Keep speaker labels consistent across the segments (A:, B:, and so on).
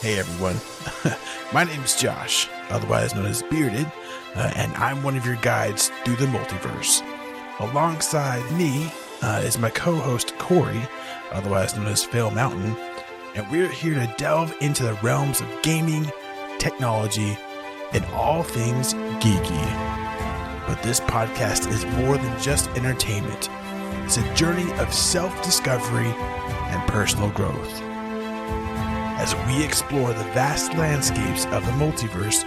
A: Hey everyone, my name is Josh, otherwise known as Bearded, and I'm one of your guides through the multiverse. Alongside me is my co-host Corey, otherwise known as Fail Mountain, and we're here to delve into the realms of gaming, technology, and all things geeky. But this podcast is more than just entertainment. It's a journey of self-discovery and personal growth. As we explore the vast landscapes of the multiverse,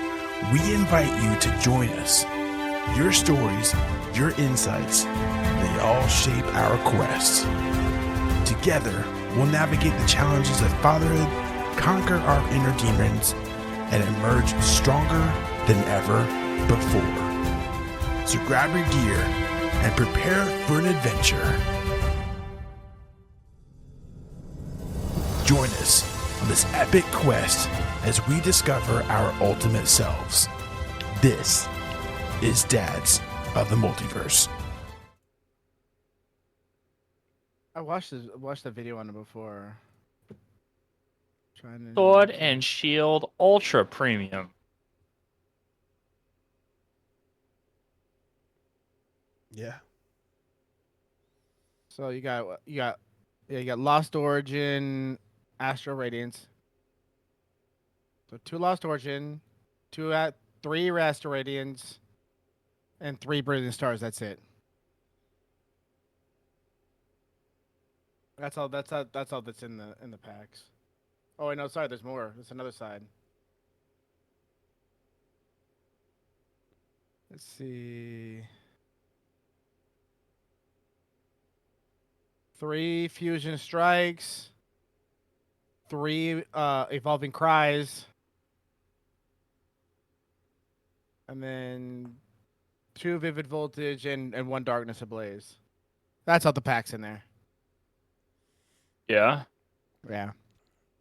A: we invite you to join us. Your stories, your insights, they all shape our quest. Together, we'll navigate the challenges of fatherhood, conquer our inner demons, and emerge stronger than ever before. So grab your gear and prepare for an adventure. Join us on this epic quest as we discover our ultimate selves. This is Dads of the Multiverse.
B: I watched the video on it before.
C: Sword and Shield Ultra Premium.
A: Yeah.
B: So you got Lost Origin, Astral Radiance. So 2 Lost Origin, 3 Astral Radiance, and 3 Brilliant Stars. That's it. That's all that's in the packs. Oh wait, no, sorry, there's more. There's another side. Let's see. 3 Fusion Strikes, 3 Evolving Cries, and then 2 Vivid Voltage and 1 Darkness Ablaze. That's all the packs in there.
C: Yeah.
B: Yeah.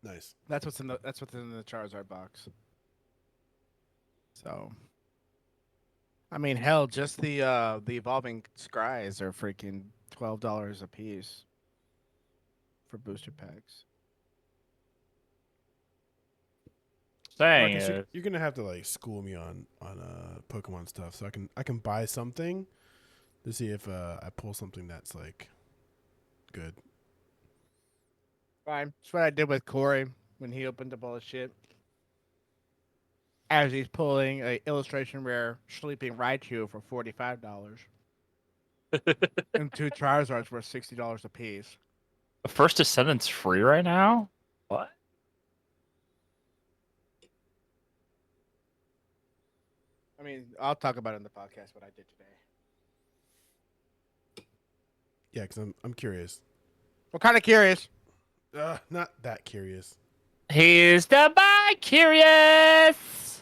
A: Nice.
B: That's what's in the Charizard box. So, I mean, hell, just the Evolving Scries are freaking $12 a piece for booster packs.
C: Saying
A: Marcus,
C: is,
A: you're gonna have to like school me on Pokemon stuff, so I can buy something to see if I pull something that's like good.
B: Fine. That's what I did with Corey when he opened up all his shit. As he's pulling a illustration rare Sleeping Raichu for $45. And 2 Charizards worth $60 a piece.
C: the First Descendant's free right now? What?
B: I mean, I'll talk about it in the podcast what I did today.
A: Yeah, because I'm curious.
B: We're kind of curious.
A: Not that curious.
C: He's the bi-curious!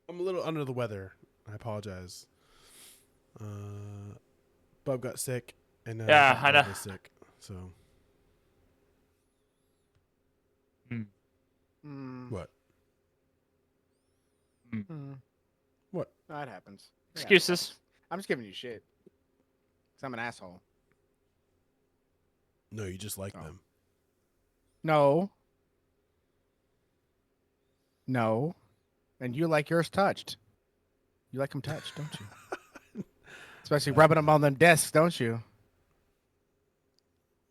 A: I'm a little under the weather. I apologize. Bub got sick, and
C: Yeah, I know.
A: Bub is sick. So what? What?
B: That happens. Yeah,
C: Excuses.
B: I'm just giving you shit. Because I'm an asshole.
A: No, you just like
B: Oh.
A: them.
B: No. No. And you like yours touched. You like them touched, don't you? Especially rubbing them on them desks, don't you?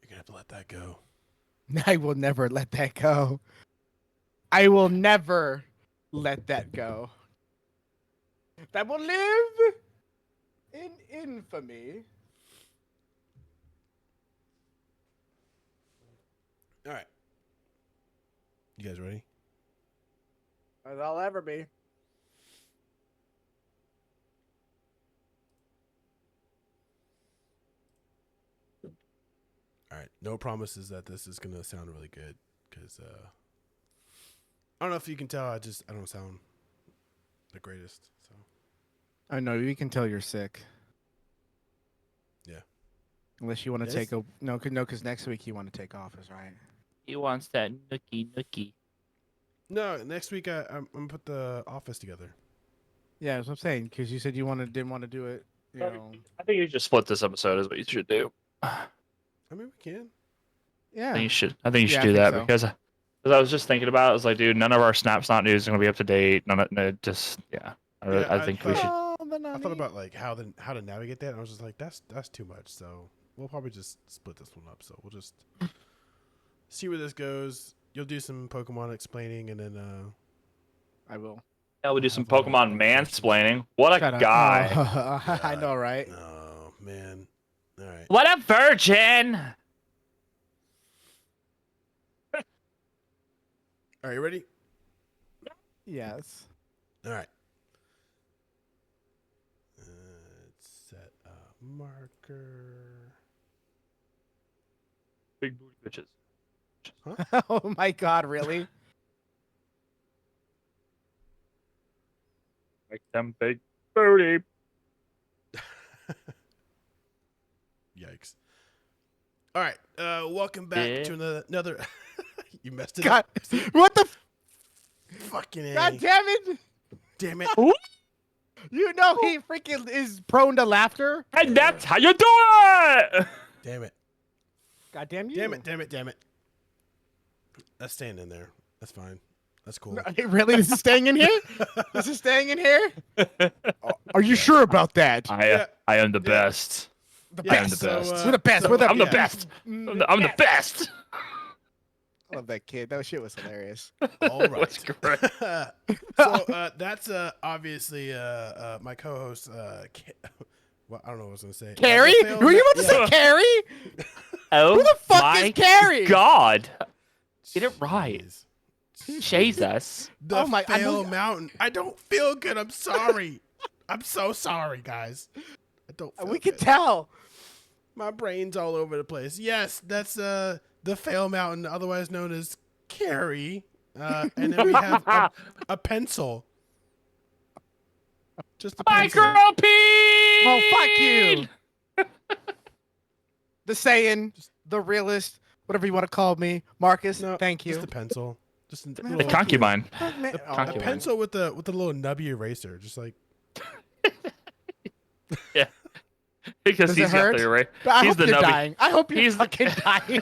A: You're gonna have to let that go.
B: I will never let that go. I will never let that go. That will live in infamy.
A: All right. You guys ready?
B: As I'll ever be.
A: All right. No promises that this is gonna sound really good, because I don't know if you can tell. I don't sound the greatest. So
B: I know you can tell you're sick.
A: yeah.
B: Unless you want to
A: Yes.
B: take a no, because next week you want to take off, is right.
C: He wants that nookie nookie.
A: No, next week I'm gonna put the office together.
B: Yeah, that's what I'm saying. Because you said you didn't want to do it. You know.
C: I think you just split this episode is what you should do.
A: I mean, we can.
B: Yeah.
C: I think you should. I think you should
B: Yeah, I
C: do
B: think
C: that
B: so.
C: because I was just thinking about it. I was like, dude, none of our Snap Not news is gonna be up to date. None of no, just yeah. I think we should.
B: Oh,
A: I thought about like how to navigate that. And I was just like, that's too much. So we'll probably just split this one up. So we'll just see where this goes. You'll do some Pokemon explaining, and then
B: I will.
C: Yeah, we do
A: I'll
C: some
A: have all the
C: Pokemon
A: questions.
C: mansplaining. What a
B: Shut up.
C: guy!
B: Oh, I know, right?
A: Oh man. All right.
C: What a virgin!
A: Are you ready?
B: Yes.
A: All right. Let's set a marker.
C: Big booty bitches.
B: Oh my God! Really?
C: Like them big booty.
A: Yikes. All right. Welcome back
C: Yeah.
A: to another. You messed it
B: God,
A: up.
B: what the?
A: Fucking A.
B: God damn it!
A: Damn it.
B: You know he freaking is prone to laughter.
C: And that's how you do it!
A: Damn it.
B: God damn you!
A: Damn it. Damn it. Damn it. That's staying in there. That's fine. That's cool.
B: Really? This is staying in here? This is staying in here? Are you sure about that?
C: I am the best.
B: The
C: I am
B: best.
C: the best.
B: We're the best. We're the
C: I'm the
A: yeah.
C: best. I'm the best.
B: I love that kid. That shit was hilarious.
A: All right.
C: That's great.
A: So that's obviously my co-host. Well, I don't know what I was gonna say.
B: Carrie? Were you about to say Carrie?
C: Oh,
B: Who the fuck
C: my
B: is Carrie?
C: God. Get it right.
A: Jeez.
C: Jesus.
A: The
B: Oh my- I
A: Fail
B: know-
A: Mountain. I don't feel good. I'm sorry. I'm so sorry, guys. I don't. Feel
B: We
A: good.
B: can tell.
A: My brain's all over the place. Yes, that's the Fail Mountain, otherwise known as Carrie. And then we have a pencil. Just a pencil.
C: Micro P.
B: Oh, fuck you. The saying, the realist, whatever you want to call me, Marcus.
A: No,
B: thank you.
A: Just a pencil. Just a
C: The
A: little,
C: concubine.
B: Oh, man.
A: a
C: concubine.
A: pencil with a little nubby eraser, just like.
C: Yeah. Because
B: Does it
C: he's got
B: hurt?
C: the array.
B: I
C: He's
B: hope
C: the
B: you're
C: nubby.
B: dying. I hope you're
C: He's the-
B: fucking dying.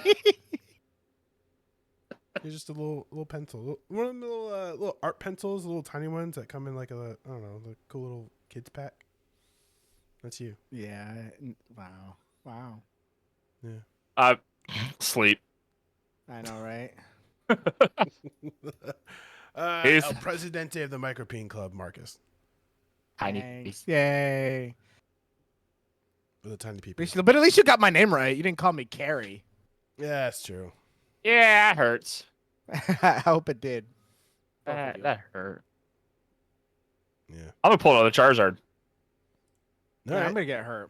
A: It's just a little pencil. One of them little art pencils, the little tiny ones that come in like a I don't know, the cool little kids pack. That's you.
B: Yeah. Wow. Wow.
A: Yeah.
C: Sleep.
B: I know, right?
C: He's-
A: El Presidente of the Micropene Club, Marcus,
C: Tiny.
B: Thanks. Yay.
A: with the tiny people.
B: But at least you got my name right. You didn't call me Carrie.
A: Yeah, that's true.
C: Yeah, it hurts.
B: I hope it did.
C: That hurt.
A: Yeah.
C: I'm gonna pull another Charizard.
A: All
B: Yeah,
A: right.
B: I'm gonna get hurt.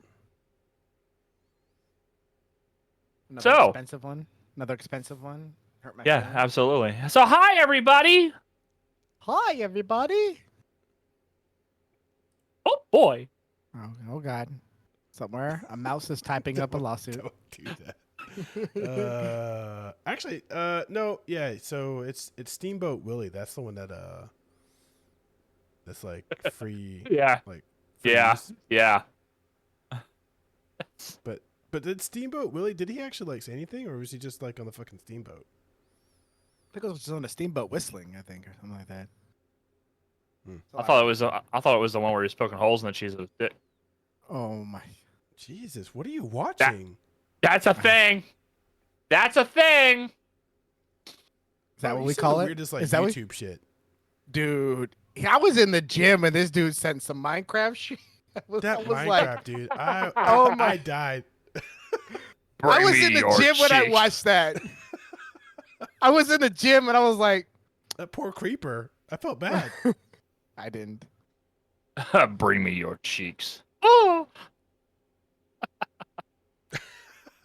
B: Another
C: So-
B: expensive one. Another expensive one. Hurt my
C: Yeah,
B: feelings.
C: absolutely. So hi everybody.
B: Hi, everybody.
C: Oh boy.
B: Oh God. Somewhere a mouse is typing up a lawsuit.
A: Don't do that. Actually, no, yeah. So it's Steamboat Willie. That's the one that that's like free.
C: Yeah.
A: Like free
C: Yeah.
A: use.
C: Yeah.
A: But did Steamboat Willie? Did he actually like say anything, or was he just like on the fucking steamboat?
B: I think it was just on a steamboat whistling, I think, or something like that.
C: I thought it was the one where he was poking holes in the cheese with his dick.
B: Oh my.
A: Jesus, what are you watching?
C: That's a thing. That's a thing.
B: Is that
A: Bro,
B: what
A: you
B: we
A: said
B: call
A: the
B: it?
A: Weirdest like
B: Is that what-
A: YouTube shit.
B: Dude, I was in the gym and this dude sent some Minecraft shit. I was
A: Minecraft,
B: like,
A: dude.
B: Oh my-
A: I died.
B: I was in the gym when I watched that. I was in the gym and I was like,
A: That poor creeper. I felt bad.
B: I didn't.
C: Bring me your cheeks. Oh.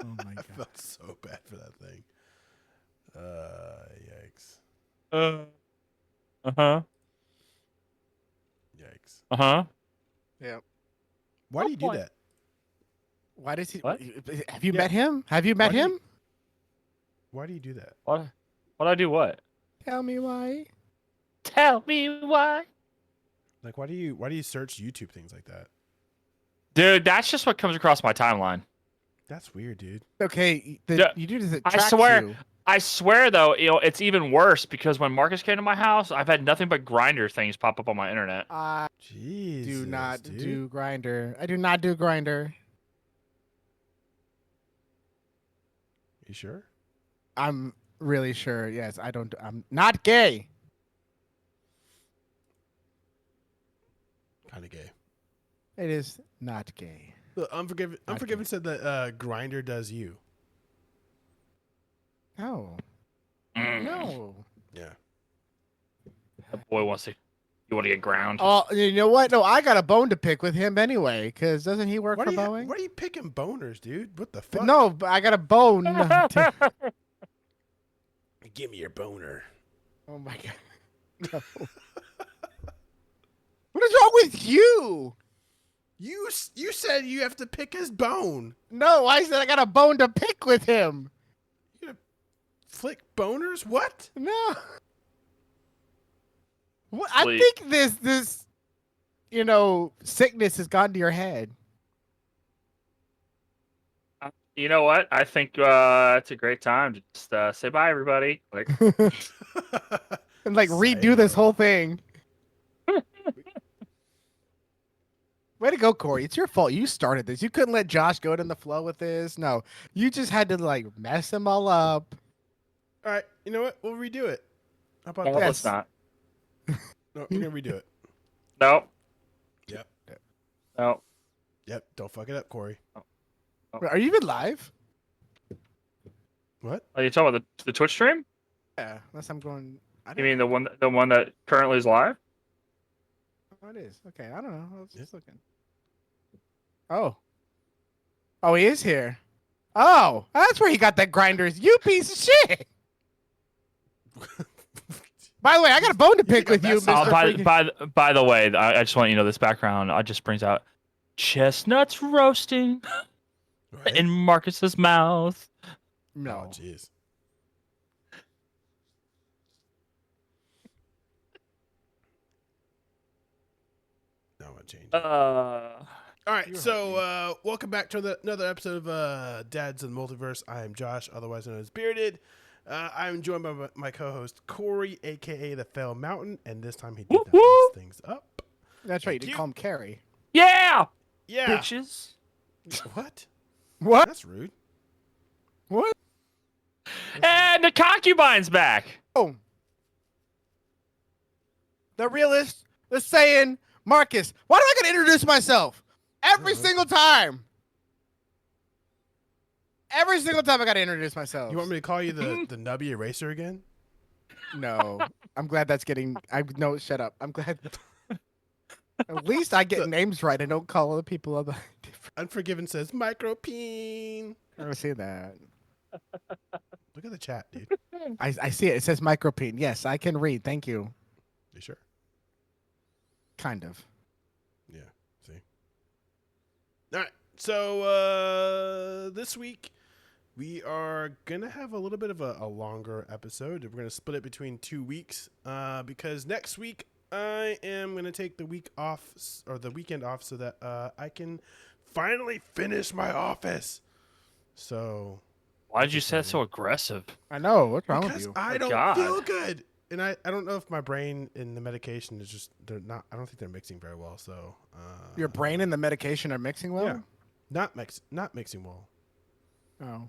B: Oh my
A: I
B: God.
A: felt so bad for that thing. Yikes.
C: Uh-huh.
A: Yikes.
C: Uh-huh.
B: Yeah.
A: Why do you do
C: boy.
A: that?
B: Why does he?
C: What?
B: Have you
A: Yeah.
B: met him? Have you met
A: Why do you-
B: him?
A: Why do you do that?
C: What I do what?
B: Tell me why.
C: Tell me why.
A: Like, why do you search YouTube things like that?
C: Dude, that's just what comes across my timeline.
A: That's weird, dude.
B: Okay,
C: Yeah,
B: you do this. It
C: I
B: tracks
C: swear.
B: you.
C: I swear, though, it's even worse because when Marcus came to my house, I've had nothing but grinder things pop up on my internet.
B: I
A: Jesus,
B: do not
A: dude.
B: do Grinder. I do not do Grinder.
A: You sure?
B: I'm really sure. Yes, I don't. I'm not gay.
A: Kind of gay.
B: It is not gay.
A: Look, Unforgiven said that Grinder does you.
B: No.
C: Mm.
B: No.
A: Yeah.
C: That boy wants to. You want to get ground?
B: Oh, you know what? No, I got a bone to pick with him anyway. Because doesn't he work for Boeing?
A: Why are you picking boners, dude? What the fuck?
B: No, but I got a bone.
A: Give me your boner.
B: Oh my god. No. What is wrong with you?
A: You said you have to pick his bone.
B: No, I said I got a bone to pick with him.
A: You gonna flick boners? What?
B: No. What? I
C: Sleep.
B: think this sickness has gone to your head.
C: You know what? I think it's a great time to just say bye, everybody. Like,
B: And like redo this whole thing. Way to go, Corey. It's your fault. You started this. You couldn't let Josh go in the flow with this. No, you just had to like mess them all up.
A: All right, you know what? We'll redo it. How about
C: no,
A: that?
C: let's not.
A: No, we're gonna redo it.
C: No.
A: Yep.
C: No.
A: Yep. Don't fuck it up, Corey.
B: Are you even live?
A: What?
C: Are you talking about the Twitch stream?
B: Yeah, unless I'm going.
C: You mean the one that currently is live?
B: Oh, it is. Okay, I don't know. I was just looking. Oh. Oh, he is here. Oh, that's where he got that grinders. You piece of shit. By the way, I got a bone to pick with you, Mr.
C: By the way, I just want you to know this background. I just brings out chestnuts roasting
A: Right?
C: in Marcus's mouth.
B: No.
A: Oh, jeez. No, I'm changing. All right, so welcome back to another episode of Dads in the Multiverse. I am Josh, otherwise known as Bearded. I'm joined by my co-host Corey, aka the Fell Mountain, and this time he did not mess things up.
B: That's right. You didn't call him Carrie.
C: Yeah,
A: Yeah.
C: bitches.
A: What?
B: What?
A: That's rude.
B: What?
C: And the concubine's back.
B: Oh. The realist is saying, Marcus, why do I gotta introduce myself? Every single time. Every single time I gotta introduce myself.
A: You want me to call you the Nubby Eraser again?
B: No. I'm glad that's getting no, shut up. I'm glad at least I get names right. I don't call other people other different.
A: Unforgiven says micropeen.
B: I never see that.
A: Look at the chat, dude.
B: I see it. It says micropene. Yes, I can read. Thank you.
A: You sure?
B: Kind of.
A: Yeah. See. All right. So this week we are gonna have a little bit of a longer episode. We're gonna split it between 2 weeks because next week I am gonna take the week off or the weekend off so that I can finally finish my office. So
C: Why did you say that so aggressive?
B: I know. What's wrong with
A: because
B: you?
A: I don't
C: God.
A: feel good. And I don't know if my brain and the medication is just I don't think they're mixing very well. So
B: Your brain and the medication are mixing well?
A: Yeah. Not mixing well.
B: Oh.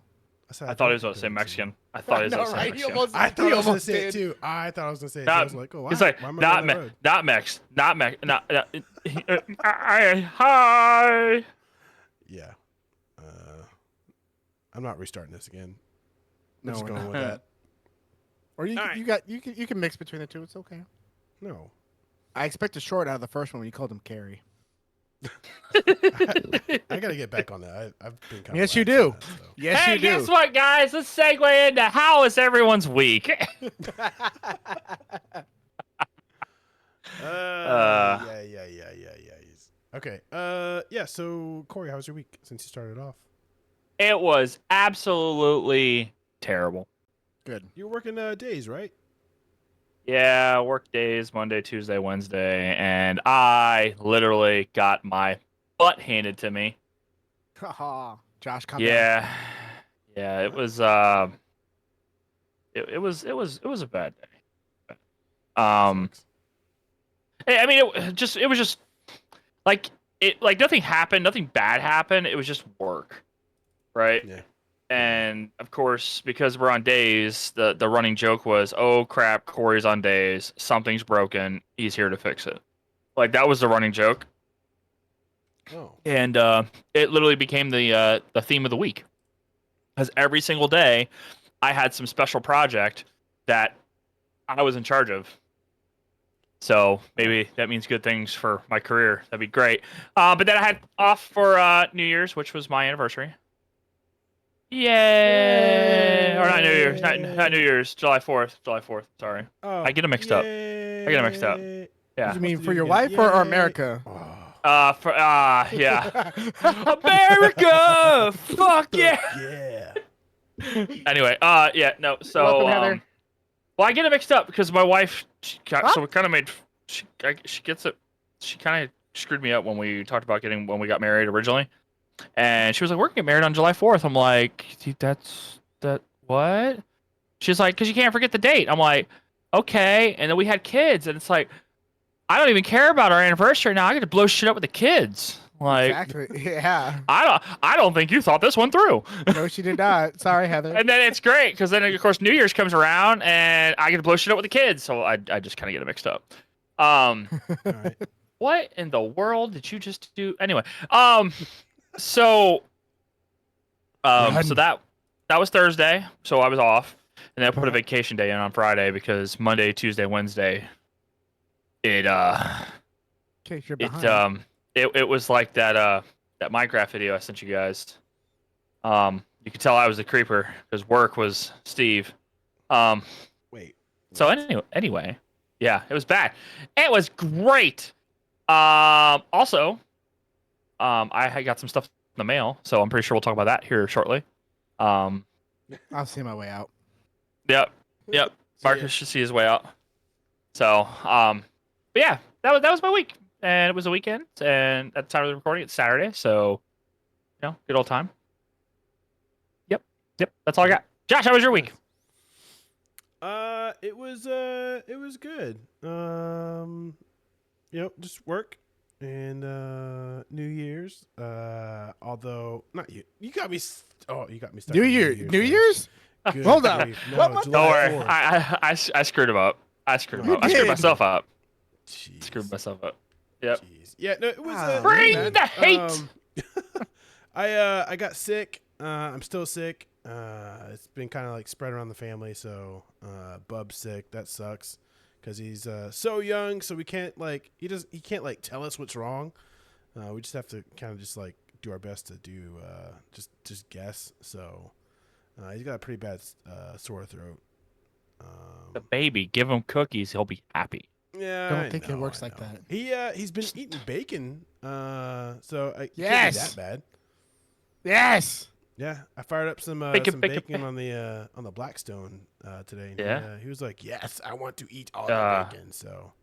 C: I thought he was going to say Mexican. I thought he was going to say Mexican.
A: I thought
B: He
A: I was going to
B: almost
A: say it
B: did.
A: too. I thought I was going to say it.
C: Not-
A: I was like, oh,
C: He's like,
A: why am I
C: not
A: going that road?
C: not Mex, not Mex, not. Hi.
A: Yeah. I'm not restarting this again. I'm
B: No,
A: just
B: we're
A: going
B: not.
A: with that.
B: Or you
A: All right.
B: you can mix between the two. It's okay.
A: No.
B: I expect a short out of the first one when you called him Carrie.
A: I got to get back on that. I've been kind of
B: Yes, you
A: lax on
B: do.
A: that, so.
B: Yes,
C: Hey,
B: you do.
C: guess what, guys? Let's segue into how is everyone's week?
A: Yeah. Okay. Yeah. So Corey, how was your week since you started off?
C: It was absolutely terrible.
B: Good.
A: You're working days, right?
C: Yeah, work days, Monday, Tuesday, Wednesday, and I literally got my butt handed to me.
B: Josh, calm down.
C: Yeah. Yeah, it was it was a bad day. Um
D: Sucks.
C: I mean it was just like nothing happened, nothing bad happened. It was just work, right?
D: Yeah.
C: And of course, because we're on days, the running joke was, "Oh crap, Corey's on days. Something's broken. He's here to fix it." Like that was the running joke,
D: Oh.
C: and it literally became the theme of the week. Because every single day, I had some special project that I was in charge of. So maybe that means good things for my career. That'd be great. But then I had off for New Year's, which was my anniversary. Yay! Or not New Year's, not New Year's, July 4th. July 4th. Sorry,
D: Oh.
C: I get them mixed up. I get them mixed up.
D: Yay.
C: Yeah.
B: What do you mean,
D: Supposed to
B: for
D: do
B: your
D: it
B: wife
D: again.
B: or
D: Yay.
B: America?
C: For yeah. America, fuck yeah.
D: Yeah.
C: Anyway, yeah, no. So,
B: Welcome, Heather.
C: well, I get it mixed up because my wife.
B: Huh?
C: So we kind of made. She gets it. She kind of screwed me up when we talked about when we got married originally, and she was like, "We're gonna get married on July 4th." I'm like, that what? She's like, "Cause you can't forget the date." I'm like, "Okay." And then we had kids, and it's like, I don't even care about our anniversary now. I get to blow shit up with the kids. Like,
B: Exactly. Yeah.
C: I don't think you thought this one through.
B: No, she did not. Sorry, Heather.
C: And then it's great because then of course New Year's comes around and I get to blow shit up with the kids, so I just kind of get it mixed up.
D: All right.
C: What in the world did you just do? Anyway, so so that was Thursday, so I was off, and then I put a vacation day in on Friday because Monday, Tuesday, Wednesday, it
B: In case you're behind.
C: it was like that Minecraft video I sent you guys. You could tell I was the creeper because work was Steve.
D: Wait.
C: So
D: what?
C: anyway, yeah, it was bad. It was great. Also, I got some stuff in the mail, so I'm pretty sure we'll talk about that here shortly.
B: I'll see my way out.
C: Yep.
D: See
C: Marcus
D: ya.
C: should see his way out. So, but yeah, that was my week, and it was a weekend, and at the time of the recording, it's Saturday, so good old time. Yep, that's all I got. Josh, how was your week?
D: It was good. Just work and New Year's. Although not you. You got me. You got me stuck.
B: New
D: on
B: Year.
D: man.
B: New Year's?
D: Good
B: Hold up.
D: grief. No,
B: What month?
D: July
C: Don't worry,
D: 4th.
C: I screwed him up. I screwed him
D: You
C: up. I screwed
B: did.
C: myself up.
D: Jeez.
C: Screwed myself up. Yep.
D: Jeez. Yeah. No, it was.
C: Bring
D: man.
C: the hate.
D: I got sick. I'm still sick. It's been kind of like spread around the family. So, Bub's sick. That sucks because he's so young. So we can't he can't like tell us what's wrong. We just have to kind of just like do our best to do just guess. So, he's got a pretty bad sore throat.
C: The baby, give him cookies, he'll be happy.
D: Yeah,
B: Don't
D: I
B: think it
D: know,
B: works
D: I
B: like
D: know.
B: that.
D: He's been eating bacon. So it can't be
B: Yes.
D: that bad.
B: Yes.
D: Yeah, I fired up some
C: Bacon,
D: bacon on the Blackstone today. And
C: Yeah?
D: he was like, "Yes, I want to eat all
C: Uh,
D: the bacon." So,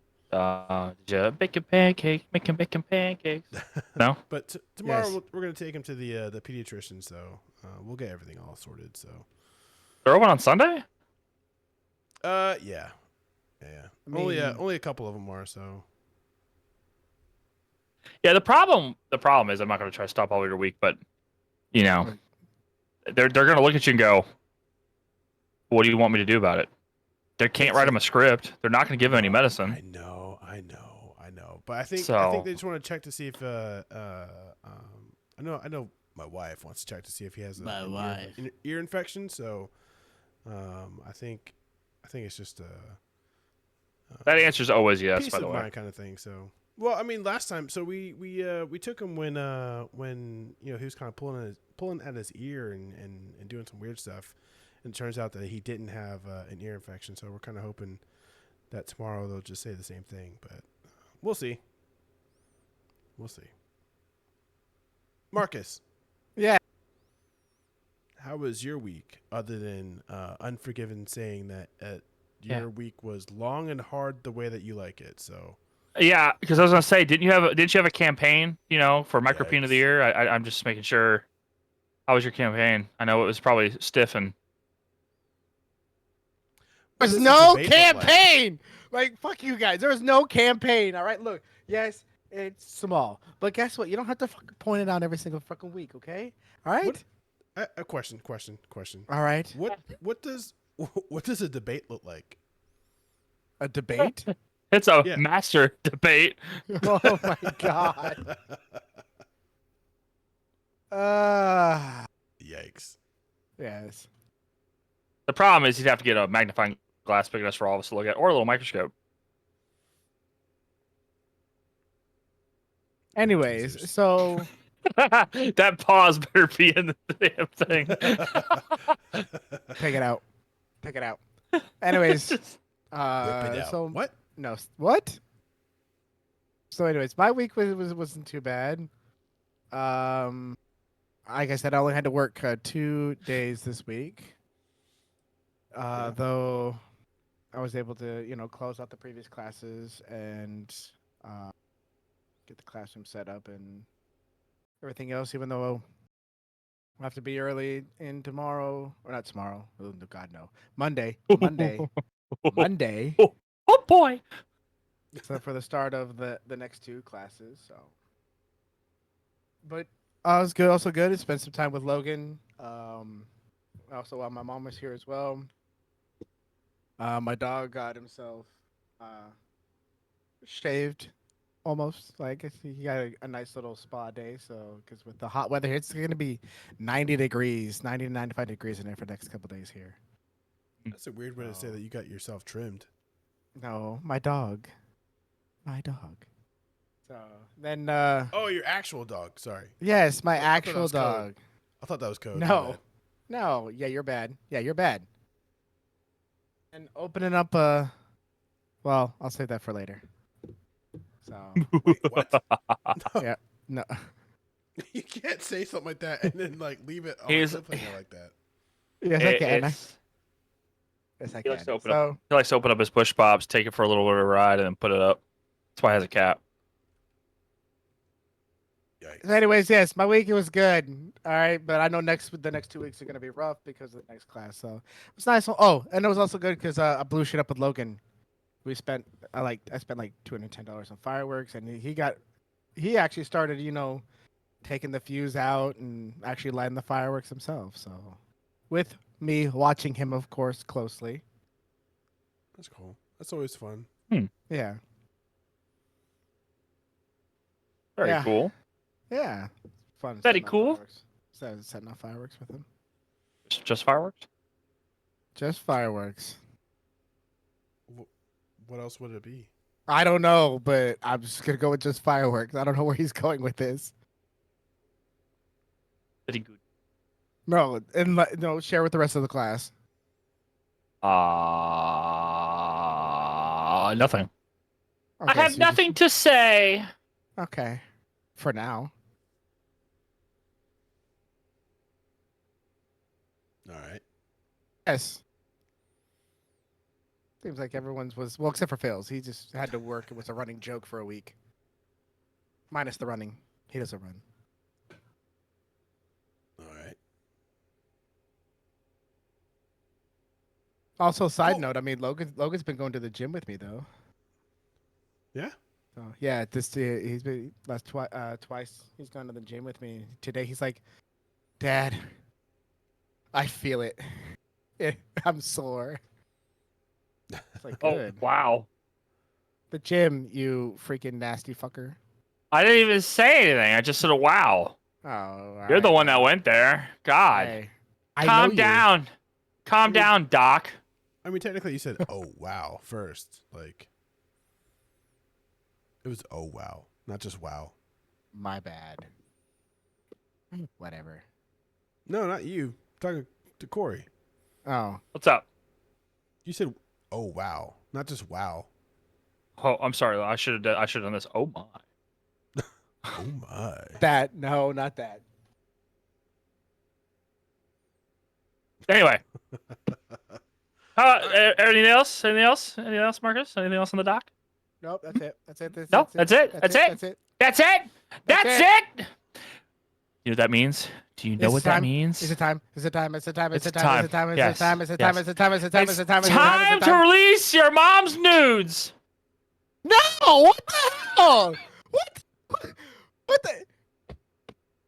C: Bacon pancake, making bacon pancakes. No?
D: but tomorrow
B: Yes.
D: we're gonna take him to the pediatrician. So we'll get everything all sorted. So,
C: They're open on Sunday?
D: yeah.
B: I
D: Only
B: mean-
D: only a couple of them are. So,
C: Yeah, the problem is I'm not going to try to stop all of your week, but they're going to look at you and go, "What do you want me to do about it?" They can't write him a script. They're not going to give him any medicine.
D: I know. But I think
C: So-
D: they just want to check to see if I know my wife wants to check to see if he has
B: My
D: an
B: wife.
D: ear infection. So, I think it's just
C: That answer is always yes,
D: peace
C: by
D: of
C: the way.
D: mind kind of thing. So, well, I mean, last time, so we took him when he was kind of pulling at his ear and doing some weird stuff, and it turns out that he didn't have an ear infection. So we're kind of hoping that tomorrow they'll just say the same thing, but we'll see. Marcus,
B: Yeah.
D: how was your week other than Unforgiven saying that
C: Yeah.
D: your week was long and hard the way that you like it. So
C: Yeah, because I was gonna say, didn't you have a campaign, for Micropene of the
D: Yikes.
C: Year? I'm just making sure. How was your campaign? I know it was probably stiff and
D: What
B: There's
D: does a
B: no
D: debate look like?
B: campaign. Like fuck you guys. There was no campaign. All right, look. Yes, it's small, but guess what? You don't have to fucking point it out every single fucking week. Okay. All right.
D: What- a question.
B: All right.
D: What does what does a debate look like?
B: A debate?
C: it's a
D: Yeah.
C: master debate.
B: Oh my god.
D: Yikes.
B: Yes.
C: The problem is you'd have to get a magnifying glass big enough for all of us to look at, or a little microscope.
B: Anyways,
D: Jesus.
B: so
C: That pause better be in the damn thing.
B: take it out. Take it out. Anyways,
D: Whip it out.
B: so
D: What?
B: no, what? So, anyways, my week wasn't too bad. Like I said, I only had to work 2 days this week.
D: Yeah.
B: Though I was able to, close out the previous classes and get the classroom set up and everything else. Even though I have to be early in tomorrow, or not tomorrow. Oh, God, no. Monday. Monday.
C: Oh boy.
B: So for the start of the next 2 classes. So, but it was good. Also good. Spent some time with Logan. Also while my mom was here as well. My dog got himself shaved, almost. Like he got a nice little spa day. So because with the hot weather, it's going to be 90 degrees, 90 to 95 degrees in there for the next couple days here.
D: That's a weird way to say that you got yourself trimmed.
B: No, my dog. My dog. So then,
D: Oh, your actual dog. Sorry.
B: yes, my
D: I thought that
B: actual
D: was code.
B: dog.
D: I thought that was code. My
B: No,
D: bad.
B: no, yeah, you're bad. Yeah, you're bad. And opening up well, I'll save that for later. So
D: Wait, what?
B: yeah, no,
D: You can't say something like that and then like leave it on a
C: He's-
D: cliffhanger like that.
B: yes, I can.
C: It's-
B: Yes, I
C: He likes
B: can.
C: to open
B: So
C: He likes to open up his push pops, take it for a little bit of a ride, and then put it up. That's why he has a cap.
D: Yikes.
B: anyways, yes, my week was good. All right, but I know the next 2 weeks are gonna be rough because of the next class. So it's nice. Oh, and it was also good because I blew shit up with Logan. I spent like $210 on fireworks, and he actually started taking the fuse out and actually lighting the fireworks himself. So with me watching him, of course, closely.
D: That's cool. That's always fun.
B: Yeah,
C: Very
B: Yeah.
C: cool.
B: yeah, fun.
C: Very
B: setting off
C: cool.
B: fireworks. Setting off fireworks with him.
C: Just fireworks?
B: Just fireworks.
D: What else would it be?
B: I don't know, but I'm just gonna go with just fireworks. I don't know where he's going with this.
C: Very good.
B: No, and no, share with the rest of the class.
C: Nothing. I
B: Okay,
C: have
B: so you
C: nothing to say.
B: Okay, for now.
D: All right.
B: Yes. Seems like everyone's was well, except for Phil's. He just had to work. It was a running joke for a week. Minus the running. He doesn't run.
D: All right.
B: Also, side
D: Oh.
B: note, I mean, Logan's been going to the gym with me though.
D: Yeah.
B: So yeah, he's been twice he's gone to the gym with me. Today he's like, Dad, I feel it. I'm sore. It's like
C: Oh,
B: good.
C: wow.
B: The gym, you freaking nasty fucker.
C: I didn't even say anything. I just said, wow.
B: Oh,
C: You're the one that went there. God.
B: Hey, I
C: Calm
B: know you.
C: down. Calm down, Doc.
D: I mean, technically, you said "oh wow" first. Like, it was "oh wow," not just "wow."
B: My bad. Whatever.
D: No, not you. I'm talking to Corey.
B: Oh,
C: What's up?
D: You said "oh wow," not just "wow."
C: Oh, I'm sorry. I should have done this. Oh my.
D: Oh my.
B: that no, not that.
C: Anyway, Anything else? Anything else? Anything else, Marcus? Anything else on the dock?
B: Nope, that's it. That's it.
C: No, that's it. That's it.
B: That's it.
C: That's it.
B: That's
C: That's
B: it.
C: it. You know what that means? Do you know what that means?
B: Is it time? Is it time? Is it time? Is
C: It's
B: it time? Is it time? Is it
C: Yes.
B: time? Is it time?
C: Yes.
B: Is it time? Is it time?
C: It's
B: Is it time? Is it time?
C: time to release your mom's nudes.
B: No! What the hell? What? What the?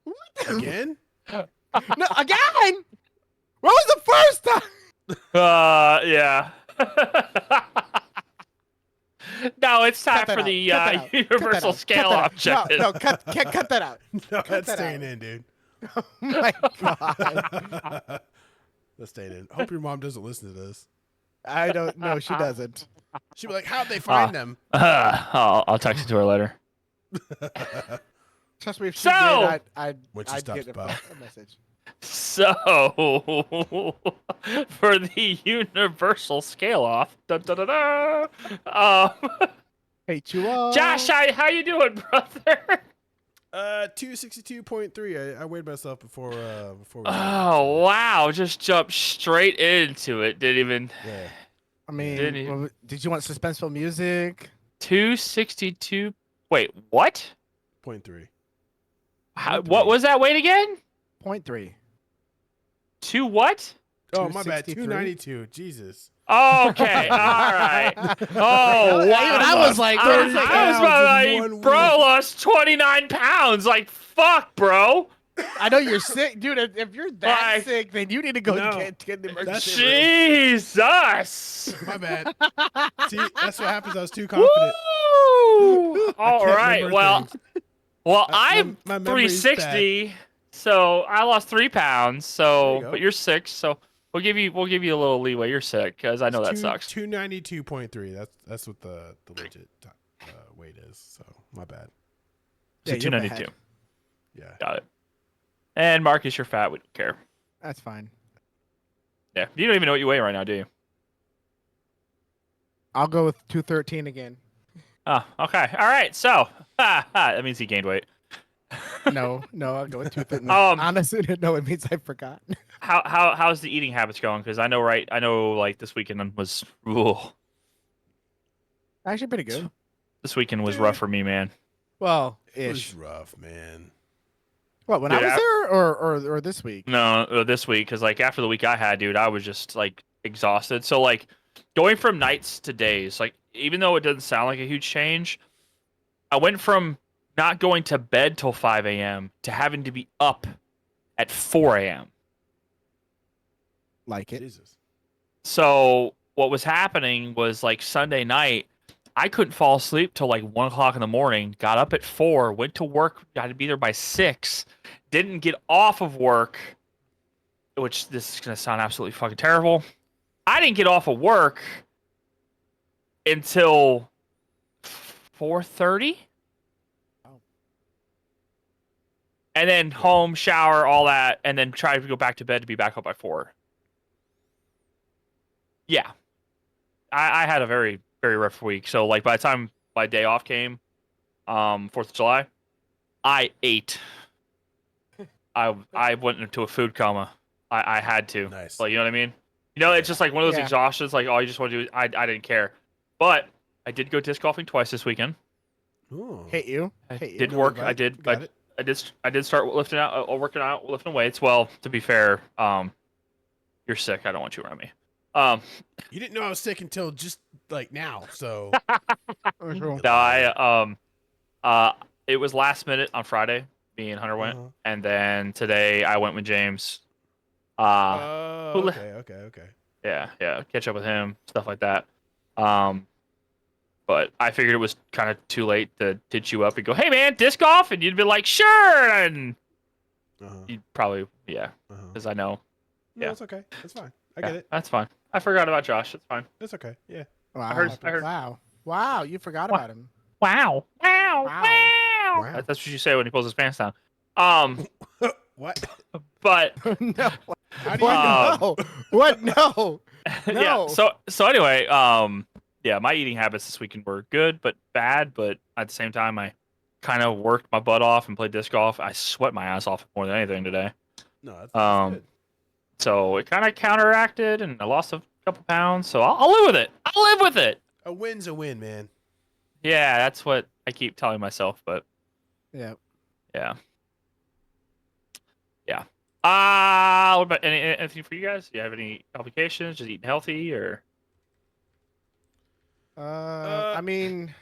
B: What the?
D: Again?
B: No, again? What was the first time?
C: Yeah. No, it's time
B: Cut that
C: for
B: out.
C: the
B: Cut that out.
C: universal
B: Cut
C: scale
B: that out.
C: objective.
B: No, cut that out.
D: No, that's
B: that
D: staying
B: out.
D: in, dude.
B: Oh my god.
D: That's staying in. Hope your mom doesn't listen to this.
B: I don't know. She doesn't.
D: She'd be like, "How'd they find them?"
C: I'll text it to her later.
B: Trust me, if she
C: So-
B: did, I'd
D: When she
B: I'd
D: stops
B: get
D: by.
B: a message.
C: So, for the universal scale off,
B: Hate you all.
C: Josh, how you doing, brother?
D: 262.3. I weighed myself before. Before.
C: Oh wow, just jumped straight into it. Didn't even
D: Yeah.
B: I mean,
C: Didn't he?
B: well, did you want suspenseful music?
C: 262. Wait, what?
D: 0.3.
C: What was that weight again?
B: 0.3.
C: Two what?
D: Oh, my bad.
B: 263?
D: 292. Jesus.
C: Okay, all right. Oh,
B: Even
C: wow.
B: I was like,
C: I was
D: 30
C: about
D: pounds in
C: like,
D: one
C: bro,
D: week.
C: lost 29 pounds. Like, fuck, bro.
B: I know you're sick, dude. If you're that
C: Like-
B: sick, then you need to go
D: No.
B: get the emergency room.
C: Jesus.
D: My bad. See, that's what happens. I was too confident.
C: Woo! All
D: can't
C: right.
D: remember
C: Well,
D: things.
C: I'm
D: my memory's
C: 360, so I lost 3 pounds.
D: There
C: So,
D: you go.
C: but you're 6, so we'll give you a little leeway. You're sick because I know that sucks.
D: 292.3. That's what the legit weight is. So my bad.
C: So
B: Yeah, you're
C: 292.
B: bad.
D: Yeah.
C: Got it. And Marcus, you're fat. We don't care.
B: That's fine.
C: Yeah. You don't even know what you weigh right now, do you?
B: I'll go with 213 again.
C: Oh, okay. All right. So that means he gained weight.
B: No, I'll go with 213.
C: Um,
B: Honestly, no, it means I forgot.
C: How's the eating habits going? Because I know like this weekend was
B: Actually, pretty good.
C: this weekend was rough for me, man.
B: Well,
D: It was
B: ish.
D: rough, man.
B: What, when I
C: Dude,
B: was there or this week?
C: No, this week because like after the week I had, dude, I was just like exhausted. So like going from nights to days, like even though it doesn't sound like a huge change, I went from not going to bed till 5 a.m. to having to be up at 4 a.m.
B: Like it.
D: Jesus.
C: So what was happening was like Sunday night, I couldn't fall asleep till like 1 o'clock in the morning. Got up at 4, went to work, got to be there by 6. Didn't get off of work, which this is gonna sound absolutely fucking terrible. I didn't get off of work until 4:30. And then home, shower, all that, and then try to go back to bed to be back up by 4. Yeah. I had a very, very rough week. So, like, by the time my day off came, 4th of July, I ate. I went into a food coma. I had to.
D: Nice.
C: Like, you know what I mean? You know, it's just like one of those
B: Yeah.
C: exhaustions, like, all you just want to do, I didn't care. But I did go disc golfing twice this weekend.
D: Ooh.
B: Hate you.
C: I
B: Hate you.
C: did
D: No
C: work.
D: invite.
C: I did.
D: Got it.
C: I did start lifting out, working out, lifting weights. Well, to be fair, you're sick. I don't want you around me.
D: You didn't know I was sick until just like now. So
C: No, it was last minute on Friday. Me and Hunter went,
D: Uh-huh.
C: and then today I went with James.
D: Oh,
C: Who le-
D: okay.
C: Yeah, catch up with him, stuff like that. But I figured it was kind of too late to hit you up and go, "Hey man, disc golf," and you'd be like, "Sure," and
D: Uh-huh.
C: you'd probably, yeah,
D: Uh-huh.
C: because I know.
D: No,
C: yeah.
D: it's okay. That's fine. I
C: Yeah,
D: get it.
C: That's fine. I forgot about Josh. It's fine.
D: It's okay. Yeah.
B: Wow.
C: heard-
B: Wow. You forgot about him.
C: Wow.
B: Wow.
D: Wow.
C: That's what you say when he pulls his pants down.
D: What?
C: But
B: No.
D: How do you
B: What?
D: know?
B: No. What? No.
C: yeah.
B: No.
C: So anyway, yeah, my eating habits this weekend were good but bad. But at the same time, I kind of worked my butt off and played disc golf. I sweat my ass off more than anything today.
D: No, that's
C: Um,
D: good.
C: So it kind of counteracted, and I lost a couple pounds. So I'll live with it. I'll live with it.
D: A win's a win, man.
C: Yeah, that's what I keep telling myself. But
B: Yeah.
C: yeah. What about anything for you guys? Do you have any complications? Just eating healthy or?
B: I mean,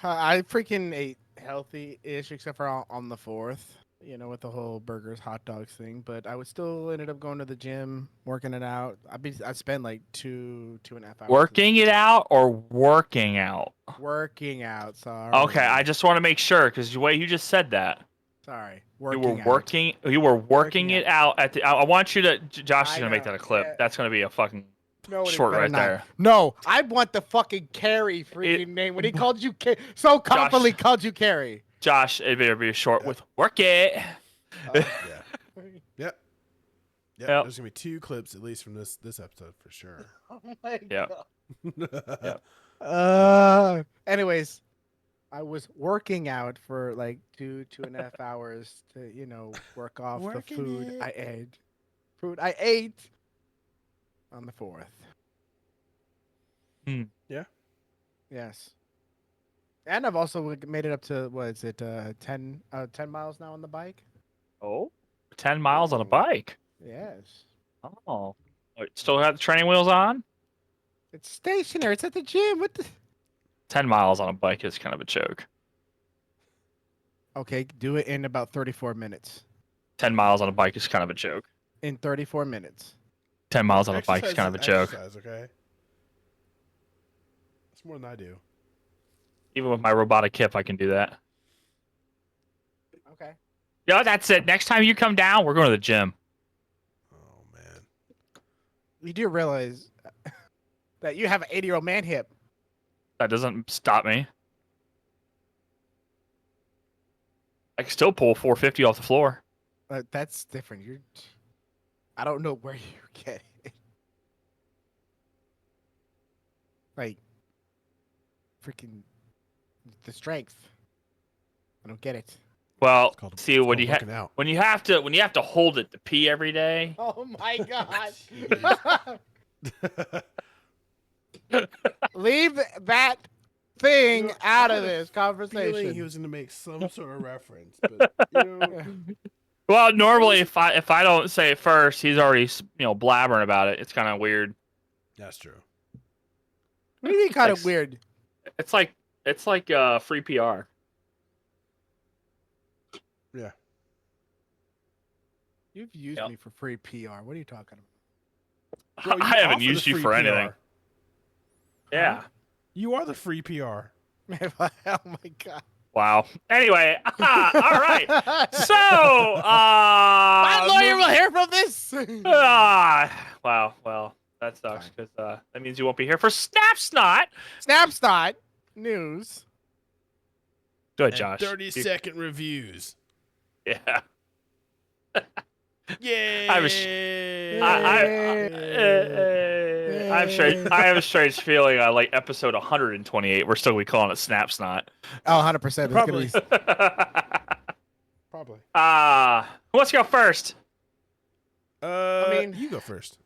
B: I freaking ate healthy-ish, except for on the 4th. You know, with the whole burgers, hot dogs thing. But I would still ended up going to the gym, working it out. I spent like 2.5 hours.
C: Working it out or working out?
B: Working out. Sorry.
C: Okay, I just want to make sure because the way you just said that,
B: Sorry.
C: you were
B: Working out.
C: working. You were working it out at the. I want you to. Josh is
B: I
C: gonna make
B: know,
C: that a clip.
B: yeah.
C: That's gonna be a fucking
B: No, it
C: short
B: better
C: right
B: not.
C: there.
B: No, I want the fucking Carrie freaking name when he called you so confidently called you Carrie.
C: Josh, it better be short with work it.
D: Yeah. Yep.
C: Yep.
D: There's gonna be 2 clips at least from this episode for sure.
B: Oh my
C: Yep.
B: god. Anyways, I was working out for like 2.5 hours to work off the food I ate. On the 4th.
D: Yeah.
B: Yes. And I've also made it up to what is it 10 miles now on the bike?
C: Oh, 10 miles on a bike.
B: Yes.
C: Oh, still have the training wheels on?
B: It's stationary. It's at the gym. What the
C: 10 miles on a bike is kind of a joke.
B: Okay, do it in about 34 minutes.
C: 10 miles on a bike is kind of a joke.
B: In 34 minutes.
C: 10 miles on a bike is kind of a joke.
D: Exercise, okay? That's more than I do.
C: Even with my robotic hip, I can do that.
B: Okay.
C: Yeah, that's it. Next time you come down, we're going to the gym.
D: Oh man.
B: You do realize that you have an 80-year-old man hip.
C: That doesn't stop me. I can still pull 450 off the floor.
B: That's different. I don't know where you get it. Like, freaking the strength. I don't get it.
C: Well,
D: called-
C: see
D: it's
C: when
D: called
C: you
D: working out.
C: when you have to hold it to pee every day.
B: Oh my god. Leave that thing
D: You know,
B: out
D: I
B: of
D: had a
B: this
D: Feeling
B: conversation.
D: he was going to make some sort of reference, but
C: Well, normally if I don't say it first, he's already blabbering about it. It's kind of weird.
D: that's true.
B: What do you mean kind of
C: Like-
B: weird?
C: It's like free PR.
D: Yeah.
B: You've used
C: Yep.
B: me for free PR. What are you talking about?
D: Bro, you
C: I haven't
D: offer
C: used
D: the
C: you
D: free
C: for
D: PR.
C: anything. Yeah.
D: You are the free PR.
B: Oh my god.
C: Wow. Anyway, all right. So,
B: My lawyer will hear from this.
C: wow. Well, that sucks because that means you won't be here for Snapsnot.
B: Snapshot news.
C: Good,
D: And
C: Josh.
D: 30-second reviews.
C: Yeah.
D: Yay!
C: I have a strange feeling on like episode 128. We're still calling it Snapsnot.
B: Oh, 100%.
D: Probably.
B: It's gonna
D: Probably.
C: Who wants to go first?
B: mean-
D: you go first.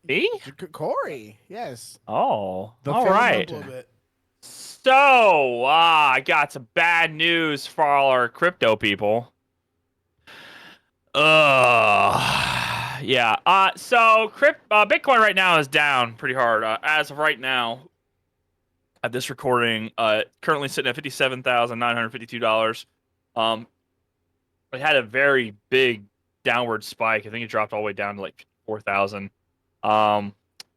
C: Me?
B: be Corey. Yes.
C: Oh,
B: The
C: all
B: film
C: right.
D: A little bit.
C: So, I got some bad news for all our crypto people. Yeah. So Bitcoin right now is down pretty hard. As of right now, at this recording, currently sitting at $57,952. It had a very big downward spike. I think it dropped all the way down to like 4,000.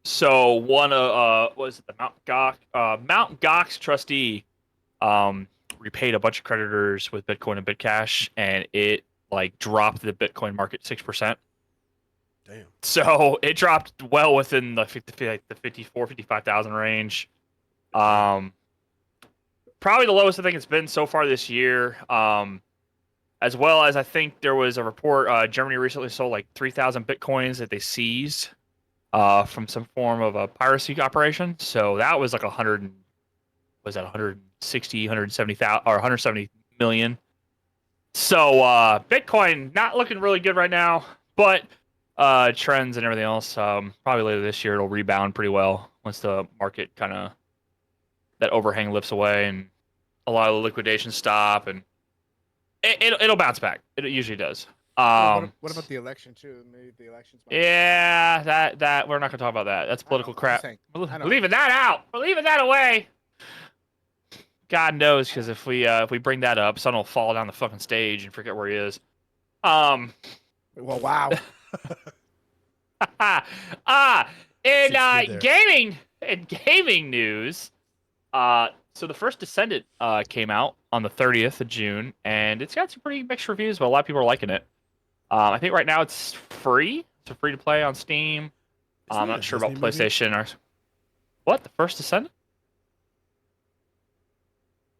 C: So one was it the Mount Gox trustee repaid a bunch of creditors with Bitcoin and Bitcash, and it like dropped the Bitcoin market 6%.
D: Damn.
C: So it dropped well within the 55,000 range. Probably the lowest I think it's been so far this year. As well as I think there was a report Germany recently sold like 3,000 Bitcoins that they seized from some form of a piracy operation. So that was like 170,000 or 170 million. So Bitcoin not looking really good right now, but trends and everything else. Probably later this year it'll rebound pretty well once the market kind of that overhang lifts away and a lot of the liquidations stop, and it'll bounce back. It usually does.
B: What about the election too? Maybe the elections.
C: Yeah, that we're not gonna talk about that. That's political crap. We're
B: I know.
C: leaving that out. We're leaving that away. God knows, because if we bring that up, someone will fall down the fucking stage and forget where he is.
B: Well, wow.
C: In
D: Sits good there.
C: gaming news, so the first Descendant came out on the 30th of June, and it's got some pretty mixed reviews, but a lot of people are liking it. I think right now it's free. It's free to play on Steam.
D: Isn't
C: I'm
D: that
C: not
D: a
C: sure about
D: Disney movie?
C: PlayStation or what. The first Descendant?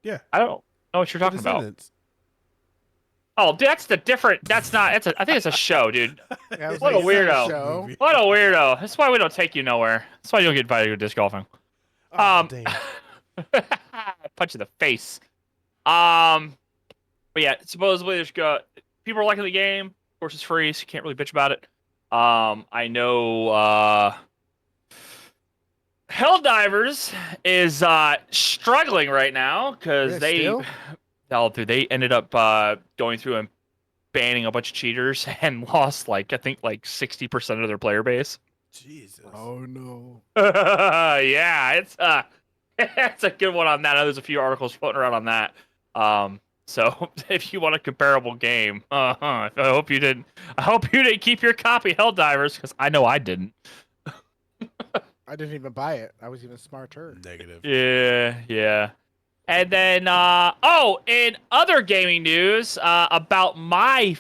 D: Yeah.
C: I don't know what you're
D: The
C: talking about.
D: Descendants.
C: Oh, dude, that's the different. That's not. I think it's a show, dude.
B: Yeah,
C: What a weirdo.
B: Show.
D: Movie.
C: What a weirdo. That's why we don't take you nowhere. That's why you don't get invited to disc golfing.
D: Oh, damn.
C: Punch in the face. But yeah, supposedly there's people are liking the game. Of course, it's free, so you can't really bitch about it. I know Helldivers is struggling right now because they ended up going through and banning a bunch of cheaters and lost I think 60% of their player base.
D: Jesus.
B: Oh no.
C: Yeah, it's a good one on that. I know there's a few articles floating around on that. So if you want a comparable game, I hope you didn't keep your copy Helldivers, because I know I didn't.
B: I didn't even buy it. I was even smarter.
D: Negative.
C: Yeah. And then in other gaming news, about my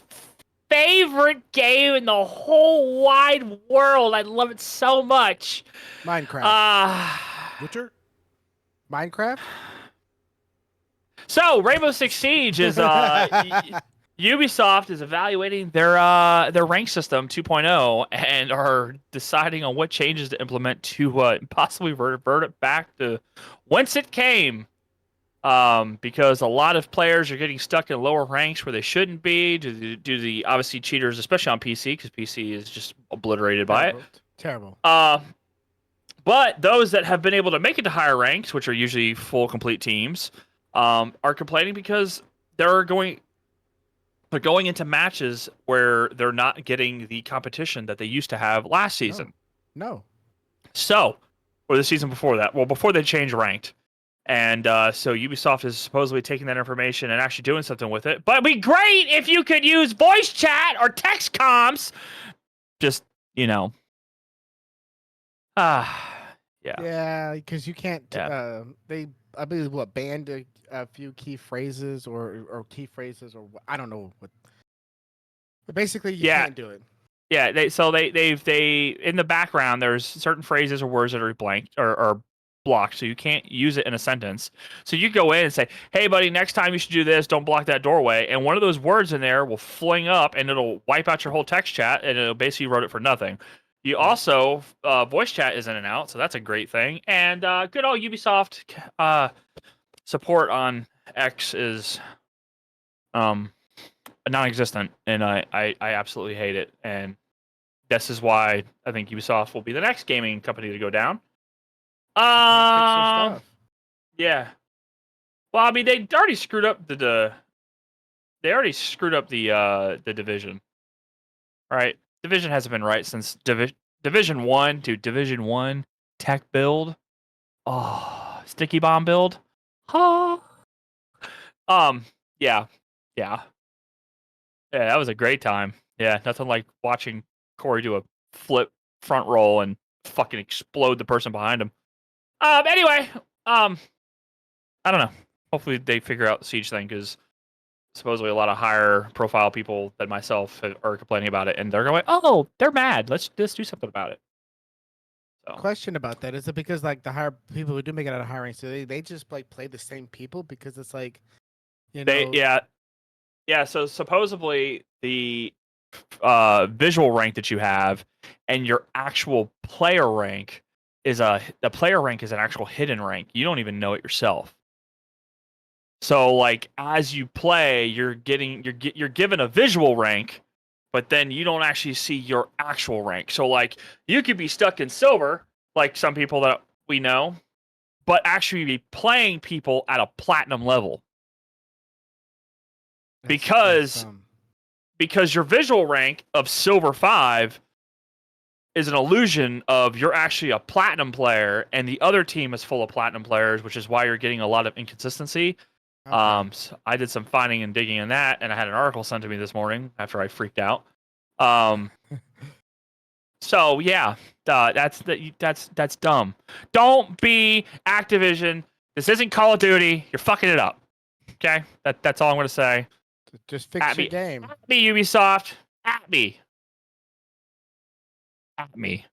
C: favorite game in the whole wide world. I love it so much.
B: Minecraft.
D: Witcher?
B: Minecraft?
C: So Rainbow Six Siege is Ubisoft is evaluating their rank system 2.0 and are deciding on what changes to implement to possibly revert it back to whence it came. Because a lot of players are getting stuck in lower ranks where they shouldn't be due to the obviously cheaters, especially on PC, because PC is just obliterated by it.
B: Terrible.
C: But those that have been able to make it to higher ranks, which are usually full complete teams, are complaining because they're going into matches where they're not getting the competition that they used to have last season.
B: No.
C: So, or the season before that. Well, before they changed ranked. And so Ubisoft is supposedly taking that information and actually doing something with it. But it'd be great if you could use voice chat or text comms. Just, yeah.
B: Yeah, because you can't.
C: Yeah.
B: I believe banned a few key phrases or key phrases or I don't know what. But basically, you can't do it.
C: Yeah. They in the background there's certain phrases or words that are blanked or blocked, so you can't use it in a sentence. So you go in and say, "Hey, buddy, next time you should do this. Don't block that doorway." And one of those words in there will fling up, and it'll wipe out your whole text chat, and it'll basically wrote it for nothing. You also voice chat is in and out, so that's a great thing. And good old Ubisoft support on X is non-existent, and I absolutely hate it. And this is why I think Ubisoft will be the next gaming company to go down. Yeah. Well, I mean, they already screwed up the Division, right? Division hasn't been right since Division 1 to Division 1 tech build. Oh, sticky bomb build. Oh. Yeah, that was a great time. Yeah, nothing like watching Corey do a flip front roll and fucking explode the person behind him. Anyway, I don't know. Hopefully they figure out the Siege thing, because supposedly a lot of higher profile people than myself are complaining about it, and they're going, "Oh, they're mad. Let's do something about it." So.
B: Question about that: is it because the higher people who do make it out of high ranks, so they just play the same people because it's
C: yeah. So supposedly the visual rank that you have and your actual player rank is the player rank is an actual hidden rank. You don't even know it yourself. So as you play, you're given a visual rank, but then you don't actually see your actual rank. So like you could be stuck in silver, like some people that we know, but actually be playing people at a platinum level because your visual rank of silver 5 is an illusion of you're actually a platinum player and the other team is full of platinum players, which is why you're getting a lot of inconsistency. So I did some finding and digging in that, and I had an article sent to me this morning after I freaked out. So yeah, that's dumb. Don't be Activision. This isn't Call of Duty. You're fucking it up. Okay, that's all I'm gonna say.
B: Just fix your game.
C: At me, Ubisoft. At me. At me.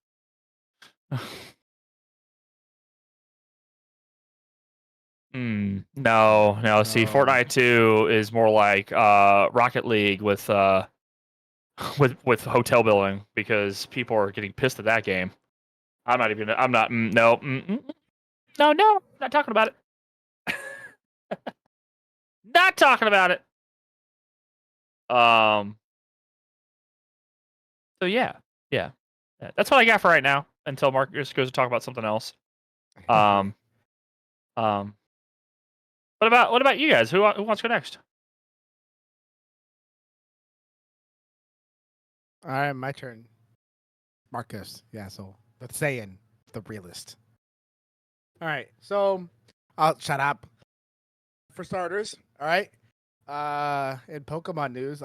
C: No. See, Fortnite 2 is more like Rocket League with with hotel building because people are getting pissed at that game. I'm not. No, not talking about it. Not talking about it. So yeah. That's what I got for right now until Marcus goes to talk about something else. Um. What about you guys? Who wants to go next?
B: All right, my turn. Marcus. Yeah, so let's say in the realist. All right, so I'll shut up. For starters, all right. In Pokemon news,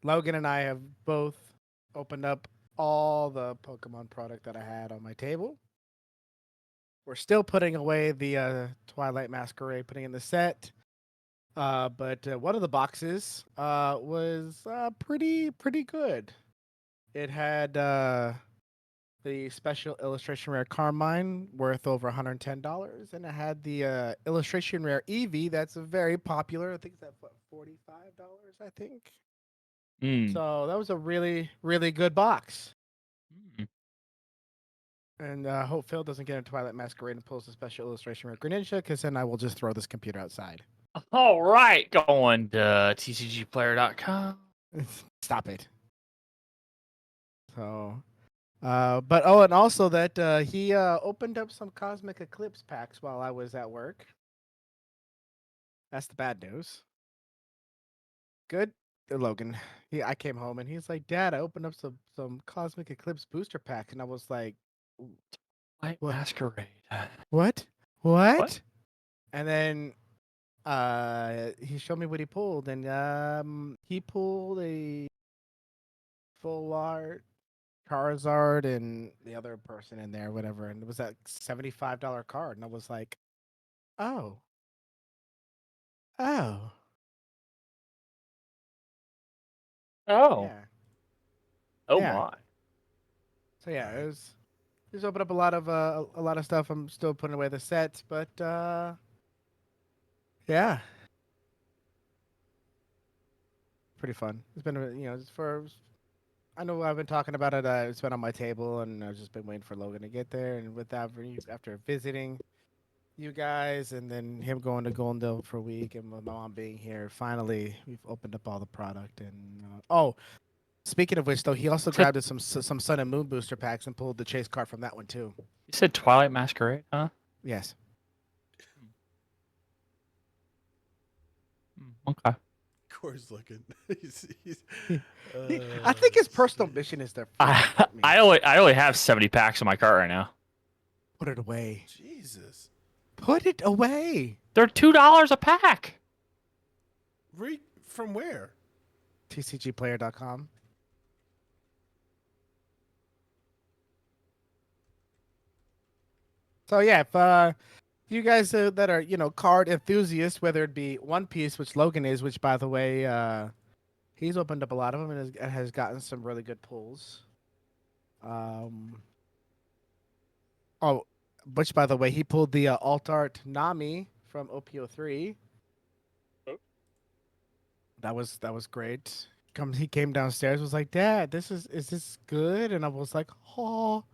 B: Logan and I have both opened up all the Pokemon product that I had on my table. We're still putting away the Twilight Masquerade, putting in the set. But one of the boxes was pretty good. It had the special illustration rare Carmine worth over $110, and it had the illustration rare Eevee that's very popular. I think it's at $45. I think. So that was a really good box. And hope Phil doesn't get into Twilight Masquerade and pulls the special illustration rare Greninja, because then I will just throw this computer outside.
C: All right, going to tcgplayer.com.
B: Stop it. So, and also that he opened up some Cosmic Eclipse packs while I was at work. That's the bad news. Good, Logan. I came home and he's like, "Dad, I opened up some Cosmic Eclipse booster packs," and I was like,
C: What? Masquerade.
B: What? What? And then he showed me what he pulled, and he pulled a full art Charizard and the other person in there, whatever, and it was that $75 card, and I was like, oh.
C: Oh.
B: Yeah.
C: Oh
B: Yeah.
C: my.
B: So yeah, it was just opened up a lot of stuff. I'm still putting away the sets, but yeah, pretty fun. It's been I know I've been talking about it. It's been on my table, and I've just been waiting for Logan to get there. And with that, after visiting you guys, and then him going to Golden for a week, and my mom being here, finally we've opened up all the product. And speaking of which, though, he also grabbed some Sun and Moon booster packs and pulled the chase card from that one too.
C: You said Twilight Masquerade, huh?
B: Yes.
C: Okay.
D: Corey's looking.
B: I think his personal mission is to.
C: I only have 70 packs in my cart right now.
B: Put it away.
D: Jesus.
B: Put it away.
C: They're $2 a pack.
D: From where?
B: tcgplayer.com. So yeah, if you guys that are card enthusiasts, whether it be One Piece, which Logan is, which by the way he's opened up a lot of them and has gotten some really good pulls. Which by the way he pulled the alt art Nami from OPO3.
C: Oh.
B: That was great. He came downstairs, was like, "Dad, is this good?" And I was like, "Oh."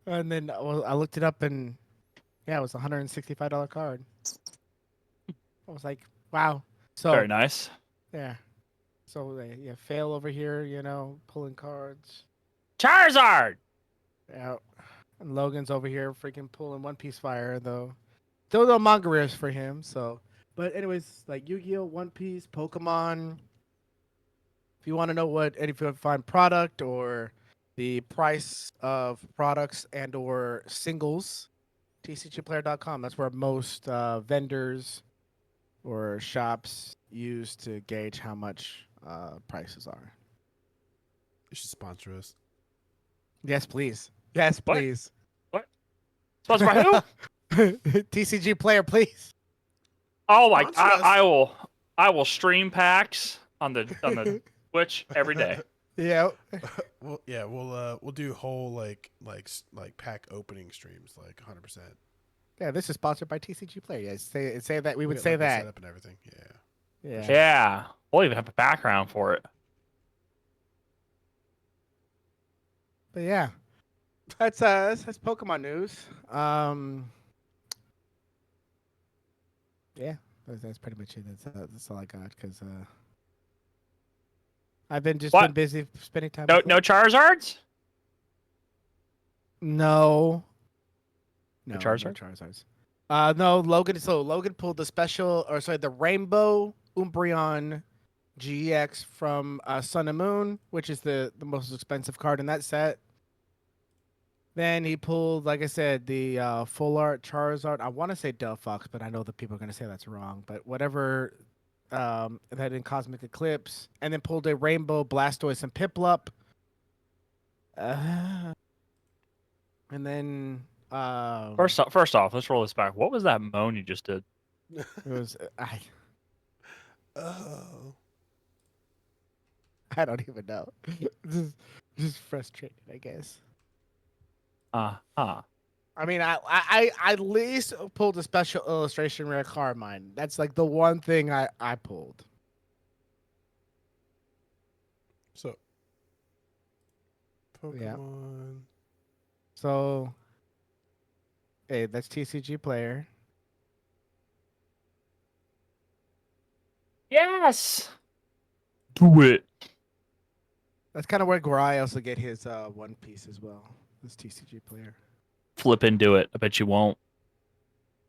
B: And then I looked it up, and yeah, it was a $165 card. I was like, wow. So
C: Very nice.
B: yeah. So yeah, fail over here, pulling cards.
C: Charizard.
B: Yeah. And Logan's over here freaking pulling One Piece fire though. Still no manga rares for him, so but anyways, like Yu-Gi-Oh, One Piece, Pokemon. If you want to know if you find product or the price of products and or singles, tcgplayer.com. That's where most vendors or shops use to gauge how much prices are.
D: You should sponsor us.
B: Yes, please. Yes,
C: What?
B: please.
C: What? Sponsored by who?
B: TCG player, please.
C: Oh my!
D: Sponsor us.
C: I will stream packs on the Twitch every day.
B: Yeah.
D: Well, yeah, we'll do whole like pack opening streams, like 100%.
B: Yeah, this is sponsored by TCG player. Yeah, say that we would
D: get,
B: say
D: like, the
B: that.
D: setup and everything. Yeah.
B: Yeah.
C: Yeah, we'll even have a background for it.
B: But yeah. That's Pokemon news. Yeah, that's pretty much it. That's all I got because I've been
C: What?
B: busy spending time.
C: No,
B: with
C: no Charizards.
B: No. No, no
C: Charizard?
B: Charizards. No, Logan. So Logan pulled the Rainbow Umbreon GX from Sun and Moon, which is the most expensive card in that set. Then he pulled, like I said, the full art Charizard. I want to say Delphox, but I know that people are going to say that's wrong. But whatever, that in Cosmic Eclipse, and then pulled a Rainbow Blastoise and Piplup. And then
C: First off, let's roll this back. What was that moan you just did?
B: it was
D: Oh.
B: I don't even know. just frustrated, I guess.
C: Uh-huh.
B: I mean, I at least pulled a special illustration rare card mine. That's like the one thing I pulled.
D: So, Pokemon.
B: Yeah. So, hey, that's TCG player.
C: Yes. Do it.
B: That's kind of where I also get his One Piece as well. This TCG player.
C: Flip and do it. I bet you won't.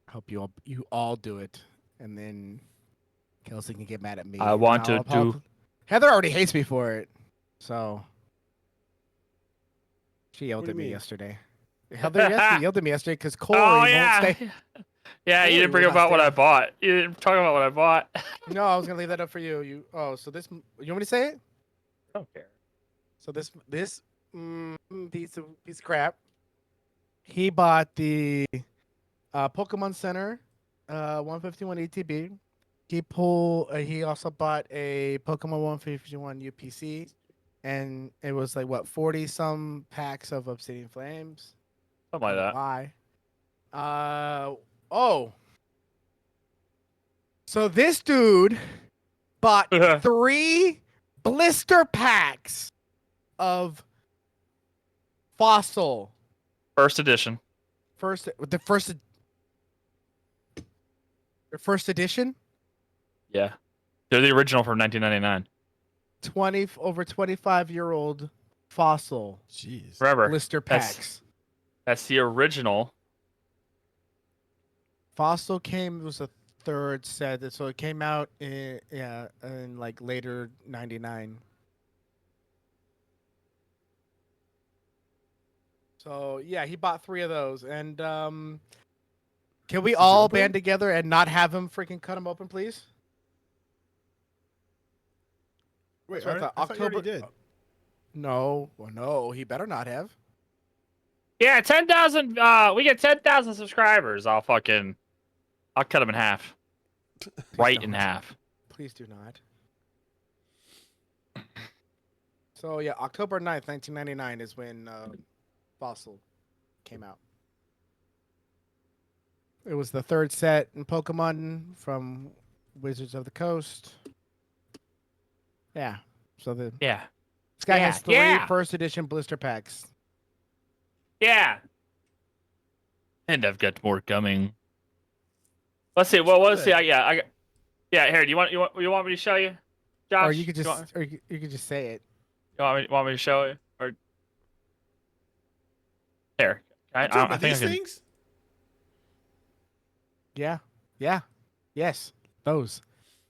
B: I hope you all do it, and then Kelsey can get mad at me.
C: I
B: and
C: want
B: I'll
C: to do.
B: Heather already hates me for it, so she yelled
D: What do
B: at
D: you
B: me
D: mean?
B: yesterday. Heather yelled at me yesterday because Corey
C: Oh
B: won't
C: yeah.
B: stay.
C: Yeah,
B: Corey
C: you didn't bring
B: will
C: up
B: not
C: about what
B: stay.
C: I bought. You didn't talk about what I bought.
B: No, I was gonna leave that up for you. So this. You want me to say it?
C: I don't care.
B: So this piece of crap. He bought the Pokemon Center 151 ETB. He also bought a Pokemon 151 UPC, and it was like what 40 some packs of Obsidian Flames.
C: Something like that.
B: Why? Oh. So this dude bought 3 blister packs of Fossil.
C: First edition.
B: The first edition.
C: Yeah. They're the original from 1999.
B: 25-year-old Fossil
D: Jeez.
C: Forever.
B: blister packs.
C: That's the original.
B: Fossil was a third set, so it came out in like later '99. So yeah, he bought 3 of those, and can we all
D: open?
B: band together and not have him freaking cut them open, please?
D: Wait,
B: So I thought
D: I thought you already
B: October-
D: did.
B: No, well, no, he better not have.
C: Yeah, 10,000. We get 10,000 subscribers. I'll cut them in half. Right in
B: don't.
C: half.
B: Please do not. So yeah, October 9th, 1999 is when Fossil came out. It was the third set in Pokemon from Wizards of the Coast. Yeah. So this
C: Yeah.
B: guy
C: Yeah,
B: has 3
C: yeah.
B: first edition blister packs.
C: Yeah. And I've got more coming. Let's see. Well,
D: What
C: let's
D: are
C: see.
D: they?
C: I got Yeah, here. You want me to show you, Josh?
B: Or you could
C: you
B: just,
C: want,
B: or you could just say it.
C: want me to show you? Or here.
D: You talking
C: I
D: about
C: think
D: these
C: I can.
D: things?
B: Yeah. Yeah. Yes. Those.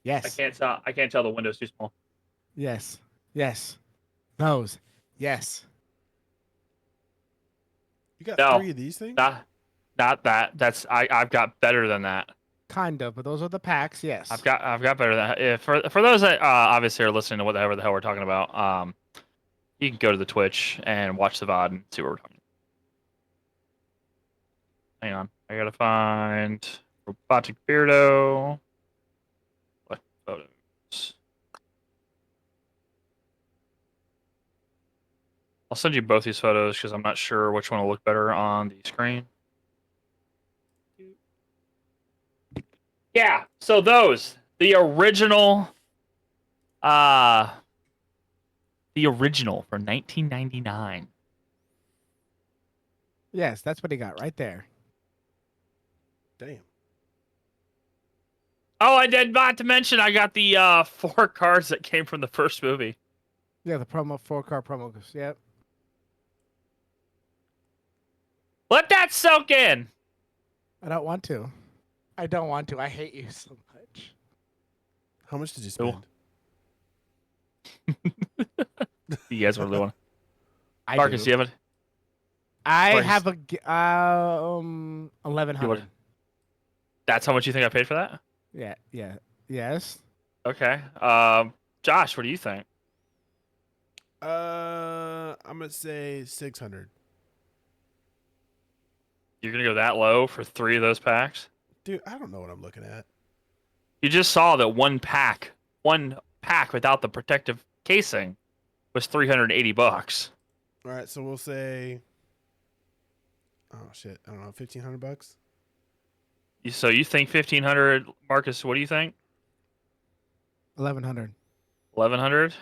B: Yes.
C: I can't tell the window's too small.
B: Yes. Yes. Those. Yes.
D: You got
C: No,
D: 3 of these things?
C: not that. I've got better than that.
B: Kind of, but those are the packs. Yes.
C: I've got better than that. For those that obviously are listening to whatever the hell we're talking about, you can go to the Twitch and watch the VOD and see what we're talking about. Hang on. I gotta find Robotic Beardo. What photos? I'll send you both these photos because I'm not sure which one will look better on the screen. Yeah, so the original for 1999.
B: Yes, that's what he got right there.
D: Damn.
C: Oh, I did not to mention I got the 4 cards that came from the first movie.
B: Yeah, the promo 4-card promo. Yep.
C: Let that soak in.
B: I don't want to. I don't want to. I hate you so much.
D: How much did you
C: Cool.
D: spend?
C: You guys really want
B: I
C: Marcus,
B: do.
C: you have it?
B: I
C: Marcus,
B: have a 1100.
C: That's how much you think I paid for that?
B: Yeah. Yeah. Yes.
C: Okay. Josh, what do you think?
D: I'm gonna say 600.
C: You're gonna go that low for 3 of those packs?
D: Dude, I don't know what I'm looking at.
C: You just saw that one pack without the protective casing was $380.
D: All right, so we'll say. Oh shit! I don't know, $1,500.
C: So you think 1,500, Marcus? What do you think?
B: 1100.
C: 1,100.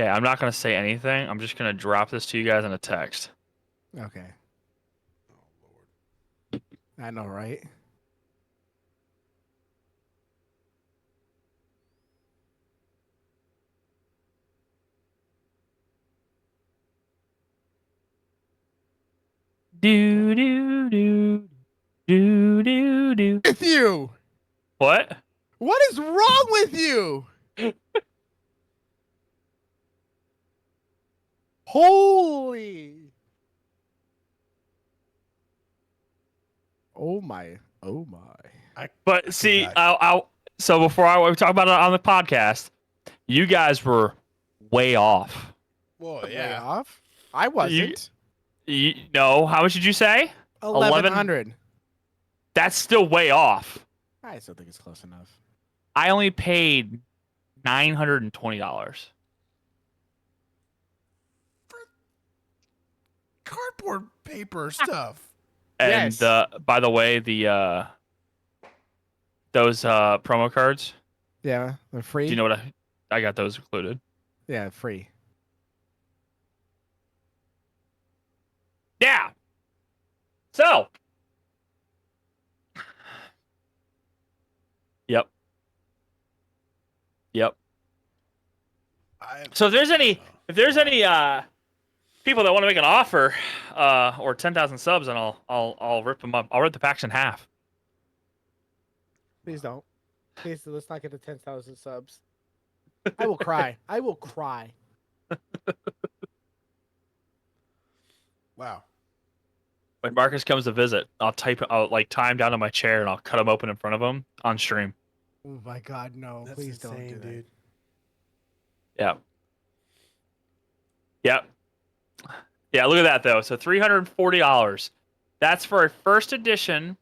C: Okay, I'm not gonna say anything. I'm just gonna drop this to you guys in a text.
B: Okay.
D: Oh lord.
B: I know, right?
C: Do do do do do do.
B: With you.
C: What?
B: What is wrong with you? Holy. Oh my. Oh my.
C: But see,
D: Exactly.
C: so before we talk about it on the podcast, you guys were way off.
D: Well,
B: Way
D: yeah.
B: off? I wasn't.
C: No, how much did you say?
B: 1100.
C: That's still way off.
B: I still think it's close enough.
C: I only paid $920.
D: Cardboard paper stuff.
C: And
B: Yes.
C: by the way, those promo cards.
B: Yeah, they're free.
C: Do you know what I got those included?
B: Yeah, free.
C: Yeah. So. Yep. So if there's any people that want to make an offer or 10,000 subs, and I'll rip them up. I'll rip the packs in half.
B: Please don't. Please, let's not get to 10,000 subs. I will cry. I will cry.
D: Wow.
C: When Marcus comes to visit, I'll tie him down to my chair and I'll cut him open in front of him on stream.
B: Oh my God, no!
D: That's
B: Please
D: insane,
B: don't do that.
D: dude.
C: Yep. Yeah, look at that though. So $340. That's for a first edition,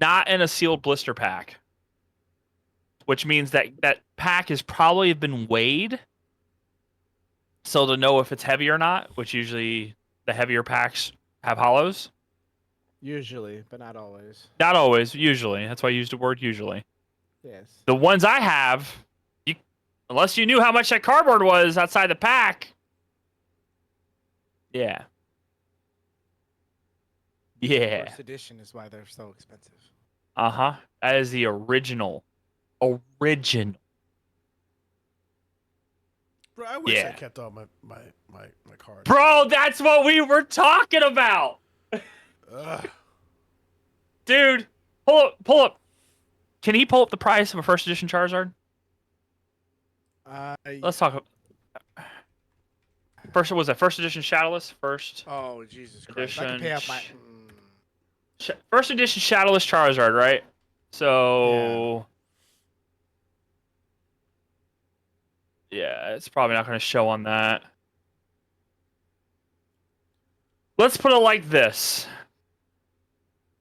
C: not in a sealed blister pack. Which means that pack has probably been weighed. So to know if it's heavy or not, which usually the heavier packs have hollows.
B: Usually, but not always.
C: Not always, usually. That's why I used the word usually.
B: Yes.
C: The ones I have, unless you knew how much that cardboard was outside the pack. Yeah. Yeah.
B: First edition is why they're so expensive.
C: That is the original. Original.
D: Bro, I wish I
C: Yeah.
D: kept all my cards.
C: Bro, that's what we were talking about.
D: Ugh.
C: Dude, pull up. Can he pull up the price of a first edition Charizard? Let's talk. First, was that first edition Shadowless? First
B: Oh, Jesus Christ. I
C: edition.
B: can pay off my...
C: First edition Shadowless Charizard, right? So. Yeah, it's probably not going to show on that. Let's put it like this.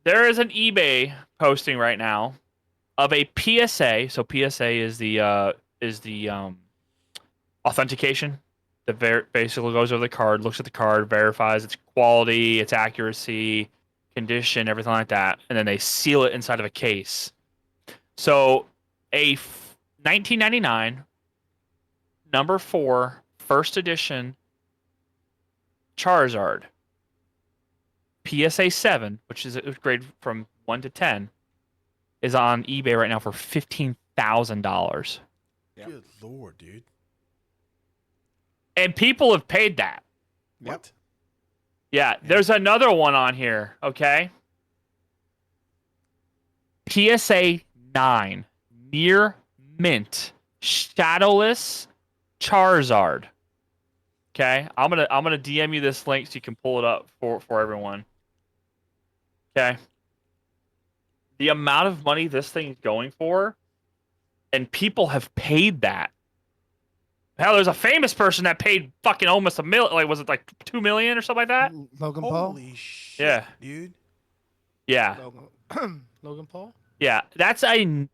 C: There is an eBay posting right now of a PSA. So PSA is the authentication that basically goes over the card, looks at the card, verifies its quality, its accuracy, condition, everything like that, and then they seal it inside of a case. So a 1999 number 4 first edition Charizard PSA 7, which is a grade from 1 to 10, is on eBay right now for $15,000.
B: Yep.
D: Good lord, dude.
C: And people have paid that.
D: What?
C: Yeah, there's another one on here, okay? PSA 9, near mint, shadowless Charizard. Okay? I'm gonna DM you this link so you can pull it up for everyone. Okay? The amount of money this thing is going for, and people have paid that. Hell, there's a famous person that paid fucking almost $1 million. Like, was it like $2 million or something like that?
B: Logan Paul?
D: Holy shit,
C: Yeah.
D: dude.
C: Yeah.
B: Logan Paul?
C: Yeah. That's a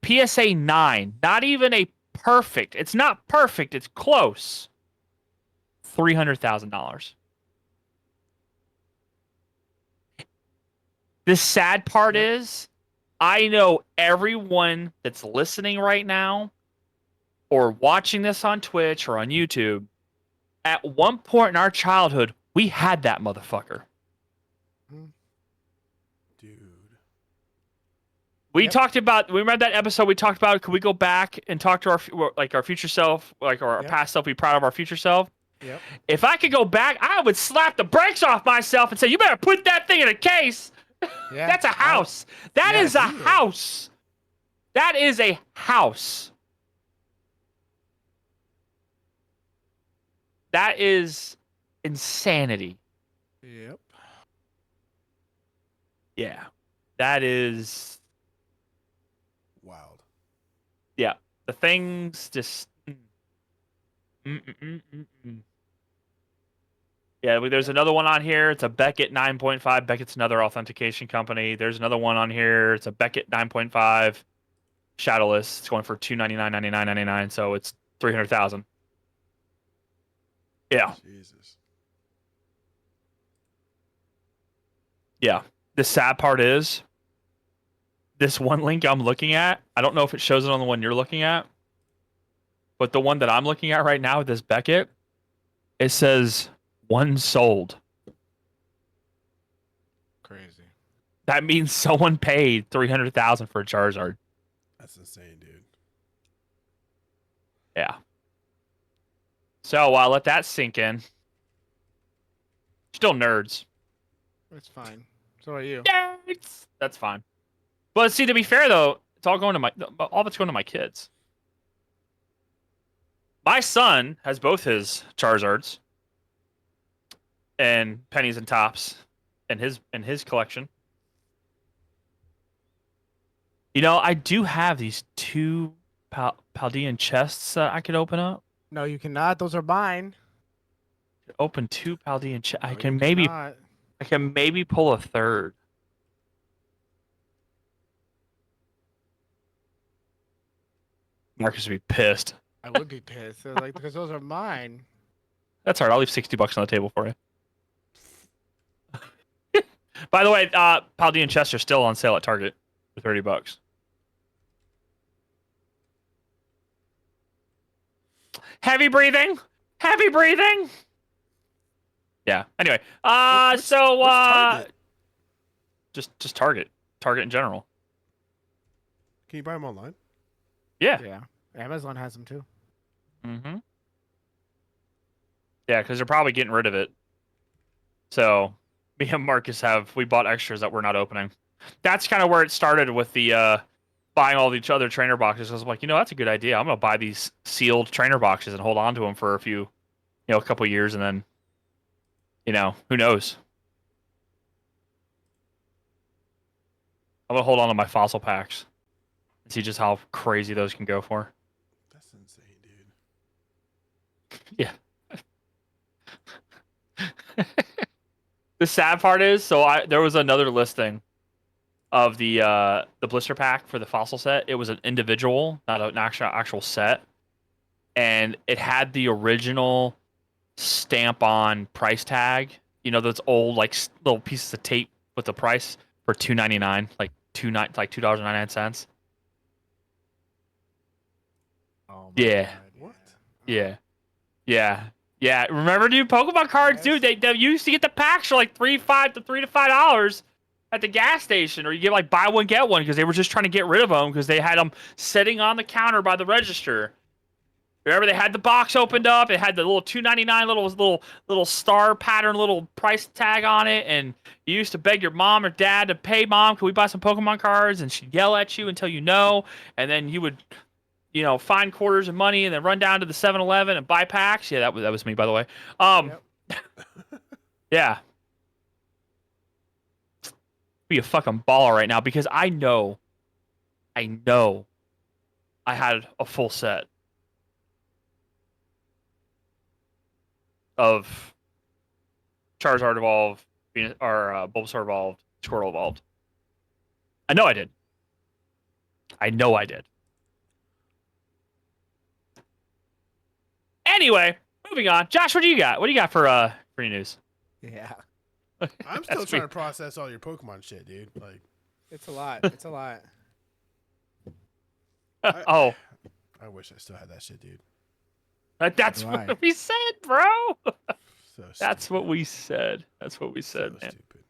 C: PSA 9. Not even a perfect. It's not perfect. It's close. $300,000. The sad part is, I know everyone that's listening right now or watching this on Twitch or on YouTube, at one point in our childhood, we had that motherfucker.
D: Dude.
C: We talked about, remember that episode we talked about, could we go back and talk to our future self, like our past self, be proud of our future self?
B: Yep.
C: If I could go back, I would slap the brakes off myself and say, you better put that thing in a case.
B: Yeah.
C: That's a house. That is a house. That is a house. That is insanity.
B: Yep.
C: Yeah. That is...
D: Wild.
C: Yeah. The things just... Yeah, there's another one on here. It's a Beckett 9.5. Beckett's another authentication company. There's another one on here. It's a Beckett 9.5 Shadowless. It's going for $299.99.99, so it's $300,000. Yeah.
D: Jesus.
C: Yeah. The sad part is, this one link I'm looking at, I don't know if it shows it on the one you're looking at, but the one that I'm looking at right now with this Beckett, it says one sold.
B: Crazy.
C: That means someone paid $300,000 for a Charizard.
D: That's insane, dude.
C: Yeah. So let that sink in. Still nerds.
B: It's fine. So are you.
C: Nerds. That's fine. But see, to be fair though, it's all going to all of it's going to my kids. My son has both his Charizards and pennies and tops in his collection. You know, I do have these 2 Paldean chests that I could open up.
B: No, you cannot. Those are mine.
C: Open 2 Paldean chests.
B: No,
C: I
B: you
C: can maybe pull a third. Marcus would be pissed.
B: I would be pissed. Like, because those are mine.
C: That's all right. I'll leave $60 on the table for you. By the way, Paldean chests are still on sale at Target for $30. Heavy breathing. Heavy breathing. Yeah. Anyway,
D: What's Target?
C: just Target in general.
D: Can you buy them online?
C: Yeah.
B: Yeah. Amazon has them too.
C: Mm-hmm. Yeah, because they're probably getting rid of it. So me and Marcus we bought extras that we're not opening. That's kind of where it started with the buying all each other trainer boxes. I was like, that's a good idea. I'm gonna buy these sealed trainer boxes and hold on to them for a couple years, and then, who knows? I'm gonna hold on to my fossil packs and see just how crazy those can go for.
D: That's insane, dude.
C: Yeah. The sad part is, there was another listing of the blister pack for the fossil set. It was an individual, not an actual set, and it had the original stamp on price tag. Those old little pieces of tape with the price for $2.99, like $2.99.
B: Oh my
C: Yeah.
B: God,
D: What?
C: Yeah. Yeah. Yeah. Remember, dude, Pokemon cards,
B: Yes.
C: dude, they used to get the packs for like $3 to $5 at the gas station, or you get like buy one get one, because they were just trying to get rid of them because they had them sitting on the counter by the register. Remember, they had the box opened up. It had the little $2.99 little star pattern little price tag on it, and you used to beg your mom or dad to pay, Mom, can we buy some Pokemon cards? And she'd yell at you until you know, and then you would, find quarters of money and then run down to the 7-Eleven and buy packs. Yeah, that was me, by the way.
B: Yep.
C: Yeah. Be a fucking baller right now, because I know I had a full set of Charizard evolved, Bulbasaur evolved, Squirtle evolved. I know I did. Anyway, moving on. Josh, what do you got? What do you got for your news?
B: Yeah.
D: I'm still
C: That's
D: trying
C: me.
D: to process all your Pokemon shit, dude. Like,
B: It's a lot. It's a lot.
C: Oh,
D: I wish I still had that shit, dude.
C: that's
B: Why?
C: what we said, bro.
D: So
C: That's
D: stupid.
C: what we said. That's what we said,
D: So
C: man.
D: stupid.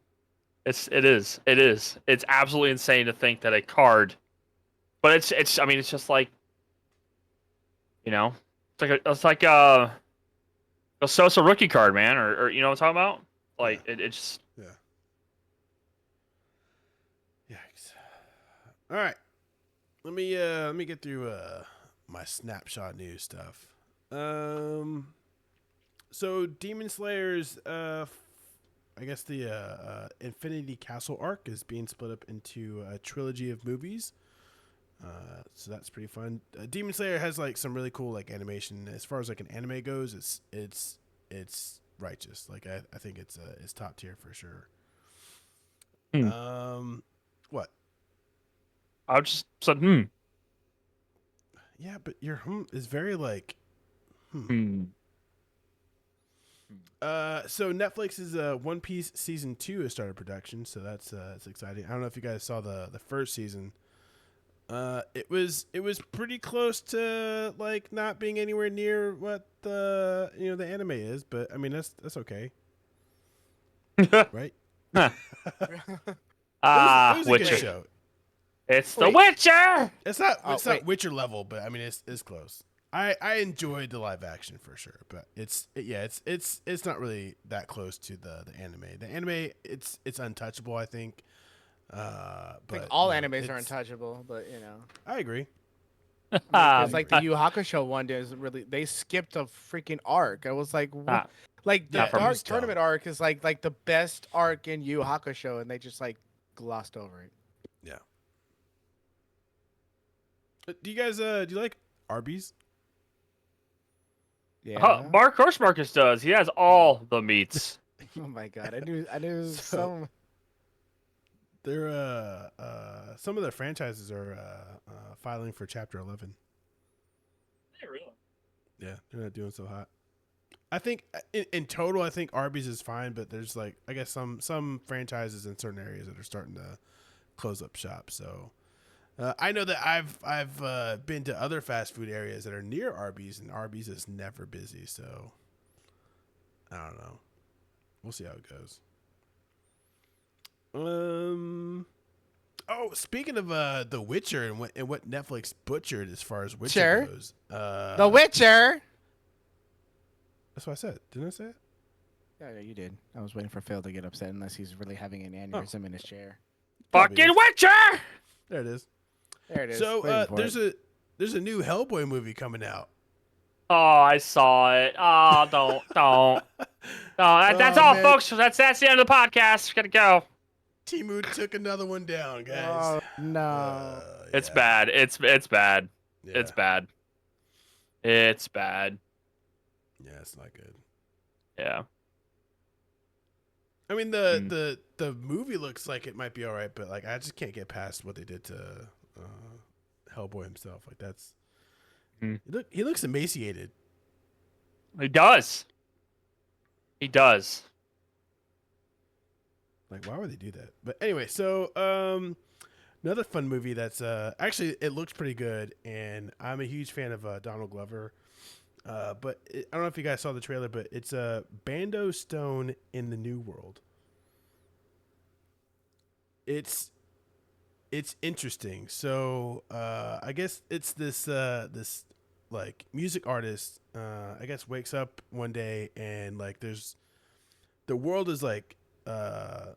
C: It is. It's absolutely insane to think that a card, but it's. I mean, it's just like, it's like a Sosa rookie card, man, or you know what I'm talking about? Like it's.
D: Yeah. Yikes. All right. Let me get through my snapshot news stuff. So Demon Slayer's I guess the Infinity Castle arc is being split up into a trilogy of movies. So that's pretty fun. Demon Slayer has like some really cool like animation. As far as like an anime goes, it's righteous. Like I think it's top tier for sure. What?
C: I just said,
D: Yeah, but your is very like So Netflix's One Piece season 2 has started production, so that's exciting. I don't know if you guys saw the first season. It was pretty close to like not being anywhere near what the the anime is, but I mean that's okay, right? It was a
C: Witcher.
D: good show.
C: It's The
B: Wait.
C: Witcher.
D: It's not
B: wait.
D: Witcher level, but I mean it's close. I enjoyed the live action for sure, but it's not really that close to the anime. The anime it's untouchable, I think.
B: I
D: But
B: think all
D: you know,
B: animes are
D: it's-
B: untouchable, but
D: I agree.
B: because like the Yu Hakusho one is really they skipped a freaking arc. I was like,
C: Ah,
B: like the
D: yeah,
C: for me.
B: dark tournament arc is like the best arc in Yu Hakusho, and they just like glossed over it.
D: Yeah. Do you guys do you like Arby's?
B: Yeah.
C: Course Marcus does. He has all the meats.
B: Oh my god, I knew
D: So-
B: some.
D: They're some of their franchises are filing for Chapter 11. Yeah, they're not doing so hot. I think in total, I think Arby's is fine, but there's like I guess some franchises in certain areas that are starting to close up shop. So I know that I've been to other fast food areas that are near Arby's, and Arby's is never busy. So I don't know. We'll see how it goes. Oh, speaking of The Witcher and what Netflix butchered as far as Witcher
B: Sure.
D: goes.
B: The Witcher.
D: That's what I said. Didn't I say it?
B: Yeah, you did. I was waiting for Phil to get upset unless he's really having an aneurysm in his chair.
D: Probably
C: Fucking
D: is.
C: Witcher!
D: There it is.
B: There it is.
D: So
B: Waiting for it.
D: there's a new Hellboy movie coming out.
C: Oh, I saw it. Oh, don't. No, that's
D: Oh,
C: all,
D: man.
C: folks. That's the end of the podcast. Gotta go.
D: Timu took another one down, guys.
B: Oh no.
C: It's
D: Yeah.
C: bad. It's bad.
D: Yeah.
C: It's bad. It's bad.
D: Yeah, it's not good.
C: Yeah.
D: I mean, the movie looks like it might be all right, but like I just can't get past what they did to Hellboy himself. Like that's he looks emaciated.
C: He does. He does.
D: Like, why would they do that? But anyway, so another fun movie that's actually it looks pretty good, and I'm a huge fan of Donald Glover. But I don't know if you guys saw the trailer, but it's Bando Stone in the New World. It's interesting. So I guess it's this like music artist. I guess wakes up one day and like the world is like a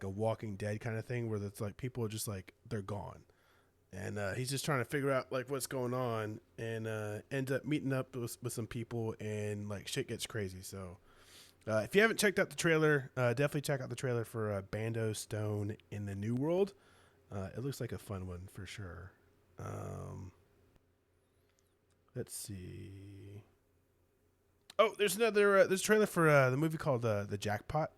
D: Walking Dead kind of thing where it's like people are just like they're gone, and he's just trying to figure out like what's going on, and ends up meeting up with some people, and like shit gets crazy. So if you haven't checked out the trailer, definitely check out the trailer for Bando Stone in the New World. It looks like a fun one for sure. Let's see. Oh, there's another there's a trailer for the movie called The Jackpot.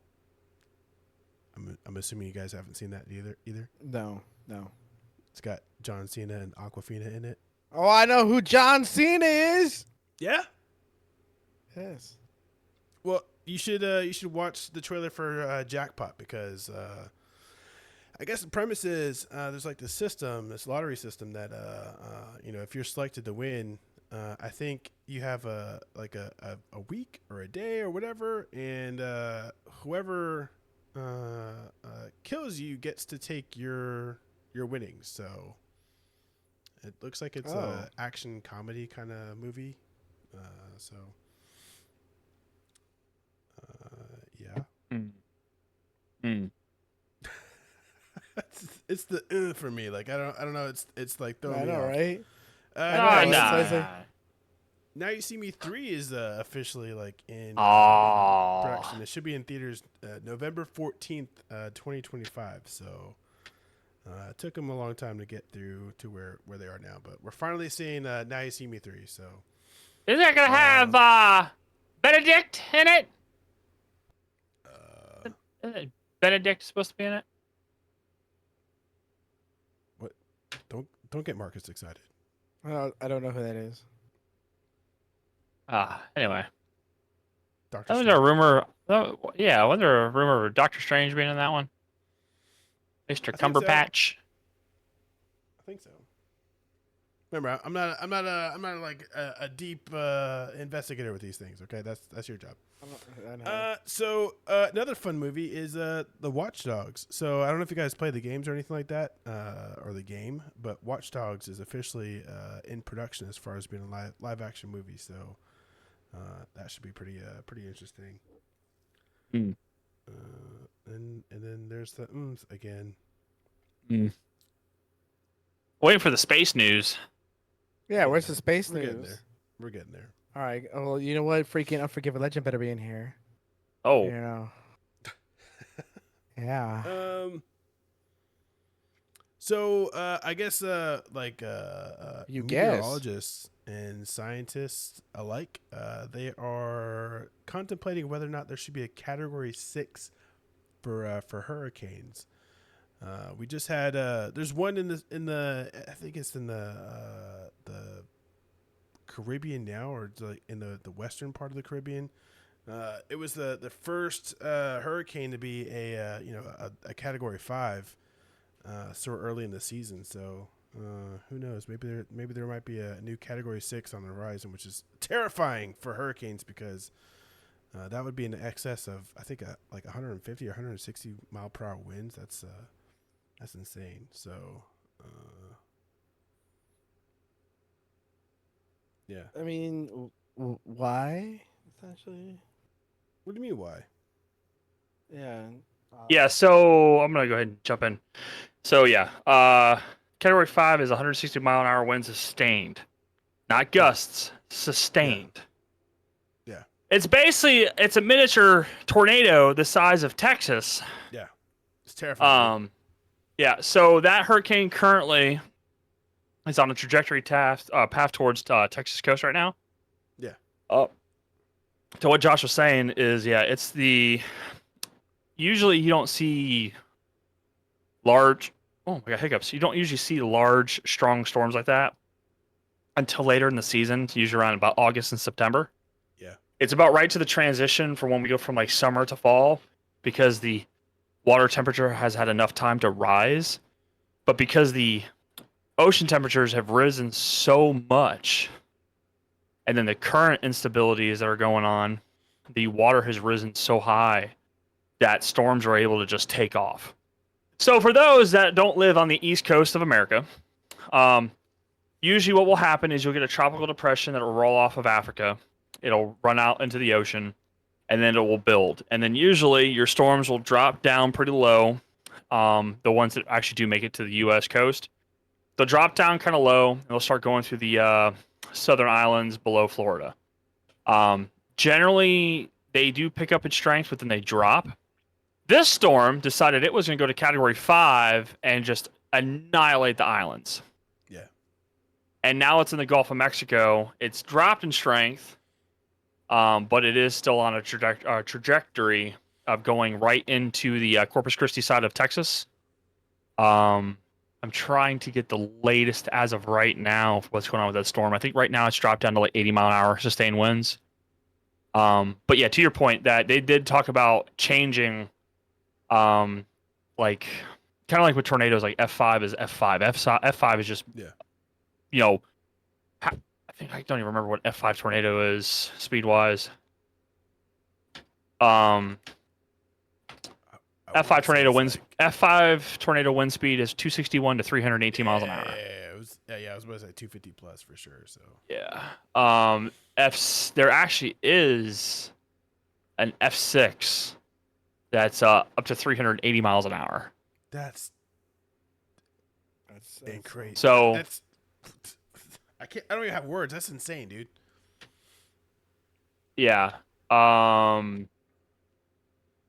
D: I'm assuming you guys haven't seen that either.
B: No.
D: It's got John Cena and Aquafina in it.
B: Oh, I know who John Cena is.
D: Yeah.
B: Yes.
D: Well, you should watch the trailer for Jackpot because I guess the premise is there's like this lottery system that if you're selected to win, I think you have a week or a day or whatever, and whoever kills you gets to take your winnings. So it looks like it's a action comedy kind of movie. Yeah. It's the for me. Like I don't know. It's like throwing
B: I
D: me
B: know,
D: off.
B: right?
C: Nah.
D: Now You See Me 3 is officially like in
C: Oh.
D: production. It should be in theaters November 14th, 2025. So it took them a long time to get through to where they are now, but we're finally seeing Now You See Me 3. So
C: Is that gonna have Benedict in it? Isn't Benedict supposed to be in it?
D: what? Don't get Marcus excited.
B: I don't know who that is.
C: Anyway.
D: Doctor
C: Wasn't there a rumor? Yeah, wasn't there a rumor of Doctor Strange being in that one? Mr.
D: think so.
C: Cumberpatch.
D: I think so. Remember, I'm not like a deep investigator with these things. Okay, that's your job.
B: I know.
D: So another fun movie is the Watch Dogs. So I don't know if you guys play the games or anything like that, or the game, but Watch Dogs is officially in production as far as being a live action movie. So that should be pretty interesting.
C: Mm.
D: And then there's the again.
C: Waiting for the space news.
B: Yeah, where's the space
D: We're getting
B: news?
D: there. We're getting there.
B: All right. Oh, well, you know what? Freaking Unforgiven Legend better be in here.
C: Oh.
B: You know. Yeah.
D: So I guess
B: You guess.
D: meteorologists and scientists alike, they are contemplating whether or not there should be a Category 6 for hurricanes. We just had there's one in the I think it's in the Caribbean now, or it's like in the western part of the Caribbean. It was the first hurricane to be a Category 5 so early in the season. So who knows? Maybe there might be a new Category 6 on the horizon, which is terrifying for hurricanes because that would be in excess of I think like 150 or 160 mile per hour winds. That's That's insane. So, yeah.
B: I mean, why? Essentially,
D: What do you mean? Why?
B: yeah.
C: Yeah, so I'm gonna go ahead and jump in. So yeah, Category 5 is 160-mile-an-hour winds sustained, not gusts, sustained.
D: Yeah.
C: It's a miniature tornado the size of Texas.
D: Yeah. It's terrifying.
C: Yeah. So that hurricane currently is on a trajectory path towards Texas coast right now.
D: Yeah.
C: So what Josh was saying is, yeah, it's the usually you don't see large. Oh, I got hiccups. You don't usually see large, strong storms like that until later in the season. It's usually around about August and September.
D: Yeah.
C: It's about right to the transition for when we go from like summer to fall, because the water temperature has had enough time to rise. But because the ocean temperatures have risen so much, and then the current instabilities that are going on, the water has risen so high that storms are able to just take off. So for those that don't live on the east coast of America, usually what will happen is you'll get a tropical depression that will roll off of Africa. It'll run out into the ocean, and then it will build. And then usually your storms will drop down pretty low. The ones that actually do make it to the U.S. coast, they'll drop down kind of low, and they'll start going through the southern islands below Florida. Generally, they do pick up in strength, but then they drop. This storm decided it was going to go to Category 5 and just annihilate the islands.
D: Yeah.
C: And now it's in the Gulf of Mexico. It's dropped in strength, but it is still on a trajectory of going right into the Corpus Christi side of Texas. I'm trying to get the latest as of right now for what's going on with that storm. I think right now it's dropped down to like 80-mile-an-hour sustained winds. But yeah, to your point, that they did talk about changing, like kind of like with tornadoes, like F5 is F5. F5 is just, you know, I think I don't even remember what F5 tornado is speed wise. F5 tornado winds. Like... F5 tornado wind speed is 261 to 318 miles an hour.
D: Yeah, I was about to say 250 plus for sure. So
C: yeah, there actually is an F6 that's up to 380 miles an hour.
D: That's crazy.
C: So
D: that's I don't even have words. That's insane, dude.
C: Yeah.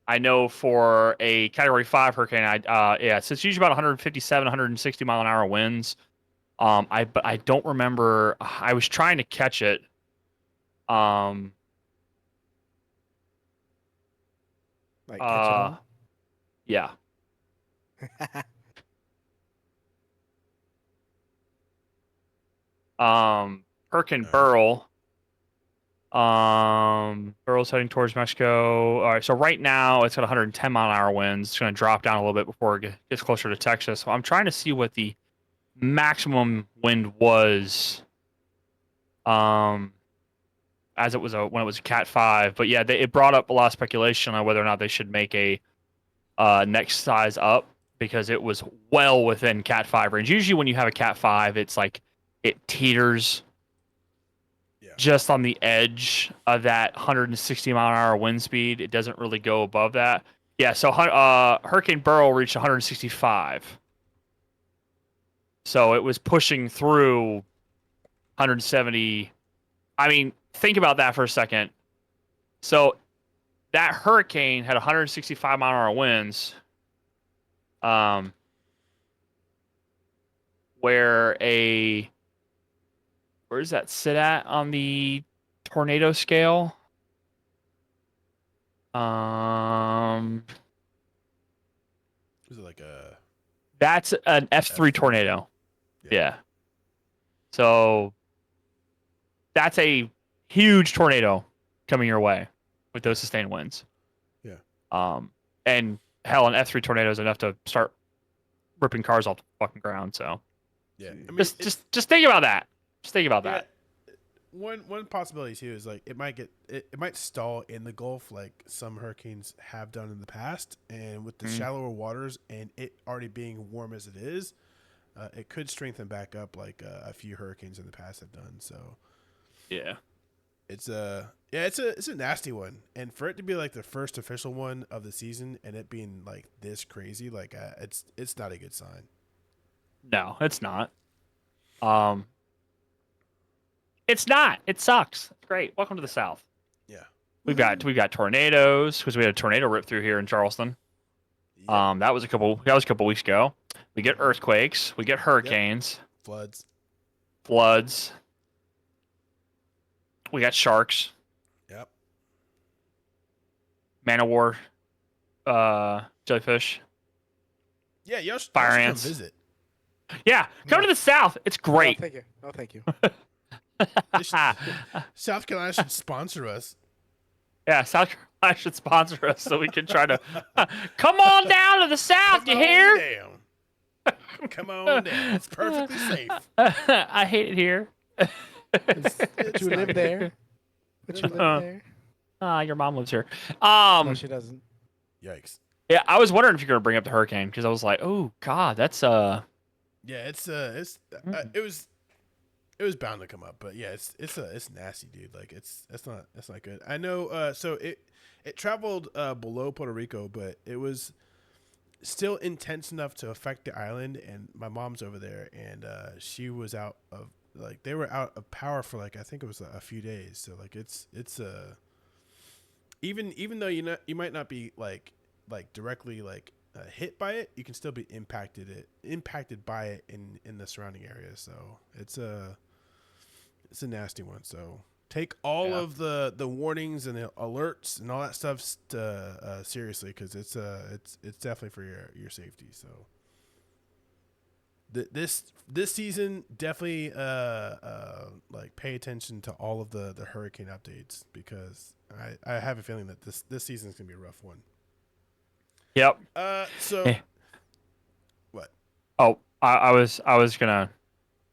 C: I know for a Category 5 hurricane, so it's usually about 157, 160 mile an hour winds. But I don't remember. I was trying to catch it.
B: Like catch it all?
C: Yeah. Hurricane Beryl. Beryl's heading towards Mexico. All right, so right now it's at 110 mile an hour winds. It's going to drop down a little bit before it gets closer to Texas. So I'm trying to see what the maximum wind was, as it was when it was a Cat 5. But yeah, it brought up a lot of speculation on whether or not they should make a next size up, because it was well within Cat 5 range. Usually when you have a Cat 5, it's like it teeters just on the edge of that 160 mile an hour wind speed. It doesn't really go above that. Yeah, so Hurricane Beryl reached 165. So it was pushing through 170. I mean, think about that for a second. So that hurricane had 165 mile an hour winds, where does that sit at on the tornado scale?
D: Is it like a...
C: That's an F3 tornado. Yeah. So that's a huge tornado coming your way with those sustained winds.
D: Yeah.
C: And hell, an F3 tornado is enough to start ripping cars off the fucking ground. So
D: yeah, I mean,
C: just think about that. Just think about that.
D: one possibility too is like it might stall in the Gulf like some hurricanes have done in the past, and with the shallower waters and it already being warm as it is, it could strengthen back up like a few hurricanes in the past have done. So
C: Yeah.
D: it's a nasty one, and for it to be like the first official one of the season and it being like this crazy, like it's not a good sign.
C: No, it's not. It's not. It sucks. Great. Welcome to the South.
D: Yeah.
C: We've got tornadoes because we had a tornado rip through here in Charleston.
D: Yep.
C: That was a couple weeks ago. We get earthquakes. We get hurricanes.
D: Floods.
C: Floods. We got sharks.
D: Yep.
C: Man of war. Jellyfish.
D: Yeah, y'all should
C: Fire
D: come
C: ants.
D: visit.
C: Yeah, come to the South. It's great.
B: No, thank you. No, thank you.
D: South Carolina should sponsor us.
C: Yeah, South Carolina should sponsor us so we can try to come on down to the South. You hear?
D: Come on down. It's perfectly safe.
C: I hate it here.
B: Would you live there? Would you live there?
C: Your mom lives here.
B: No, she doesn't.
D: Yikes.
C: Yeah, I was wondering if you're gonna bring up the hurricane because I was like, oh God, that's
D: Yeah, it was bound to come up, but yeah, it's nasty, dude. Like that's not good. I know. So it traveled below Puerto Rico, but it was still intense enough to affect the island. And my mom's over there, and she was out of they were out of power for like I think it was a few days. So like it's even though you might not be like directly hit by it, you can still be impacted by it in the surrounding area. So it's a nasty one. So take all of the warnings and the alerts and all that stuff seriously, because it's definitely for your safety. So this season definitely pay attention to all of the hurricane updates, because I have a feeling that this season is gonna be a rough one.
C: Yep.
D: So
C: Hey.
D: What?
C: Oh, I was gonna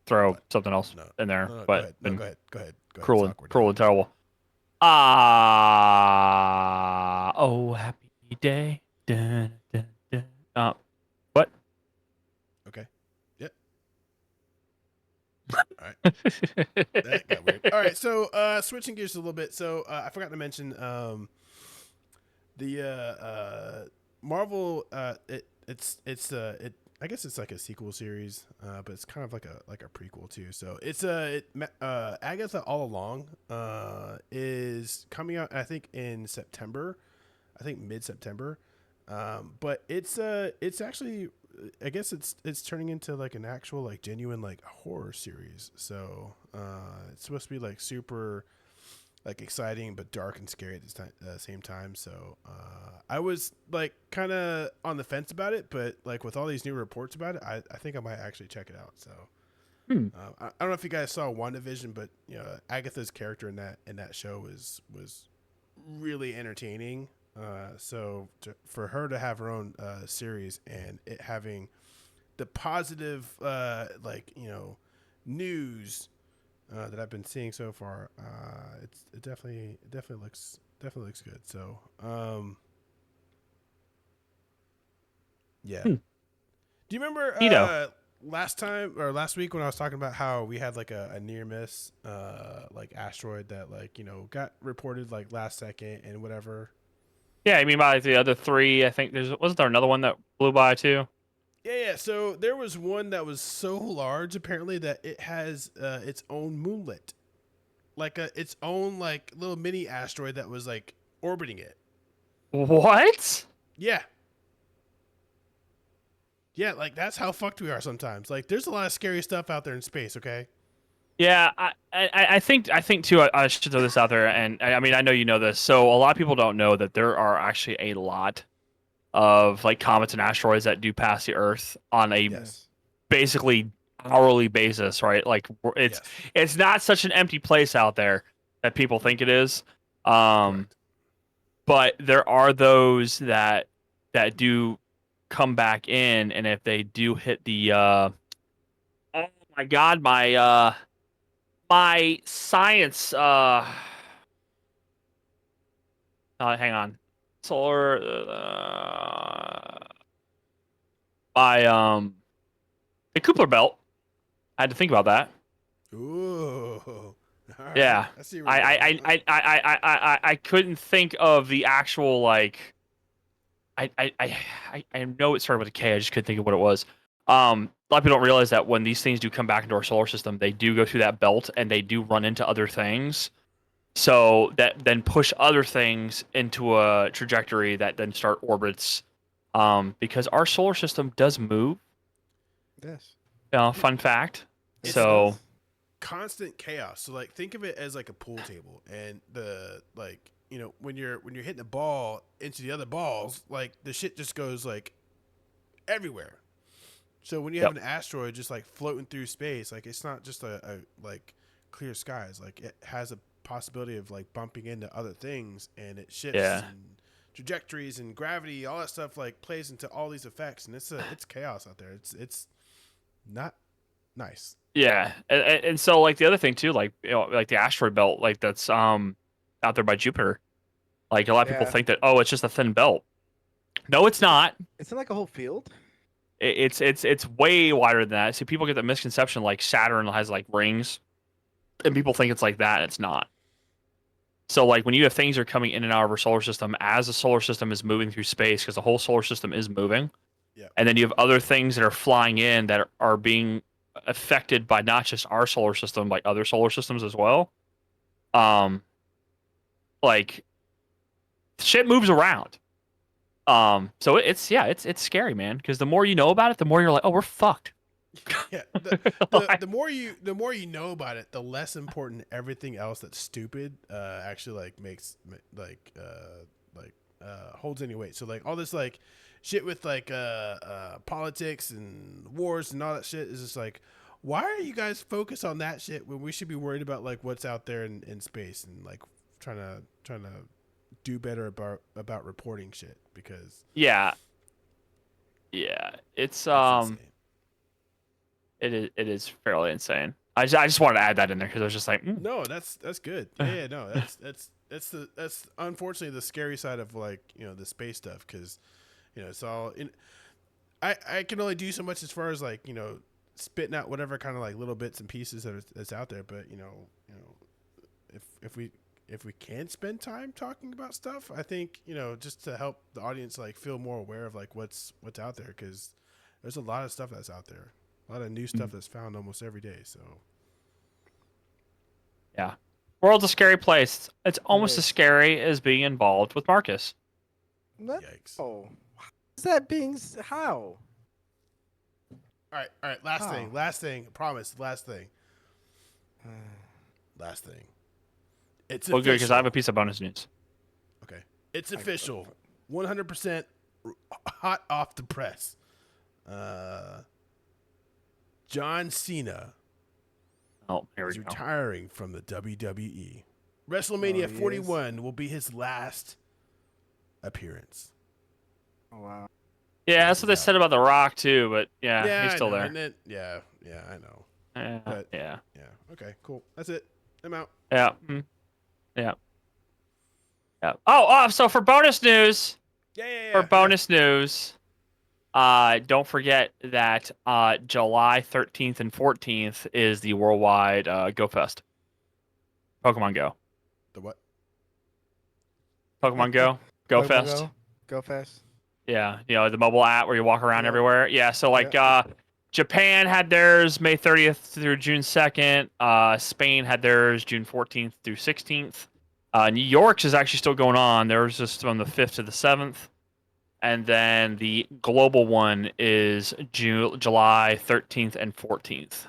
C: throw something else in there,
D: No,
C: but
D: go ahead.
C: cruel
D: It's awkward.
C: and terrible. Oh, happy day. Dun, dun, dun. What?
D: Okay. Yep. All right. That got weird. All right. So, switching gears a little bit. So, I forgot to mention, the Marvel. I guess it's like a sequel series, but it's kind of like a prequel too. So it's Agatha All Along is coming out, I think, in September. I think mid-September. But it's actually, I guess it's turning into like an actual like genuine like horror series. So it's supposed to be like super like exciting but dark and scary at the same time. So I was like kind of on the fence about it, but like with all these new reports about it, I think I might actually check it out. So I don't know if you guys saw WandaVision, but Agatha's character in that show was really entertaining. So for her to have her own series and it having the positive news that I've been seeing so far, it definitely looks good. So yeah. Do you remember last week when I was talking about how we had like a near miss like asteroid that got reported like last second and whatever?
C: Yeah, I mean by the other three, I think wasn't there another one that blew by too?
D: Yeah. So there was one that was so large apparently that it has its own moonlet, like its own like little mini asteroid that was like orbiting it.
C: What?
D: Yeah. Yeah, like that's how fucked we are sometimes. Like there's a lot of scary stuff out there in space, okay?
C: Yeah, I think too. I should throw this out there, and I mean I know you know this. So a lot of people don't know that there are actually a lot of like comets and asteroids that do pass the Earth on a basically hourly basis, right? Like it's not such an empty place out there that people think it is. But there are those that do come back in, and if they do hit the oh my god, my my science. Hang on. Solar. My the Kepler belt. I had to think about that.
D: Ooh. All right.
C: Yeah.
D: I see where you're going.
C: I couldn't think of the actual like. I know it started with a K. I just couldn't think of what it was. A lot of people don't realize that when these things do come back into our solar system, they do go through that belt and they do run into other things. So that then push other things into a trajectory that then start orbits. Because our solar system does move.
B: Yes.
C: Fun fact.
D: It's
C: So
D: constant chaos. So like think of it as like a pool table, and the like when you're hitting the ball into the other balls, like the shit just goes like everywhere. So when you have an asteroid just like floating through space, like it's not just a like clear skies. Like it has a possibility of like bumping into other things, and it shifts and trajectories and gravity, all that stuff like plays into all these effects, and it's chaos out there. It's not nice.
C: yeah, and so like the other thing too, like like the asteroid belt, like that's out there by Jupiter. Like a lot of people
B: Yeah.
C: think that it's just a thin belt. No, it's not.
B: Isn't it like a whole field?
C: It's way wider than that. See, people get the misconception like Saturn has like rings, and people think it's like that. And it's not. So like when you have things that are coming in and out of our solar system as the solar system is moving through space, because the whole solar system is moving, and then you have other things that are flying in that are being affected by not just our solar system, by other solar systems as well. Like shit moves around. So it's scary, man. Because the more you know about it, the more you're like, oh, we're fucked.
D: Yeah, the more you know about it, the less important everything else that's stupid actually like makes holds any weight. So like all this like shit with like politics and wars and all that shit is just like, why are you guys focused on that shit when we should be worried about like what's out there in space and like trying to do better about reporting shit? Because
C: yeah, it's
D: insane.
C: it is fairly insane. I just wanted to add that in there because I was just like,
D: No, that's good. Yeah, no, that's unfortunately the scary side of like the space stuff, because it's all in. I can only do so much as far as like spitting out whatever kind of like little bits and pieces that's out there, but if we can spend time talking about stuff, I think just to help the audience like feel more aware of like what's out there, because there's a lot of stuff that's out there. A lot of new stuff that's found almost every day. So,
C: yeah, world's a scary place. It's almost as scary as being involved with Marcus.
D: yikes!
B: Oh, is that being how?
D: All right. Last thing. Promise. Last thing. It's
C: Well, good, because I have
D: official.
C: a piece of bonus news.
D: Okay, it's official. 100% hot off the press. John Cena
C: Oh, here we
D: is
C: go.
D: retiring from the WWE. WrestleMania 41 will be his last appearance.
B: Oh wow.
C: Yeah, that's what they said about The Rock too, but yeah, he's
D: I
C: still
D: know.
C: there.
D: And then, yeah, I know. But,
C: Yeah.
D: Okay, cool. That's it. I'm out.
C: Yeah. Yeah. Yeah. Oh, so for bonus news, don't forget that July 13th and 14th is the worldwide Go Fest. Pokemon Go.
D: The what?
C: Pokemon Go. Go Fest.
B: Go Fest.
C: Yeah, the mobile app where you walk around everywhere. Yeah, so like Japan had theirs May 30th through June 2nd. Spain had theirs June 14th through 16th. New York's is actually still going on. Theirs just from the 5th to the 7th. And then the global one is July 13th and 14th.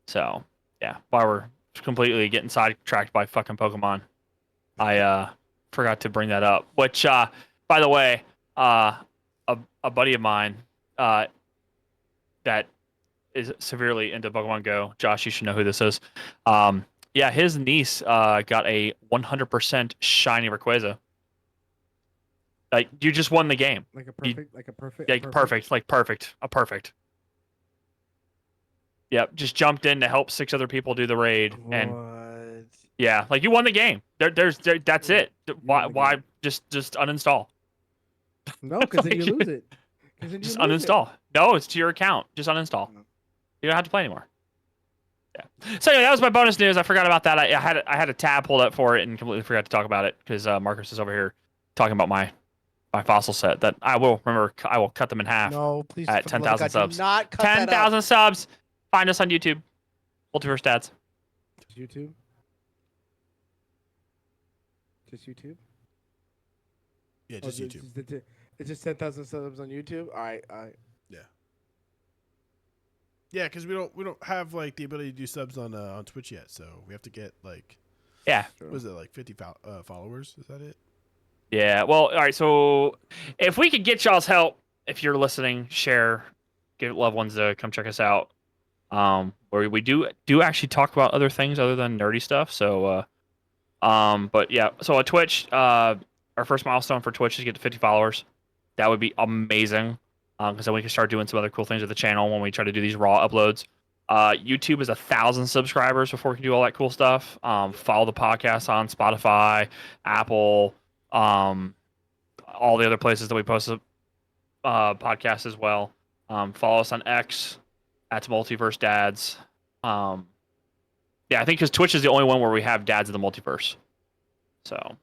C: So, yeah, while we're completely getting sidetracked by fucking Pokemon, I forgot to bring that up. Which, by the way, a buddy of mine that is severely into Pokemon Go, Josh, you should know who this is. Yeah, his niece got a 100% shiny Rayquaza. Like, you just won the game.
B: Like a perfect.
C: Perfect. Yep, just jumped in to help 6 other people do the raid, and
B: What?
C: yeah, like you won the game. That's it. Why
E: won the game.
C: just uninstall?
E: No, because then you
C: Like,
E: lose it. 'Cause then you
C: Just
E: lose it.
C: uninstall. No, it's to your account. Just uninstall.
B: Mm.
C: You don't have to play anymore. Yeah. So anyway, that was my bonus news. I forgot about that. I had a tab pulled up for it and completely forgot to talk about it because Marcus is over here talking about my fossil set that I will remember. I will cut them in half
B: No, please.
C: at
B: for the love of
C: 10,000
B: God, do
C: subs.
B: not cut that out.
C: 10,000 subs. Find us on YouTube. Multiverse Dads.
E: YouTube. Just YouTube.
D: Yeah,
E: Oh,
D: just YouTube.
E: It's just 10,000 subs on YouTube. All right.
D: Yeah, because we don't have like the ability to do subs on Twitch yet, so we have to get like
C: Yeah.
E: Sure.
D: what is it, like 50 followers? Is that it?
C: Yeah. Well, all right. So if we could get y'all's help, if you're listening, share, get loved ones to come check us out. Where we do actually talk about other things other than nerdy stuff. So, but yeah. So on Twitch, our first milestone for Twitch is to get to 50 followers. That would be amazing. Because then we can start doing some other cool things with the channel when we try to do these raw uploads. YouTube is 1,000 subscribers before we can do all that cool stuff. Follow the podcast on Spotify, Apple, all the other places that we post podcasts as well. Follow us on X at Multiverse Dads. Yeah, I think because Twitch is the only one where we have Dads of the Multiverse. So,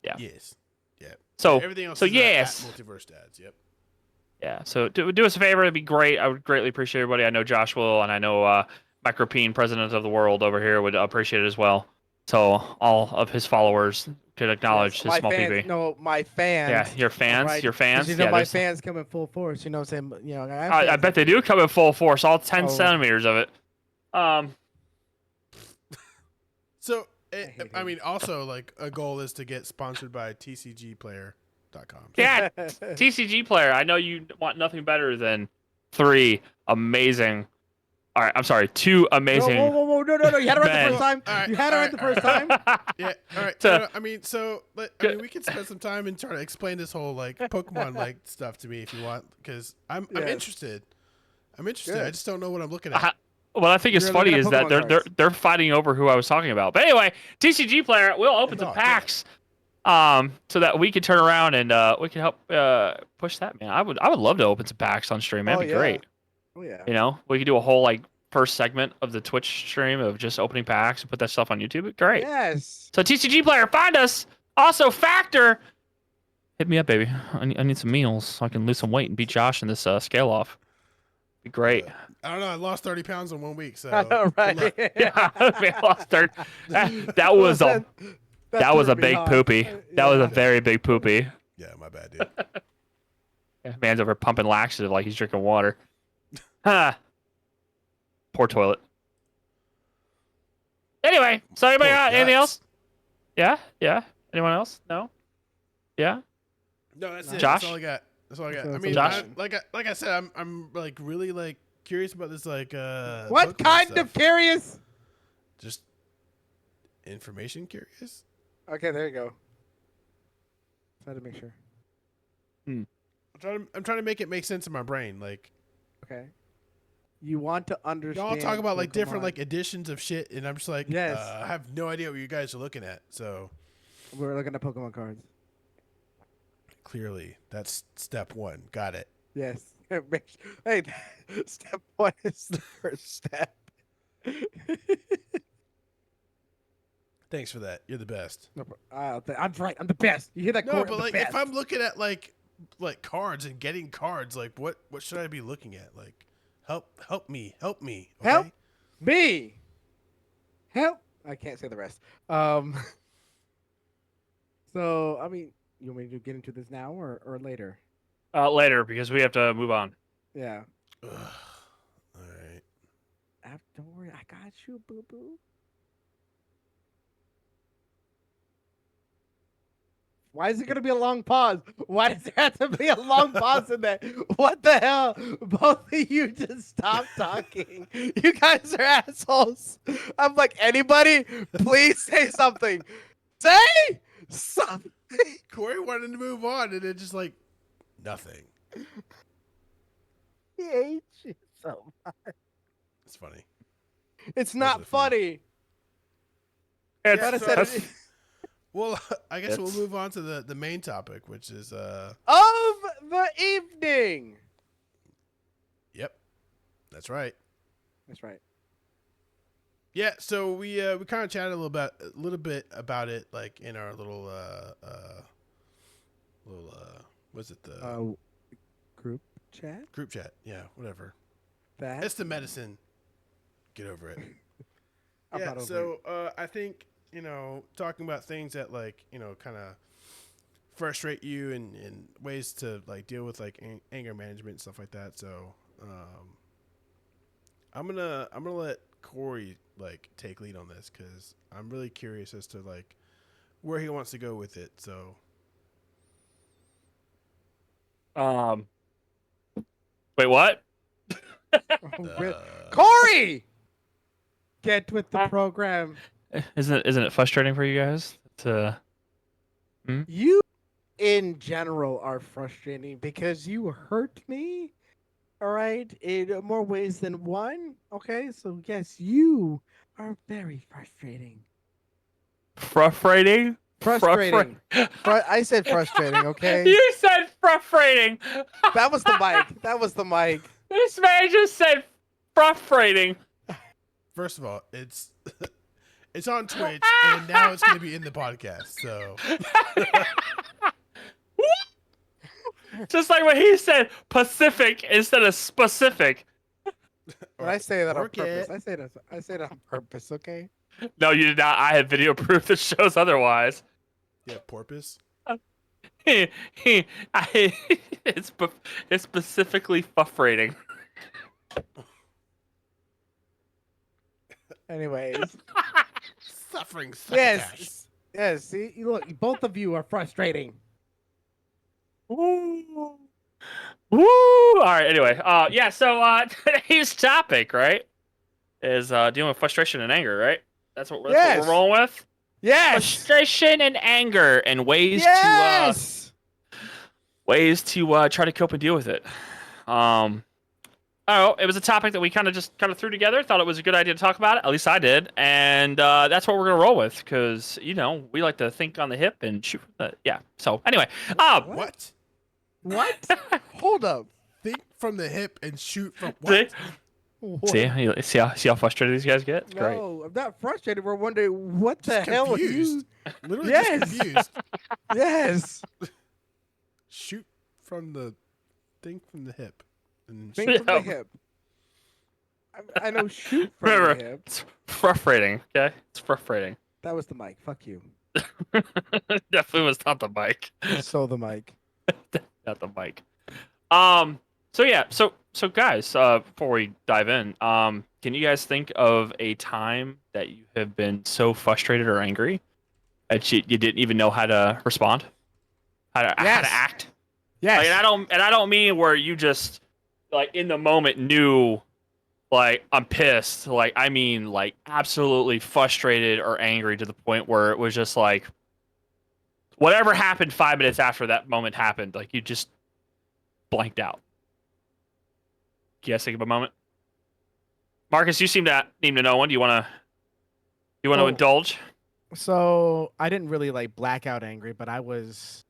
C: yeah.
D: Yes. Yeah.
C: So,
D: everything else
C: so
D: is
C: yes.
D: at Multiverse Dads. Yep.
C: Yeah, so do us a favor. It'd be great. I would greatly appreciate everybody. I know Josh will, and I know Micropene, president of the world over here, would appreciate it as well. So all of his followers could acknowledge
B: Yes,
C: his
B: my
C: small
B: fans,
C: PB.
B: No, my fans.
C: Yeah, your fans,
B: Alright.
C: your fans.
B: 'Cause you know
C: Yeah,
B: my
C: there's-
B: fans come in full force. You know what I'm saying? You know,
C: I bet they do come in full force, all 10
B: Oh.
C: centimeters of it.
D: So
B: hate
D: I
B: him.
D: mean, also like a goal is to get sponsored by TCGplayer.com.
C: Yeah, TCG player. I know you want nothing better than 2 amazing. All right, I'm sorry, 2 amazing.
B: Whoa, no! You had it right the
C: Men.
B: first time.
D: All right,
B: You had it
D: all
B: right the
D: right,
B: first
D: all right.
B: time.
D: Yeah. All right.
C: To-
D: No, I mean, so we could spend some time and try to explain this whole like Pokemon like stuff to me if you want, because I'm
B: Yes.
D: interested. I'm interested.
B: Good.
D: I just don't know what I'm looking at.
C: What I think is
B: You're
C: funny
B: looking
C: is
B: at
C: that
B: Pokemon
C: they're
B: cards.
C: they're fighting over who I was talking about. But anyway, TCG player, we'll open some
D: Oh, yeah.
C: packs, so that we can turn around and we can help push that. Man, I would love to open some packs on stream. That'd
B: Oh,
C: be
B: yeah.
C: great.
B: Oh yeah.
C: You know, we could do a whole like first segment of the Twitch stream of just opening packs and put that stuff on YouTube. Great.
B: Yes.
C: So TCG player, find us. Also, Factor, hit me up, baby. I need some meals so I can lose some weight and beat Josh in this scale off. Be great.
D: I don't know. I lost 30 pounds in 1 week, so
B: I know, right?
C: Yeah, man, lost third. That was a big poopy. That was a very big poopy.
D: yeah, my bad, dude.
C: Yeah, man's over pumping laxative like he's drinking water. Huh. Poor toilet. Anyway, so anybody
D: Poor
C: got anything
D: guts.
C: else? Yeah. Anyone else? No. Yeah.
D: No, that's it.
C: Josh?
D: That's all I got. That's all I got. I
E: That's
D: mean,
C: Josh?
D: like I said, I'm like really like curious about this like
B: What
D: Pokemon
B: kind
D: stuff.
B: of curious?
D: Just information curious.
B: Okay, there you go. Try to make sure.
D: I'm trying to make it make sense in my brain. Like
B: Okay. You want to understand.
D: y'all talk about like different
B: Pokemon.
D: like editions of shit, and I'm just like,
B: Yes.
D: I have no idea what you guys are looking at. So
B: We're looking at Pokemon cards.
D: clearly, that's step 1. Got it.
B: Yes. Hey, step 1 is the first step.
D: Thanks for that. You're the best.
B: I'm right. I'm the best. You hear that?
D: No,
B: Corey?
D: but
B: I'm the
D: like
B: best.
D: if I'm looking at like cards and getting cards, like what should I be looking at? Like help me. Okay?
B: Help me. Help. I can't say the rest. So I mean, you want me to get into this now or later?
C: Later because we have to move on.
B: Yeah.
D: Ugh. All right.
B: Don't worry. I got you, boo boo. Why is it gonna be a long pause? Why does there have to be a long pause in there? What the hell? Both of you just stop talking. You guys are assholes. I'm like, anybody, please say something. Say something.
D: Corey wanted to move on, and it just like nothing.
B: He hates you so much.
D: It's funny.
E: It's
D: Those are
E: not funny.
C: It's,
E: Thought I
D: so
E: said
D: that's-
E: it.
D: Well, I guess we'll
C: It's-
D: move on to the main topic, which is
E: Of the evening.
D: yep, that's right.
E: That's right.
D: Yeah, so we kind of chatted a little bit about it, like in our little what's it, the
E: Group chat.
D: group chat? Yeah, whatever.
E: That.
D: It's the medicine. Get over it.
E: I'm
D: Yeah,
E: not over
D: so I think talking about things that like kind of frustrate you and ways to like deal with like anger management and stuff like that. So I'm gonna let Corey like take lead on this because I'm really curious as to like where he wants to go with it. So
C: wait, what?
E: it. Corey, get with the program.
C: Isn't it frustrating for you guys to?
E: You, in general, are frustrating because you hurt me. All right, in more ways than one. Okay, so yes, you are very frustrating.
C: Frustrating?
E: Frustrating. I said frustrating. Okay,
C: You said frustrating.
E: that was the mic. That was the mic.
C: This man just said frustrating.
D: first of all, it's it's on Twitch and now it's gonna be in the podcast. So
C: Just like when he said Pacific instead of specific.
E: But I say that on
D: Work
E: purpose.
D: it.
E: I say that on purpose. Okay.
C: No, you did not. I have video proof that shows otherwise.
D: Yeah, porpoise.
C: It's specifically frustrating.
E: Anyways,
D: Suffering
E: yes,
D: succotash.
E: yes. See, look, both of you are frustrating.
C: Woo. Woo. All right. Anyway, yeah. So today's topic, right, is dealing with frustration and anger, right? That's what we're
E: Yes.
C: rolling with.
E: Yes.
C: Frustration and anger, and ways
E: Yes.
C: to try to cope and deal with it. Oh, it was a topic that we kind of threw together. Thought it was a good idea to talk about it. At least I did, and that's what we're gonna roll with because we like to think on the hip and shoot. Yeah. So anyway,
D: What?
E: What? Hold up.
D: Think from the hip and shoot from
C: see,
D: what?
C: see how frustrated these guys get. It's great.
E: No, I'm not frustrated. We're wondering what the
D: Just
E: hell are you?
D: confused. Literally
E: Yes.
D: just confused.
E: Yes.
D: Shoot from the think from the hip. And
E: Think from the
C: Yeah.
E: hip. I know shoot from
C: Remember,
E: the hip.
C: it's frustrating. Okay, it's frustrating.
E: That was the mic. Fuck you.
C: Definitely was not the mic.
E: So the mic.
C: Not the mic. So yeah. So guys, before we dive in, can you guys think of a time that you have been so frustrated or angry that you didn't even know how to respond, how to act?
E: Yes.
C: Like, and I don't mean where you just like in the moment knew like I'm pissed. Like I mean like absolutely frustrated or angry to the point where it was just like whatever happened 5 minutes after that moment happened, like you just blanked out. Can you guys think of a moment? Marcus, you seem to know one. Do you want to
B: Oh.
C: indulge?
B: So I didn't really like blackout angry, but I was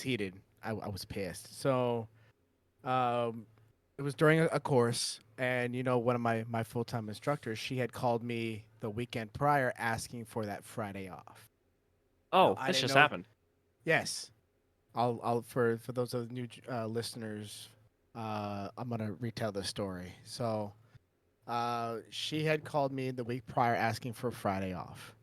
B: heated. I was pissed. So it was during a course, and one of my full-time instructors, she had called me the weekend prior asking for that Friday off.
C: Oh,
B: I
C: this
B: didn't
C: just
B: know-
C: happened.
B: Yes. I'll for those of the new listeners, I'm gonna retell the story. So, she had called me the week prior asking for Friday off,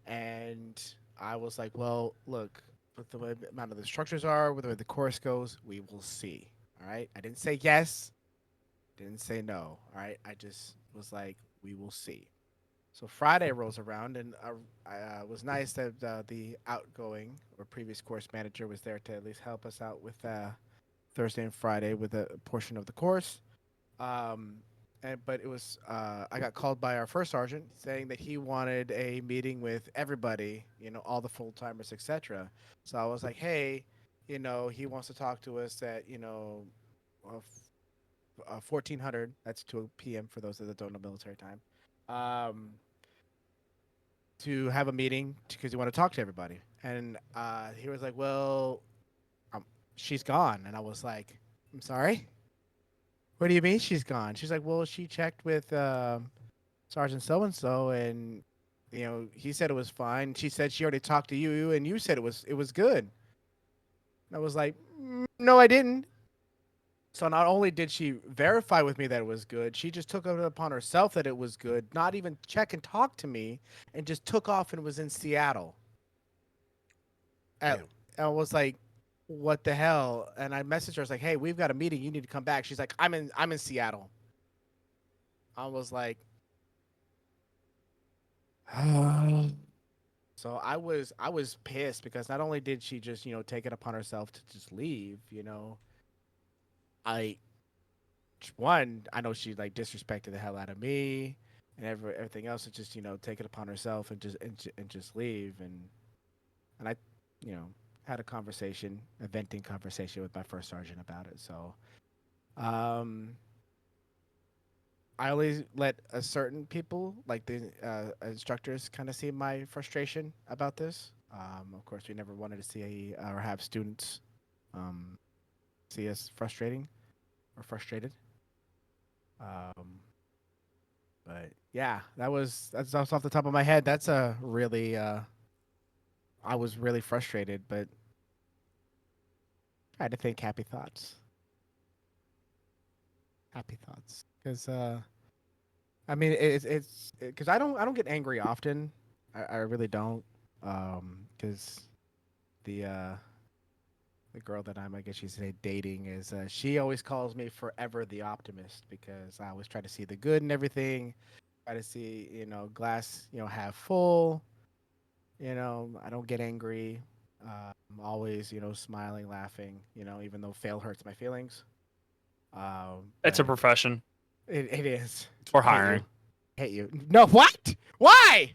B: and I was like, "Well, look, with the way the amount of the structures are, with the way the course goes, we will see." All right. I didn't say yes, didn't say no. All right. I just was like, "We will see." So Friday rolls around, and I was nice that the outgoing or previous course manager was there to at least help us out with Thursday and Friday with a portion of the course. But it was I got called by our first sergeant saying that he wanted a meeting with everybody, all the full timers, etc. So I was like, hey, he wants to talk to us at 1400. That's 2 p.m. for those that don't know military time. To have a meeting because you want to talk to everybody. And he was like, "Well, she's gone." And I was like, "I'm sorry. What do you mean she's gone?" She's like, "Well, she checked with Sergeant so and so, and he said it was fine. She said she already talked to you, and you said it was good." And I was like, "No, I didn't." So not only did she verify with me that it was good, she just took it upon herself that it was good, not even check and talk to me, and just took off and was in Seattle. And
D: Damn.
B: I was like, "What the hell?" And I messaged her. I was like, "Hey, we've got a meeting. You need to come back." She's like, I'm in Seattle." I was like, so I was pissed because not only did she just take it upon herself to just leave, I one, I know she like disrespected the hell out of me and everything else, and just take it upon herself and just leave, and I had a conversation, a venting conversation with my first sergeant about it. So um I always let a certain people, like the instructors, kind of see my frustration about this. Of course, we never wanted to see or have students um, see us frustrating or frustrated. Um, but yeah, that's off the top of my head. That's a really I was really frustrated, but I had to think happy thoughts. Happy thoughts, because I mean it's because I don't get angry often. I really don't. Because the girl that I guess you say dating is she always calls me forever the optimist because I always try to see the good in everything, try to see glass half full. I don't get angry. I'm always smiling, laughing. Even though fail hurts my feelings.
C: It's a
B: But
C: profession.
B: it is.
C: Or
B: Hate
C: hiring.
B: you. Hate you. No, what? Why?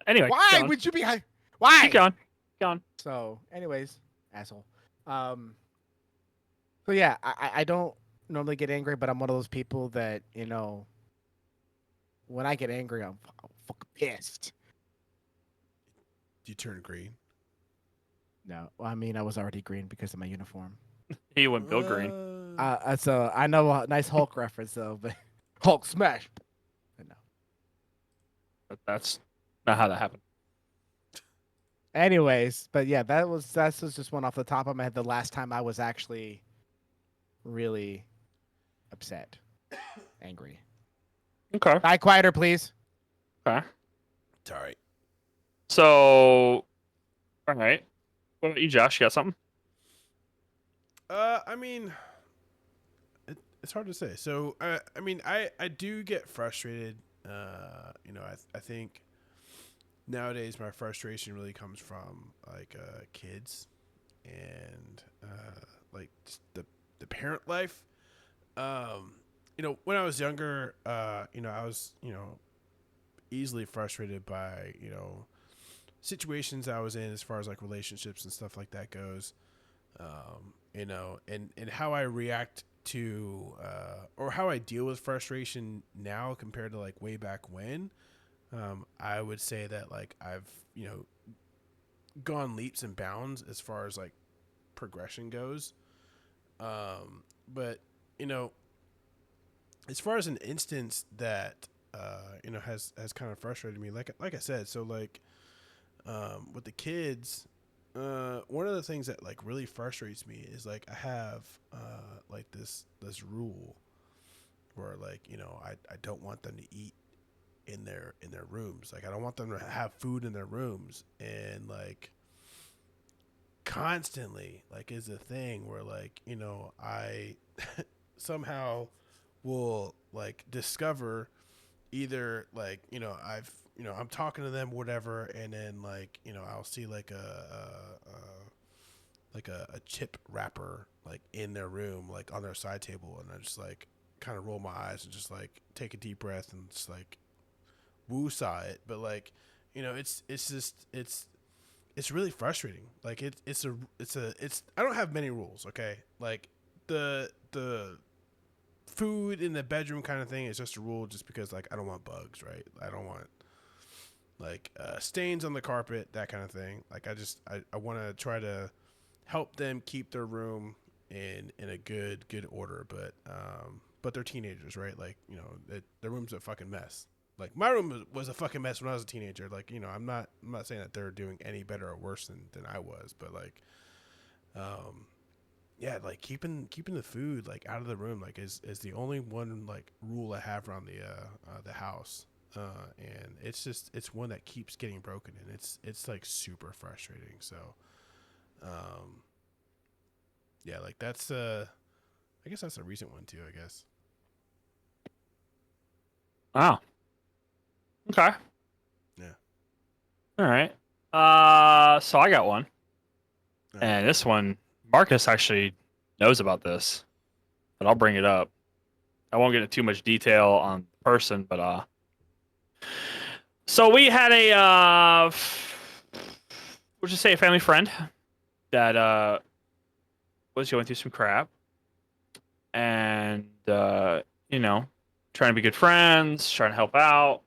C: Anyway,
B: Why
C: keep going.
B: would you be?
C: Keep
B: Why?
C: going. Keep going.
B: So, anyways, asshole. Um. So yeah, I don't normally get angry, but I'm one of those people that when I get angry, I'm fucking pissed.
D: You turn green.
B: No, well, I mean I was already green because of my uniform.
C: He went Bill Green.
B: So I know a nice Hulk reference though, but Hulk smash. But no.
C: But that's not how that happened.
B: Anyways, but yeah, that's just one off the top of my head. The last time I was actually really upset, angry.
C: Okay.
B: Die quieter, please.
C: Okay.
D: It's all right.
C: So, all right. What about you, Josh? You got something?
D: I mean, it's hard to say. So, I mean, I do get frustrated. I think nowadays my frustration really comes from like kids and like just the parent life. When I was younger, I was easily frustrated by situations I was in as far as like relationships and stuff like that goes. And how I react to or how I deal with frustration now compared to like way back when. I would say that like I've gone leaps and bounds as far as like progression goes. But as far as an instance that has kind of frustrated me, like I said, so like with the kids, one of the things that like really frustrates me is like I have like this rule where like I don't want them to eat in their rooms. Like I don't want them to have food in their rooms, and like constantly like is a thing where like I somehow will like discover either like I'm talking to them whatever, and then like I'll see like a chip wrapper like in their room like on their side table, and I just like kind of roll my eyes and just like take a deep breath and just like woo-saw it. But like it's really frustrating. Like it's I don't have many rules, okay? Like the the food in the bedroom kind of thing is just a rule, just because like I don't want bugs, right? I don't want like stains on the carpet, that kind of thing. Like I want to try to help them keep their room in a good order, but they're teenagers, right? Like, you know, their room's a fucking mess. Like my room was a fucking mess when I was a teenager. Like, you know, I'm not saying that they're doing any better or worse than I was, but like yeah, like keeping the food like out of the room like is the only one like rule I have around the house. And it's one that keeps getting broken, and it's like super frustrating. So yeah, like that's I guess that's a recent one too, I guess.
C: Wow. Okay.
D: Yeah.
C: All right. So I got one, and this one, Marcus actually knows about this, but I'll bring it up. I won't get into too much detail on the person, but so we had a we'll just say a family friend that was going through some crap, and you know, trying to be good friends, trying to help out,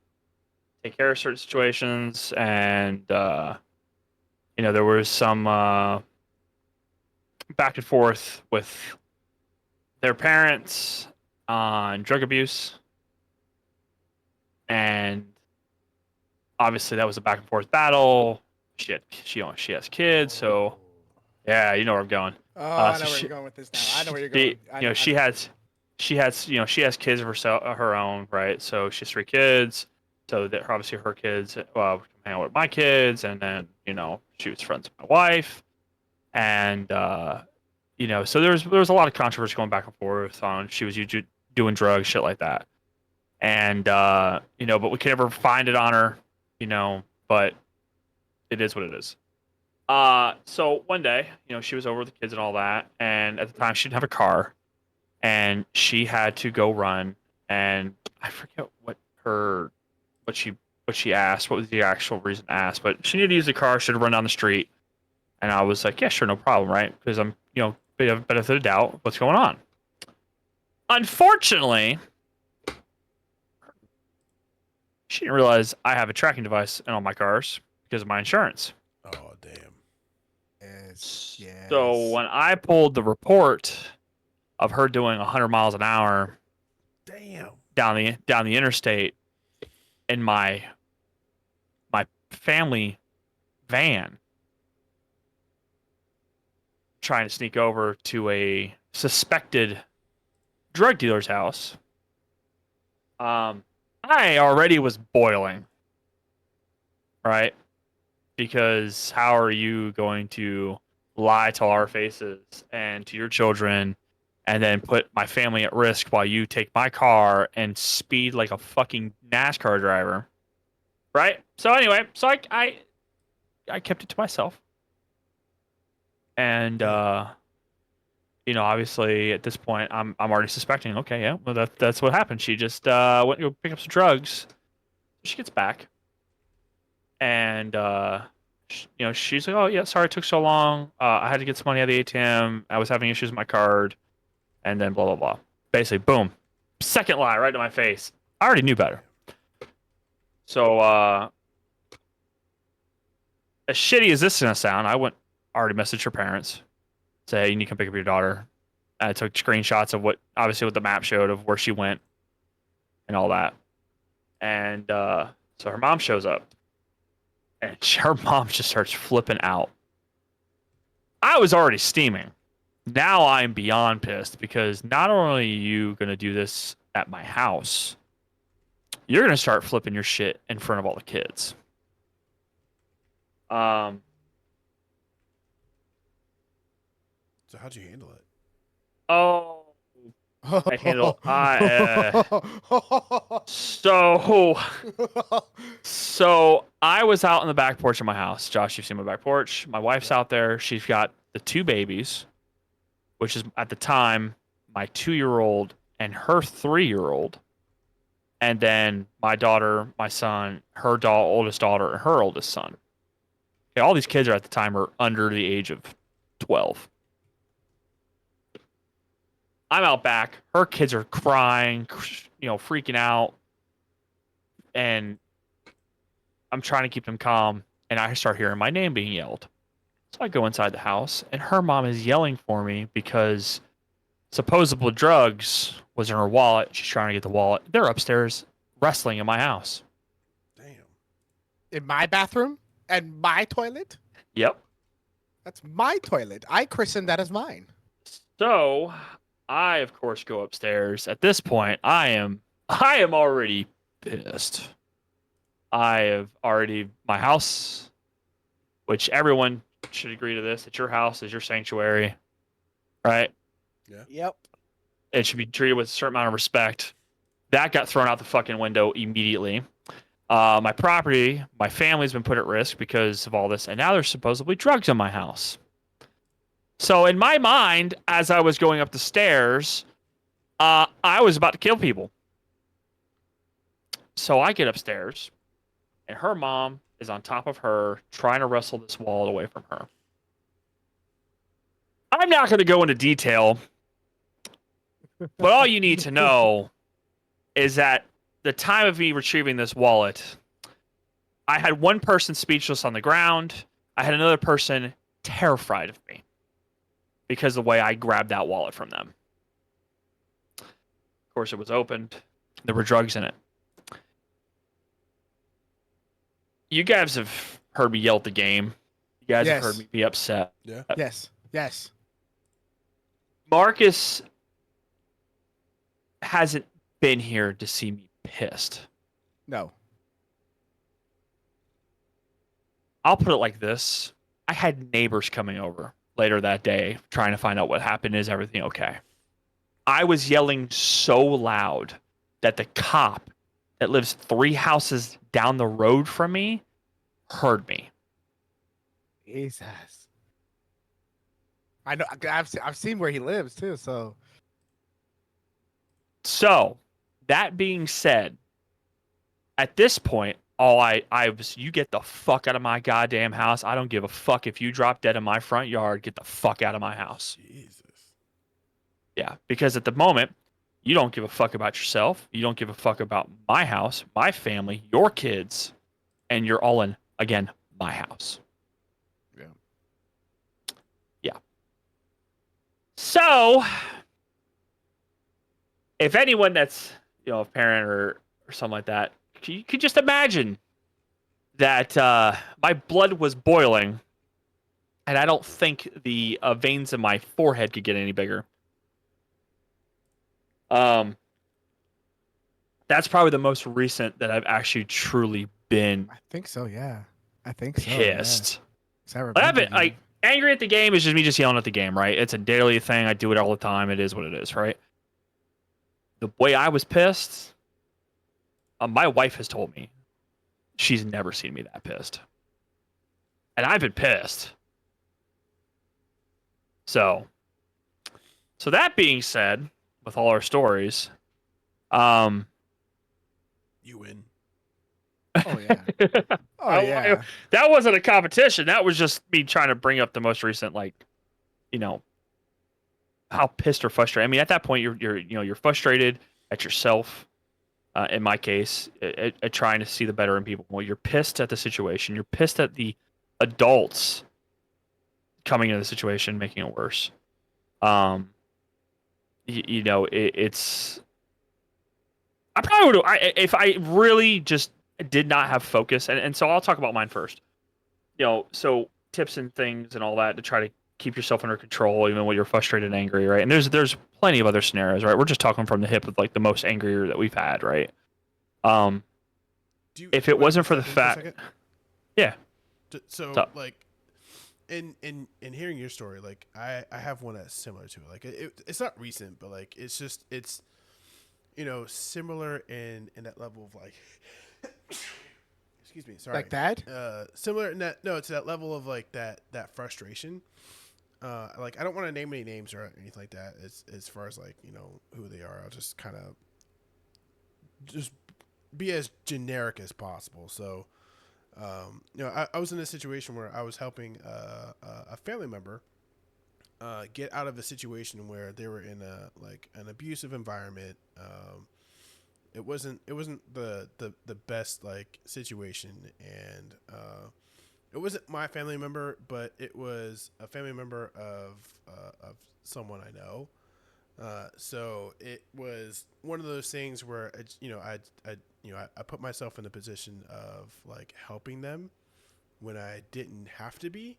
C: take care of certain situations, and you know, there was some back and forth with their parents on drug abuse, and obviously that was a back and forth battle. She has kids, so yeah, you know where I'm going.
E: Oh, I know
C: so
E: where
C: she,
E: you're going with this now. I know where you're
C: she,
E: going.
C: you know, she has, you know, she has kids of her own, right? So she has 3 kids. So that obviously her kids, hang out with my kids, and then, you know, she was friends with my wife, and you know, so there was a lot of controversy going back and forth on she was doing drugs, shit like that, and you know, but we could never find it on her, you know, but it is what it is. So one day, you know, she was over with the kids and all that, and at the time she didn't have a car, and she had to go run, and I forget what she asked, what was the actual reason asked, but she needed to use the car, she had to run down the street, and I was like, yeah, sure, no problem, right? Because I'm, you know, benefit of the doubt, what's going on? Unfortunately, she didn't realize I have a tracking device in all my cars because of my insurance.
D: Oh damn.
E: Yes.
C: So when I pulled the report of her doing 100 miles an hour
D: Damn.
C: down the interstate in my family van, trying to sneak over to a suspected drug dealer's house, I already was boiling, right? Because how are you going to lie to our faces and to your children and then put my family at risk while you take my car and speed like a fucking NASCAR driver, right? So anyway, so I kept it to myself, and you know, obviously at this point I'm already suspecting, okay, yeah, well that's what happened. She just went to go pick up some drugs. She gets back, and you know, she's like, oh yeah, sorry it took so long, I had to get some money out of the ATM, I was having issues with my card, and then blah blah blah. Basically, boom, second lie right to my face. I already knew better. So as shitty as this is gonna sound, I already messaged her parents, say, hey, you need to come pick up your daughter. I took screenshots of what the map showed of where she went and all that. And so her mom shows up, and her mom just starts flipping out. I was already steaming. Now I'm beyond pissed because not only are you going to do this at my house, you're going to start flipping your shit in front of all the kids.
D: So how'd you handle it?
C: Oh, so I was out on the back porch of my house. Josh, you've seen my back porch. My wife's out there. She's got the 2 babies, which is at the time my 2-year-old and her 3-year-old, and then my daughter, my son, her oldest daughter, and her oldest son. Okay, all these kids are at the time are under the age of 12. I'm out back. Her kids are crying, freaking out, and I'm trying to keep them calm. And I start hearing my name being yelled. So I go inside the house, and her mom is yelling for me because supposable drugs was in her wallet. She's trying to get the wallet. They're upstairs wrestling in my house.
D: Damn.
B: In my bathroom and my toilet.
C: Yep.
B: That's my toilet. I christened that as mine.
C: So I, of course, go upstairs. At this point, I am already pissed. I have already my house, which everyone should agree to this. That your house is your sanctuary, right?
E: Yep.
C: It should be treated with a certain amount of respect. That got thrown out the fucking window immediately. My property, my family's been put at risk because of all this, and now there's supposedly drugs in my house. So in my mind, as I was going up the stairs, I was about to kill people. So I get upstairs, and her mom is on top of her, trying to wrestle this wallet away from her. I'm not going to go into detail, but all you need to know is that the time of me retrieving this wallet, I had one person speechless on the ground. I had another person terrified of me because of the way I grabbed that wallet from them. Of course, it was opened. There were drugs in it. You guys have heard me yell at the game. You guys have
B: Yes.
C: heard me be upset.
D: Yeah.
B: Yes. Yes.
C: Marcus hasn't been here to see me pissed.
B: No.
C: I'll put it like this. I had neighbors coming over later that day trying to find out what happened. Is everything okay? I was yelling so loud that the cop that lives 3 houses down the road from me heard me.
B: Jesus. I know. I've seen where he lives too. So
C: So, that being said, at this point, I was, you get the fuck out of my goddamn house. I don't give a fuck if you drop dead in my front yard. Get the fuck out of my house.
D: Jesus.
C: Yeah, because at the moment, you don't give a fuck about yourself. You don't give a fuck about my house, my family, your kids, and you're all in, again, my house.
B: Yeah.
C: Yeah. So, if anyone that's, a parent or something like that, you could just imagine that my blood was boiling, and I don't think the veins in my forehead could get any bigger. That's probably the most recent that I've actually truly been
B: I think so. Yeah. I think so.
C: pissed.
B: Yeah.
C: I haven't angry at the game is just me just yelling at the game, right? It's a daily thing. I do it all the time. It is what it is, right? The way I was pissed, my wife has told me she's never seen me that pissed, and I've been pissed. So that being said, with all our stories,
D: You win.
B: Oh yeah. Oh
C: I-
B: yeah.
C: that wasn't a competition. That was just me trying to bring up the most recent, how pissed or frustrated. I mean, at that point, you're frustrated at yourself. In my case, at trying to see the better in people. Well, you're pissed at the situation. You're pissed at the adults coming into the situation, making it worse. It's. I probably would. If I really just did not have focus, and so I'll talk about mine first. So tips and things and all that to try to keep yourself under control, even when you're frustrated and angry, right? And there's plenty of other scenarios, right? We're just talking from the hip with like the most angrier that we've had, right? If it wasn't for the fact, yeah.
D: So
C: So-
D: like, in hearing your story, like I have one that's similar to it. Like it's not recent, but like it's similar in that level of like. Excuse me, sorry.
B: Like that?
D: Similar in that to that level of like that frustration. Like I don't want to name any names or anything like that. As far as like who they are, I'll just kind of just be as generic as possible. So, I was in a situation where I was helping a family member get out of a situation where they were in a like an abusive environment. It wasn't the best like situation, and it wasn't my family member, but it was a family member of someone I know. So it was one of those things where I put myself in a position of like helping them when I didn't have to be,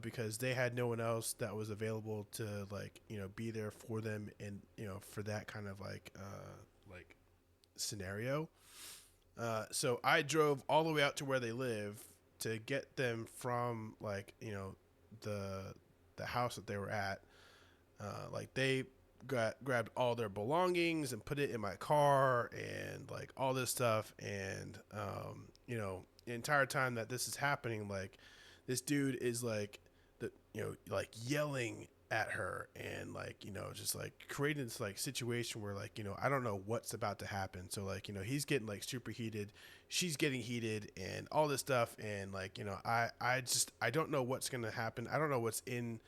D: because they had no one else that was available to like be there for them, and for that kind of like scenario. So I drove all the way out to where they live to get them from like the house that they were at. Like they grabbed all their belongings and put it in my car and like all this stuff, and the entire time that this is happening, like this dude is like like yelling at her, and like just like creating this like situation where like I don't know what's about to happen. So like he's getting like super heated, she's getting heated, and all this stuff, and like I don't know what's gonna happen. I don't know what's in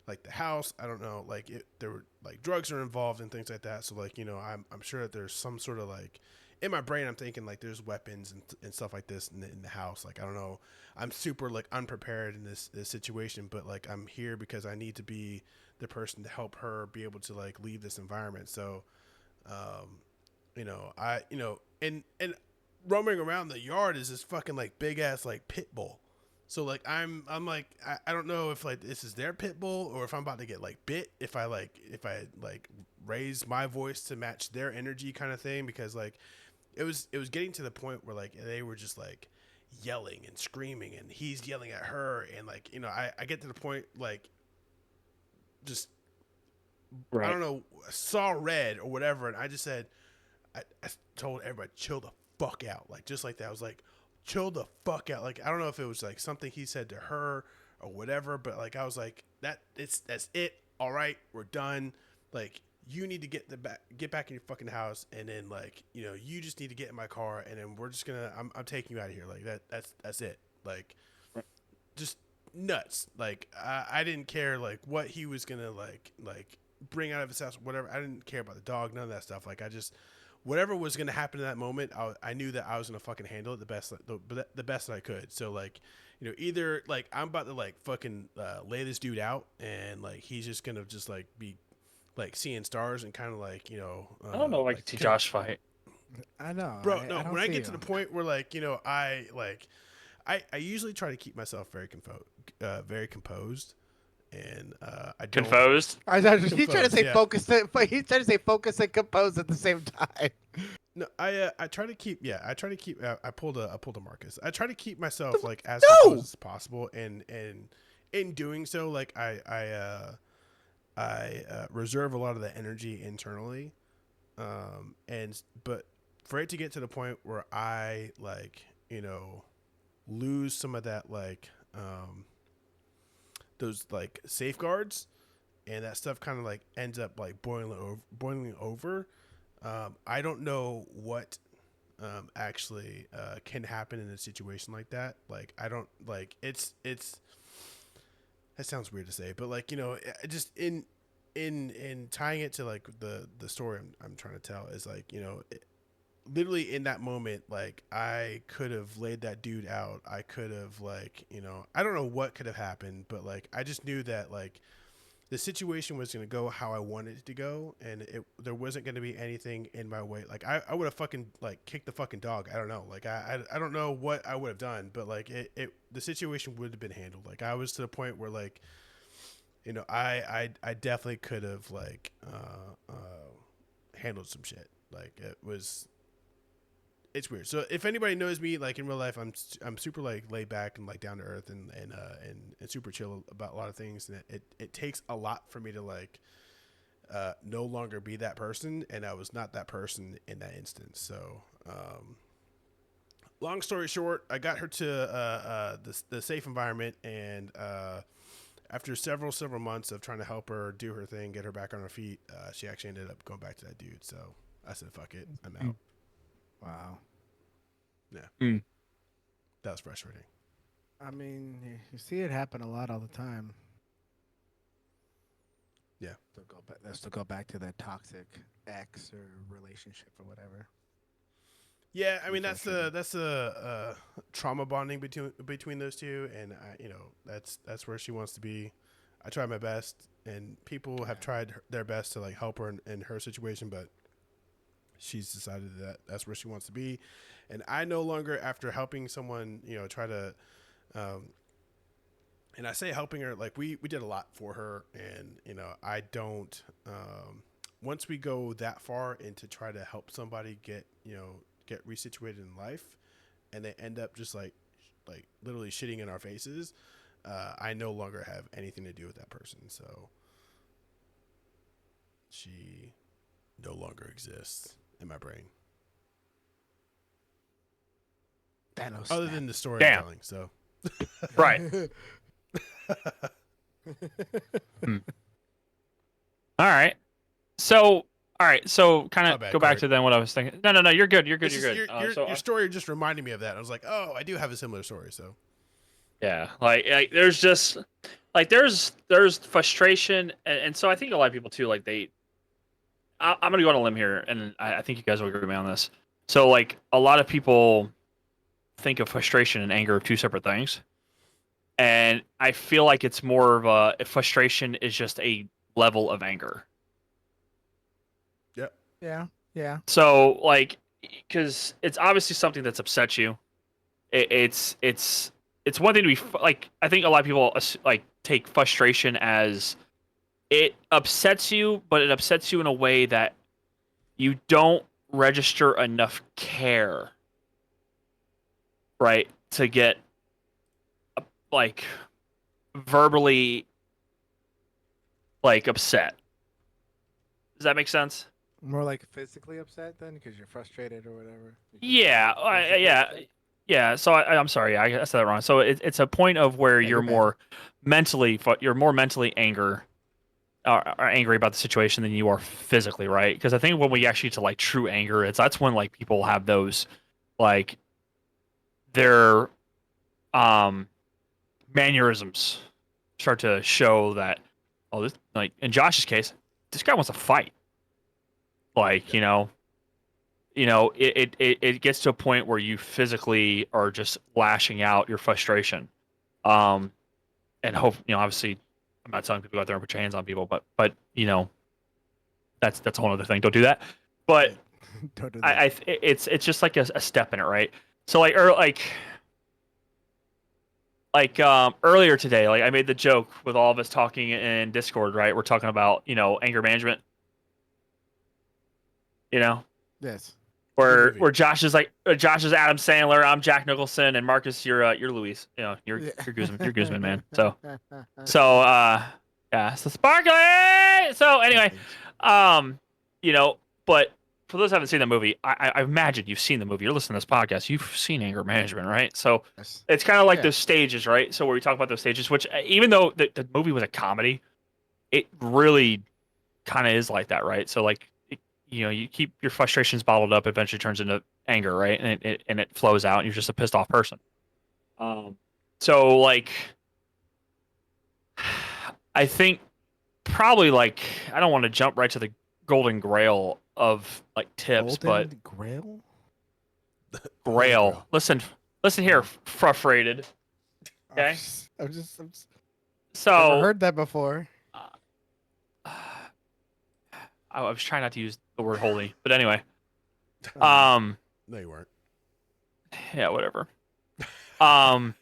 D: like the house. I don't know, like there were like drugs are involved and things like that. So like I'm sure that there's some sort of like in my brain I'm thinking like there's weapons and stuff like this in the house. Like I don't know, I'm super like unprepared in this situation, but like I'm here because I need to be the person to help her be able to like leave this environment. So and roaming around the yard is this fucking like big ass like pit bull. So like I'm like I don't know if like this is their pit bull or if I'm about to get like bit if I raise my voice to match their energy kind of thing, because like it was getting to the point where like they were just like yelling and screaming, and he's yelling at her, and like I get to the point like just I don't know, saw red or whatever, and I just said I told everybody chill the fuck out, like just like that. I was like, chill the fuck out. Like I don't know if it was like something he said to her or whatever, but like I was like that's it. All right, we're done. Like you need to get back in your fucking house, and then like you just need to get in my car, and then we're just gonna I'm taking you out of here. Like that's it. Like just nuts. Like I didn't care like what he was gonna like bring out of his house, whatever. I didn't care about the dog, none of that stuff. Like I just whatever was gonna happen in that moment, I knew that I was gonna fucking handle it the best that I could. So like either like I'm about to like fucking lay this dude out, and like he's just gonna just like be like seeing stars and kind of like
C: I don't know if I could see Josh fight.
B: I know,
D: bro. No,
B: I don't
D: when I
B: see
D: get
B: you.
D: to the point where like I usually try to keep myself very composed, and I don't.
C: Confused?
B: He's trying to say
D: yeah.
B: focus, but he's trying to say focus and compose at the same time.
D: No, I try to keep. Yeah, I try to keep. I pulled a Marcus. I try to keep myself like as composed as possible, and in doing so, like I reserve a lot of the energy internally, but for it to get to the point where I like lose some of that like those like safeguards, and that stuff kind of like ends up like boiling over. I don't know what actually can happen in a situation like that. Like I don't like it's that sounds weird to say, but like just in tying it to like the story I'm trying to tell is like literally in that moment, like I could have laid that dude out. I could have like I don't know what could have happened, but like I just knew that like the situation was going to go how I wanted it to go, and there wasn't going to be anything in my way. Like I would have fucking like kicked the fucking dog. I don't know. Like I don't know what I would have done, but like the situation would have been handled. Like I was to the point where like I definitely could have like handled some shit. Like it's weird. So if anybody knows me, like in real life, I'm super like laid back and like down to earth and super chill about a lot of things. And it takes a lot for me to like no longer be that person, and I was not that person in that instance. So long story short, I got her to the safe environment, and after several months of trying to help her do her thing, get her back on her feet, she actually ended up going back to that dude. So I said, "Fuck it, I'm out."
B: Wow.
D: Yeah. That was frustrating.
B: I mean, you see it happen a lot all the time.
E: Let's still go back to that toxic ex or relationship or whatever.
D: Yeah, I mean
E: Frustrating.
D: that's a trauma bonding between those two, and that's where she wants to be. I try my best, and people have tried their best to like help her in her situation, but she's decided that that's where she wants to be, and I no longer, after helping someone, try to, um, and I say helping her, like we did a lot for her, and I don't. Once we go that far into try to help somebody get resituated in life, and they end up just like literally shitting in our faces, I no longer have anything to do with that person. So she no longer exists in my brain,
E: Thanos
D: other
E: snap.
D: than the story
C: Damn.
D: I'm telling. So
C: Right. All right. So, all right. So, kind
D: My
C: of
D: bad,
C: go back
D: Corey.
C: to then what I was thinking. No. You're good. You're good.
D: It's
C: You're
D: just
C: good.
D: your story just reminded me of that. I was like, oh, I do have a similar story. So
C: Yeah, like there's just like there's frustration, and so I think a lot of people too. Like I'm gonna go on a limb here, and I think you guys will agree with me on this. So like a lot of people think of frustration and anger are two separate things, and I feel like it's more of frustration is just a level of anger.
E: Yeah. Yeah.
C: So like, because it's obviously something that's upset you. It's one thing to be like. I think a lot of people like take frustration as it upsets you, but it upsets you in a way that you don't register enough care, right, to get like verbally like upset. Does that make sense?
E: More like physically upset then, because you're frustrated or whatever.
C: Yeah,
E: Physically
C: yeah,
E: upset?
C: yeah. So I'm sorry, I said that wrong. So it's a point of where
E: Yeah,
C: you're
E: you're bad.
C: more you're more mentally are angry about the situation than you are physically, right? Because I think when we actually get to like true anger, that's when like people have those like their um mannerisms start to show that, oh, this, like in Josh's case, this guy wants to fight. Like it gets to a point where you physically are just lashing out your frustration. Um, and hope obviously, I'm not telling people to go out there and put your hands on people, but that's a whole other thing. Don't do that. But
E: Don't do that.
C: it's just like a step in it, right? So earlier today, like I made the joke with all of us talking in Discord, right? We're talking about anger management,
E: Yes.
D: good
C: where
D: movie.
C: Josh is Josh is Adam Sandler, I'm Jack Nicholson, and Marcus, you're Luis, you're Guzman, man. Yeah, so sparkly. So anyway, um, you know, but for those who haven't seen the movie, I imagine you've seen the movie. You're listening to this podcast, you've seen anger management, right? So
E: Yes.
C: it's kind of like
E: Yeah.
C: those stages, right? So where we talk about those stages, which even though the movie was a comedy, it really kind of is like that, right? So like, you keep your frustrations bottled up, eventually turns into anger, right? And it flows out, and you're just a pissed off person. So like, I think probably like I don't want to jump right to the golden grail of like tips, but
E: Golden Grail?
C: grail. Listen here, frustrated. Okay,
E: I'm just never
C: so
E: heard that before.
C: I was trying not to use the word holy, but anyway,
D: No, you weren't.
C: yeah, whatever. I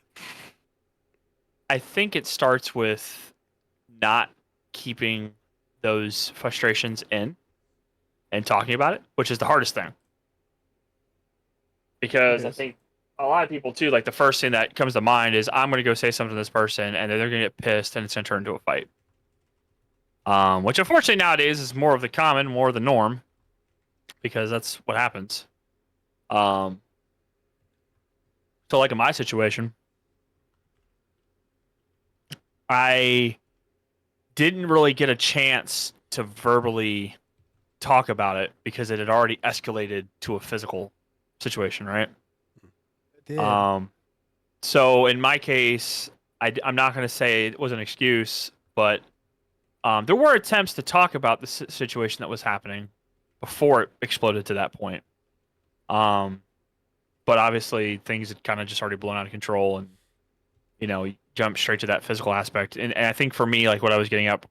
C: think it starts with not keeping those frustrations in and talking about it, which is the hardest thing. Because I think a lot of people too, like the first thing that comes to mind is I'm going to go say something to this person, and then they're going to get pissed, and it's going to turn into a fight. Which unfortunately nowadays is more of the common, more of the norm, because that's what happens. So like in my situation, I didn't really get a chance to verbally talk about it because it had already escalated to a physical situation, right?
E: It did.
C: So in my case, I'm not going to say it was an excuse, but There were attempts to talk about the situation that was happening before it exploded to that point. Um, but obviously things had kind of just already blown out of control, and jumped straight to that physical aspect. And I think for me, like what I was getting up,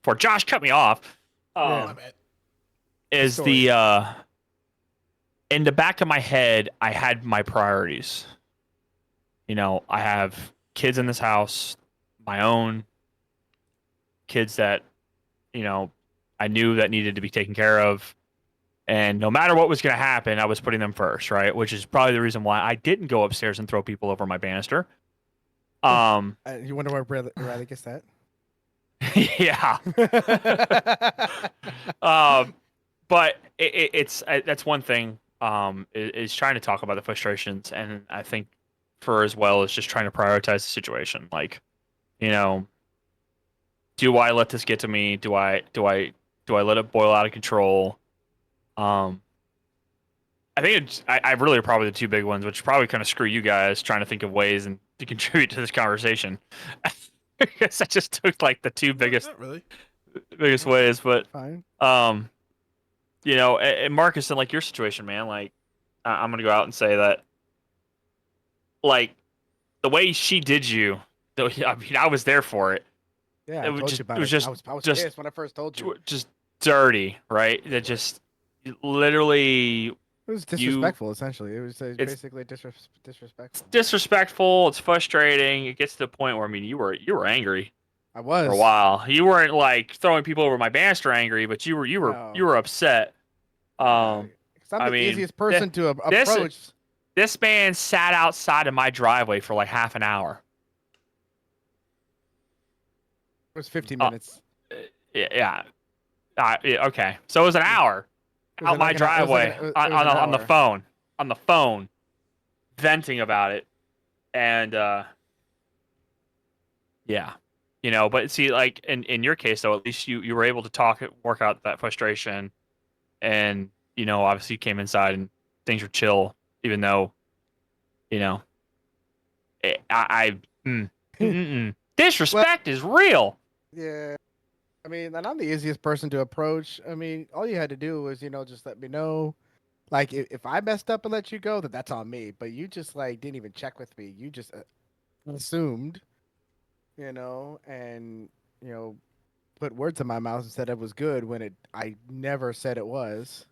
C: for Josh cut me off,
B: Yeah.
D: My bad.
C: is
B: Story.
C: in the back of my head, I had my priorities. I have kids in this house, my own kids that, I knew that needed to be taken care of. And no matter what was going to happen, I was putting them first, right? Which is probably the reason why I didn't go upstairs and throw people over my banister.
E: You wonder where Riley gets that?
C: Yeah. But it's that's one thing. Is trying to talk about the frustrations, and I think for as well as just trying to prioritize the situation. Like, you know, do I let this get to me? Do I let it boil out of control? Um, I think I really are probably the two big ones, which probably kind of screw you guys trying to think of ways and to contribute to this conversation. I guess I just took like the two
D: Not really.
C: biggest ways, but
E: Fine.
C: and Marcus, in like your situation, man, like I'm gonna go out and say that, like the way she did you, though, I mean, I was there for it.
E: Yeah,
C: It
E: I
C: was
E: told
C: just,
E: you about
C: it was
E: it.
C: just,
E: I was
C: just,
E: pissed when I first told you.
C: just dirty, right? That just literally,
E: It was disrespectful, essentially. It was
C: it's
E: basically disrespectful.
C: disrespectful. It's frustrating. It gets to the point where I mean, you were angry
E: I
C: for a
E: was.
C: while. You weren't like throwing people over my banister angry, but you
E: No.
C: were upset.
E: Yeah, 'cause I'm
C: I
E: the
C: mean,
E: easiest person to
C: this
E: approach.
C: this man sat outside of my driveway for like half an hour.
E: It was 15
C: Uh,
E: minutes.
C: yeah. Yeah, okay. So it was an hour
E: It was
C: out my
E: like an, it was like
C: driveway
E: an, it
C: on,
E: was an
C: on the
E: hour.
C: phone, venting about it, and yeah, But see, like in your case though, at least you were able to work out that frustration, and obviously you came inside and things were chill, even though you know
E: Well,
C: disrespect is real.
E: yeah. I mean, and I'm the easiest person to approach. I mean, all you had to do was, just let me know. Like, if I messed up and let you go, then that's on me. But you just like didn't even check with me. You just assumed, and you know, put words in my mouth and said it was good when I never said it was.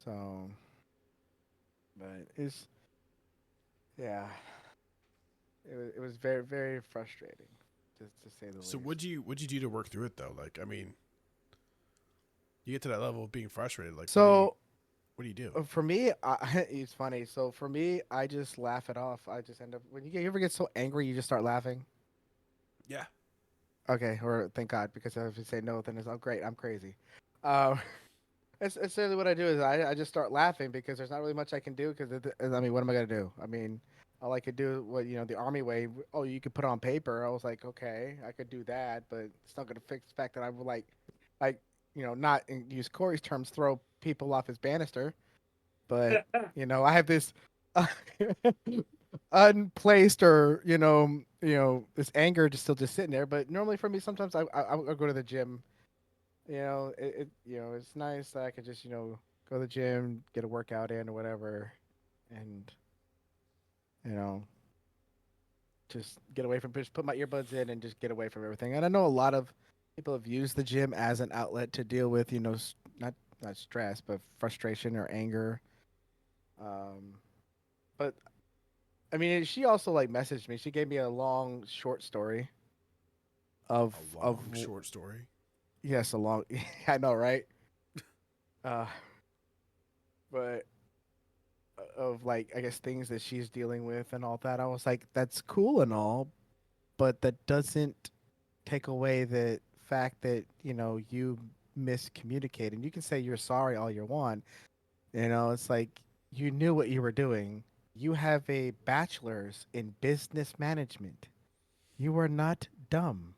E: So, but it's yeah, it was very very frustrating, to say the
D: So
E: least.
D: what'd you do to work through it though? Like, I mean, you get to that level of being frustrated. Like,
E: So
D: what do you do?
E: for me, it's funny. So for me, I just laugh it off. I just end up when you ever get so angry, you just start laughing.
D: Yeah.
E: Okay, or thank God, because if you say no, then it's oh great, I'm crazy. Um, it's really what I do is I just start laughing because there's not really much I can do because I mean, what am I gonna do? I mean, all I could do what the army way. Oh, you could put it on paper. I was like, okay, I could do that, but it's not gonna fix the fact that I would like not use Corey's terms, throw people off his banister. But I have this unplaced or this anger just sitting there. But normally for me, sometimes I'll go to the gym. It's nice that I could just go to the gym, get a workout in or whatever, and you know just get away from just put my earbuds in and just get away from everything. And I know a lot of people have used the gym as an outlet to deal with not stress but frustration or anger. Um, but I mean, she also like messaged me. She gave me a long short story of
D: A
E: of
D: long short story.
E: yes, a long. I know, right? Uh, but of like I guess things that she's dealing with and all that. I was like, that's cool and all, but that doesn't take away the fact that you miscommunicated. You can say you're sorry all you want. It's like you knew what you were doing. You have a bachelor's in business management. You are not dumb.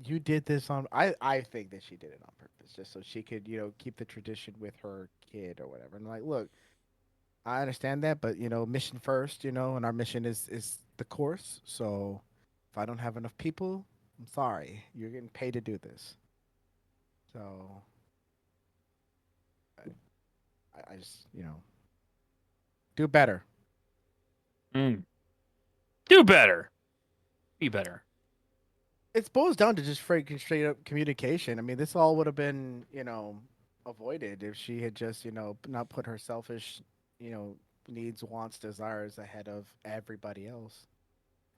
E: You did this on. I think that she did it on purpose, just so she could keep the tradition with her kid or whatever. And like, look, I understand that, but mission first, and our mission is the course. So if I don't have enough people,
B: I'm sorry. You're getting paid to do this. So I just, do better.
C: Mm. Do better. Be better.
B: It boils down to just freaking straight up communication. I mean, this all would have been, avoided if she had just, not put her selfish, needs, wants, desires ahead of everybody else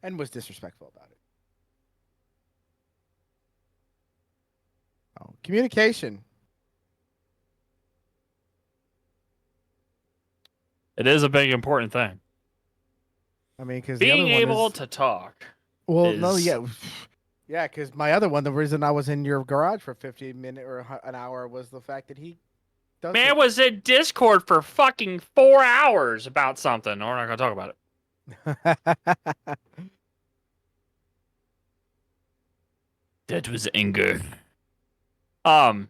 B: and was disrespectful about it. Oh, communication.
C: It is a big important thing.
B: I mean, because the other
C: Being
B: one
C: able
B: is,
C: to talk.
B: well,
C: is...
B: no, yeah. Yeah, because my other one, the reason I was in your garage for 15 minutes or an hour was the fact that he doesn't.
C: Man was in Discord for fucking 4 hours about something. We're not going to talk about it. That was anger. Yeah,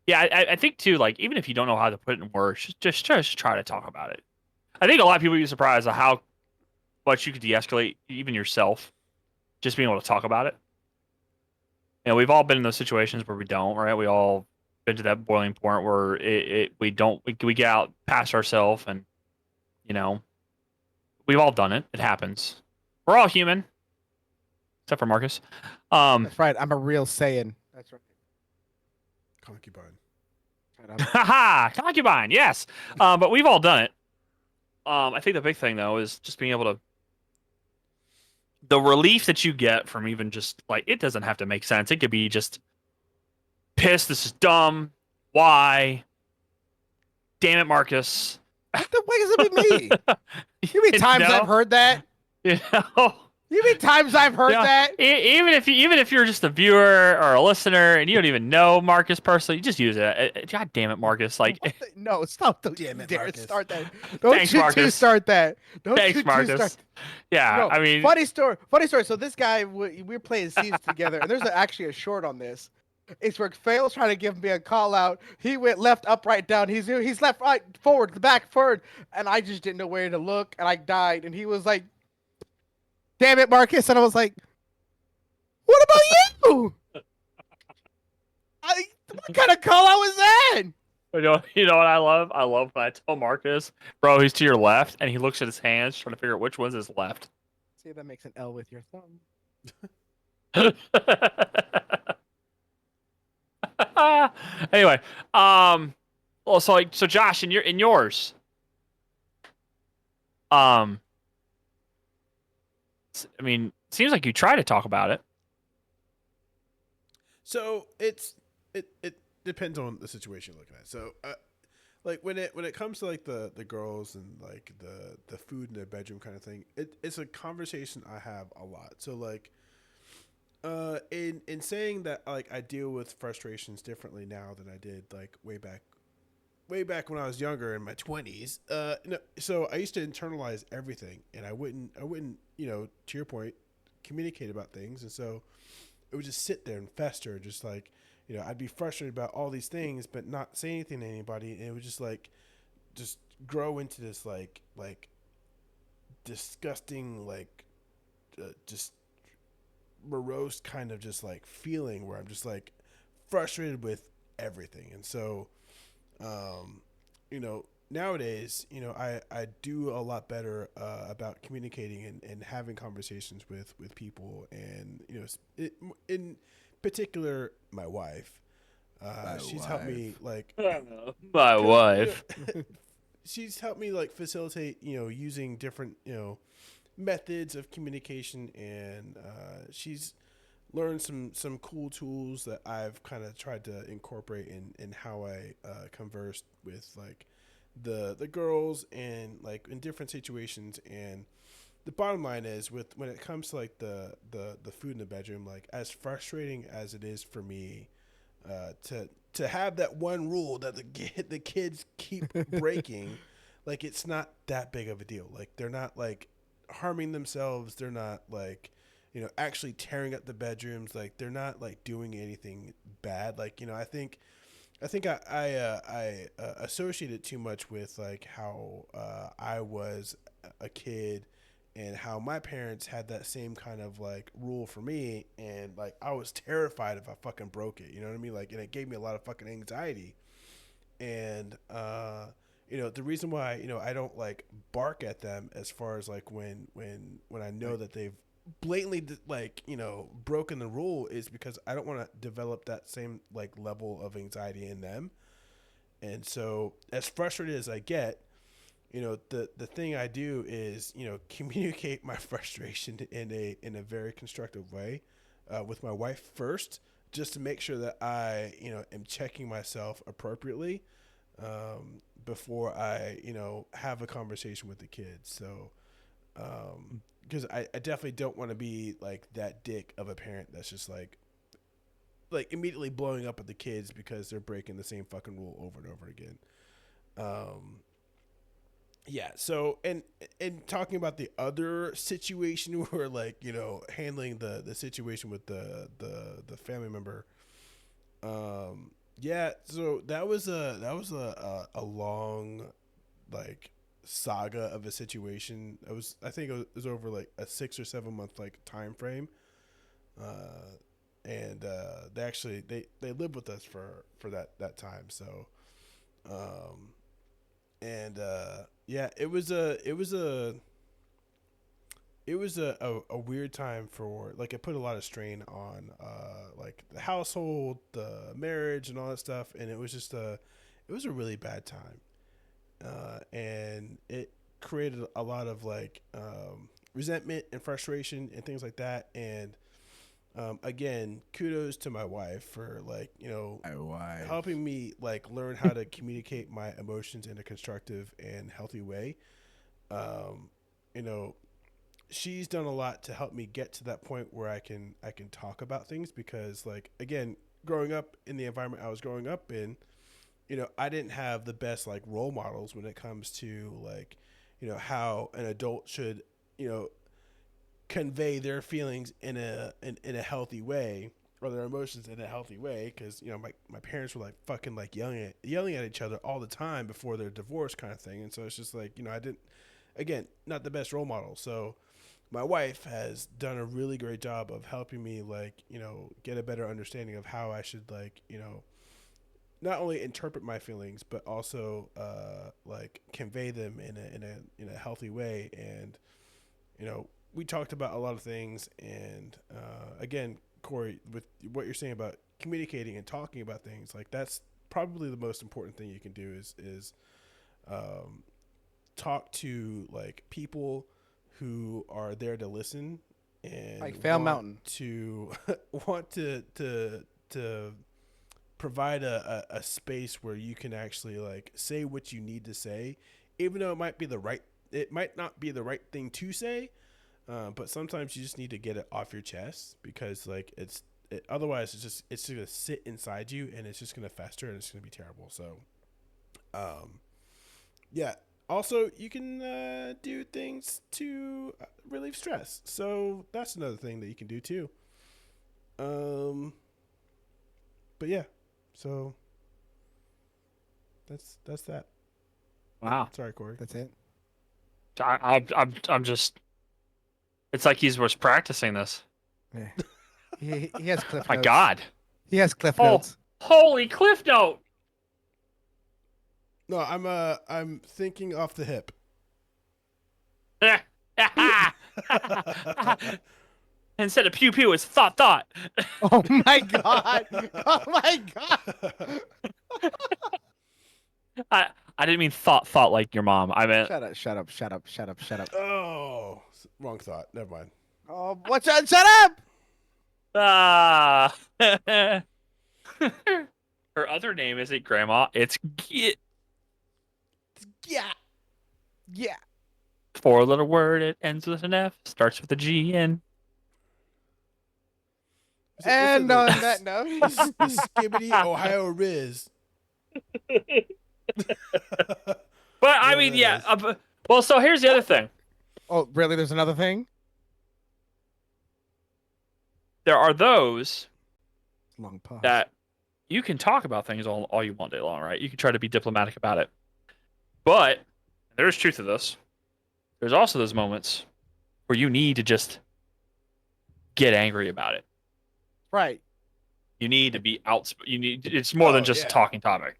C: I think too, like, even if you don't know how to put it in words, just try to talk about it. I think a lot of people would be surprised at how much you could de-escalate even yourself, just being able to talk about it. You know, we've all been in those situations where we don't, right? We all been to that boiling point where we get out past ourselves, and you know, we've all done it. It happens. We're all human, except for Marcus.
B: That's right. I'm a real Saiyan. That's right.
D: Concubine.
C: Haha, concubine, yes. But we've all done it. I think the big thing though is just being able to, the relief that you get from even just like, it doesn't have to make sense. It could be just pissed. This is dumb. Why? Damn it, Marcus.
B: What the fuck is it with me? You mean times I've heard that?
C: You know.
B: You mean times I've heard
C: Yeah,
B: that?
C: Even if you're just a viewer or a listener and you don't even know Marcus personally, you just use it. God damn it, Marcus! Like,
B: no, stop! Don't
D: Damn it,
B: dare
D: Marcus.
B: start that! Don't
C: Thanks,
B: you two
C: Marcus.
B: start that! Don't
C: Thanks,
B: you two
C: Marcus.
B: start.
C: Yeah,
B: No,
C: I mean,
B: funny story. Funny story. So this guy, we're playing Seeds together, and there's actually a short on this. It's where Fail's trying to give me a call out. He went left, up, right, down. He's left, right, forward, back, forward, and I just didn't know where to look, and I died. And he was like, "Damn it, Marcus!" And I was like, "What about you? What kind of call out was that?"
C: you know what I love? I love when I tell Marcus, bro, he's to your left, and he looks at his hands trying to figure out which one's his left.
B: See, that makes an L with your thumb.
C: Anyway, well, so Josh, in yours, I mean, it seems like you try to talk about it.
D: So it depends on the situation you're looking at. So like when it comes to like the girls and like the food in their bedroom kind of thing, it's a conversation I have a lot. So like in saying that, like, I deal with frustrations differently now than I did like way back when I was younger in my 20s. No, so I used to internalize everything, and I wouldn't to your point, communicate about things, and so it would just sit there and fester, just like, I'd be frustrated about all these things, but not say anything to anybody, and it would just grow into this like disgusting, like just morose kind of just like feeling where I'm just like frustrated with everything. And so nowadays, I do a lot better about communicating and having conversations with people, and in particular my wife. She's helped me like
C: My wife.
D: she's helped me like facilitate using different methods of communication, and she's learned some cool tools that I've kind of tried to incorporate in how I converse with like the girls, and like in different situations. And the bottom line is, when it comes to like the food in the bedroom, like as frustrating as it is for me to have that one rule that the kids keep breaking, like it's not that big of a deal. Like they're not like harming themselves, they're not like actually tearing up the bedrooms, like they're not like doing anything bad. Like I associate it too much with like how I was a kid, and how my parents had that same kind of like rule for me, and like I was terrified if I fucking broke it. You know what I mean? Like, and it gave me a lot of fucking anxiety. And the reason why I don't like bark at them as far as like when I know that they've blatantly like broken the rule is because I don't want to develop that same like level of anxiety in them. And so as frustrated as I get, the thing I do is communicate my frustration in a very constructive way with my wife first, just to make sure that I am checking myself appropriately before I have a conversation with the kids. So because I definitely don't want to be like that dick of a parent that's just like immediately blowing up at the kids because they're breaking the same fucking rule over and over again. Yeah. So, and talking about the other situation where like, handling the situation with the family member. Yeah. So that was a long, like, saga of a situation. I think it was over like a 6 or 7 month like time frame. And they lived with us for that time. So, yeah, it was a weird time for like it put a lot of strain on like the household, the marriage, and all that stuff, and it was just a really bad time, and it created a lot of like resentment and frustration and things like that. And again, kudos to my wife for like
A: My wife.
D: helping me like learn how to communicate my emotions in a constructive and healthy way. Um, you know, she's done a lot to help me get to that point where I can talk about things, because like again, growing up in the environment I was growing up in, I didn't have the best like role models when it comes to like, how an adult should, convey their feelings in a healthy way, or their emotions in a healthy way, because my parents were like fucking like yelling at each other all the time before their divorce kind of thing. And so it's just like I didn't, again, not the best role model. So my wife has done a really great job of helping me like get a better understanding of how I should like not only interpret my feelings but also like convey them in a healthy way. And we talked about a lot of things, and again, Corey, with what you're saying about communicating and talking about things, like that's probably the most important thing you can do is talk to like people who are there to listen and
B: Like Fail Mountain.
D: want to provide a space where you can actually like say what you need to say, even though it might not be the right thing to say. But sometimes you just need to get it off your chest, because like otherwise it's just gonna sit inside you, and it's just gonna fester, and it's gonna be terrible. So, yeah. Also, you can do things to relieve stress. So that's another thing that you can do too. But yeah, so that's that.
C: Wow.
D: Sorry, Corey.
B: That's it.
C: I'm just. It's like he was practicing this.
B: Yeah. He has cliff
C: My
B: notes.
C: God.
B: He has cliff
C: Oh,
B: notes.
C: holy cliff note!
D: No, I'm thinking off the hip.
C: Instead of pew pew, it's thought.
B: Oh my god! Oh my god!
C: I didn't mean thought like your mom. I meant
B: Shut up.
D: Oh, wrong thought. Never mind.
B: Oh, what's that? Shut up!
C: ah. Her other name isn't Grandma. It's Git.
B: Yeah. Yeah.
C: 4-letter word. It ends with an F. Starts with a G. And
B: And on that note,
D: the Skibbity Ohio Riz.
C: but I
D: Whatever
C: mean,
D: that
C: yeah.
D: is.
C: Well, so here's the other thing.
B: oh, really? There's another thing?
C: There are those
B: Long pause.
C: that you can talk about things all you want day long, right? You can try to be diplomatic about it. But there's truth to this. There's also those moments where you need to just get angry about it.
B: Right.
C: You need to be it's more than just a talking topic.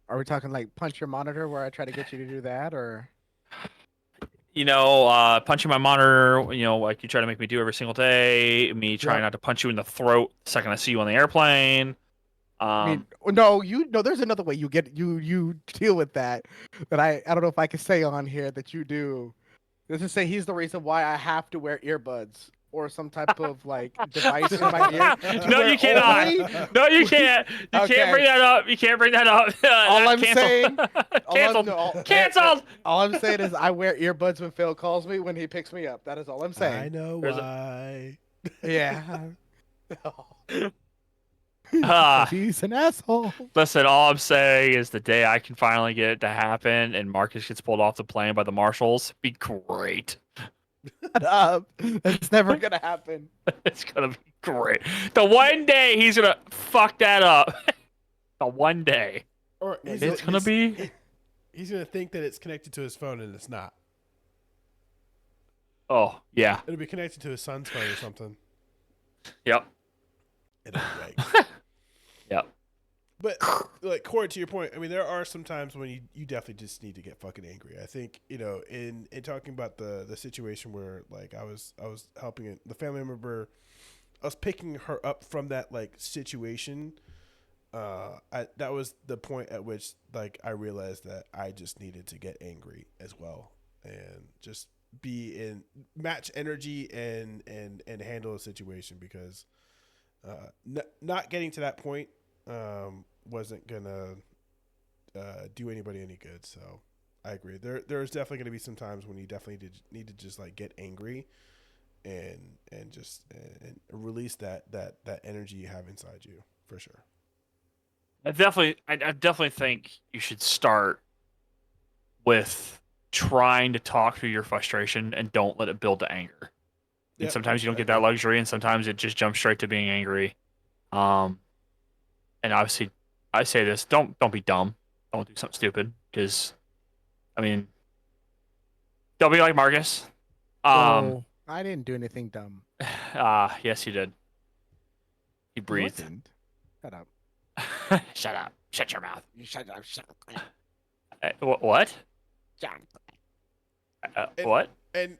B: Are we talking like punch your monitor where I try to get you to do that, or?
C: Punching my monitor, like you try to make me do every single day. Me trying not to punch you in the throat the second I see you on the airplane.
B: I mean, no, there's another way you deal with that. But I don't know if I can say on here that you do. Let's just say he's the reason why I have to wear earbuds or some type of like device in my ear.
C: No, you cannot. No, you can't. You can't bring that up. You can't bring that up.
B: All I'm saying,
C: Canceled.
B: All I'm saying is I wear earbuds when Phil calls me when he picks me up. That is all I'm saying.
D: I know why.
B: Yeah.
C: He's
B: an asshole.
C: Listen, all I'm saying is the day I can finally get it to happen and Marcus gets pulled off the plane by the marshals, be great.
B: Shut up. That's never gonna happen.
C: It's gonna be great. The one day he's gonna fuck that up. The one day.
D: Or
C: It's gonna be.
D: He's gonna think that it's connected to his phone and it's not.
C: Oh yeah.
D: It'll be connected to his son's phone or something.
C: Yep.
D: It'll be right.
C: Yep.
D: But like Corey, to your point, I mean, there are some times when you definitely just need to get fucking angry. I think in talking about the situation where like I was helping the family member, I was picking her up from that like situation. That was the point at which like I realized that I just needed to get angry as well and just be in match energy and handle a situation because not getting to that point wasn't gonna do anybody any good. So I agree. There's definitely gonna be some times when you definitely need to just like get angry and just release that energy you have inside you for sure.
C: I definitely think you should start with trying to talk through your frustration and don't let it build to anger. And sometimes you don't get that luxury, and sometimes it just jumps straight to being angry. And obviously, I say this: don't be dumb. Don't do something stupid, because, I mean, don't be like Marcus.
B: I didn't do anything dumb.
C: Yes, you did. He breathed.
B: Shut up.
C: Shut up. Shut your mouth.
B: You shut up. Shut up.
C: What? What?
D: And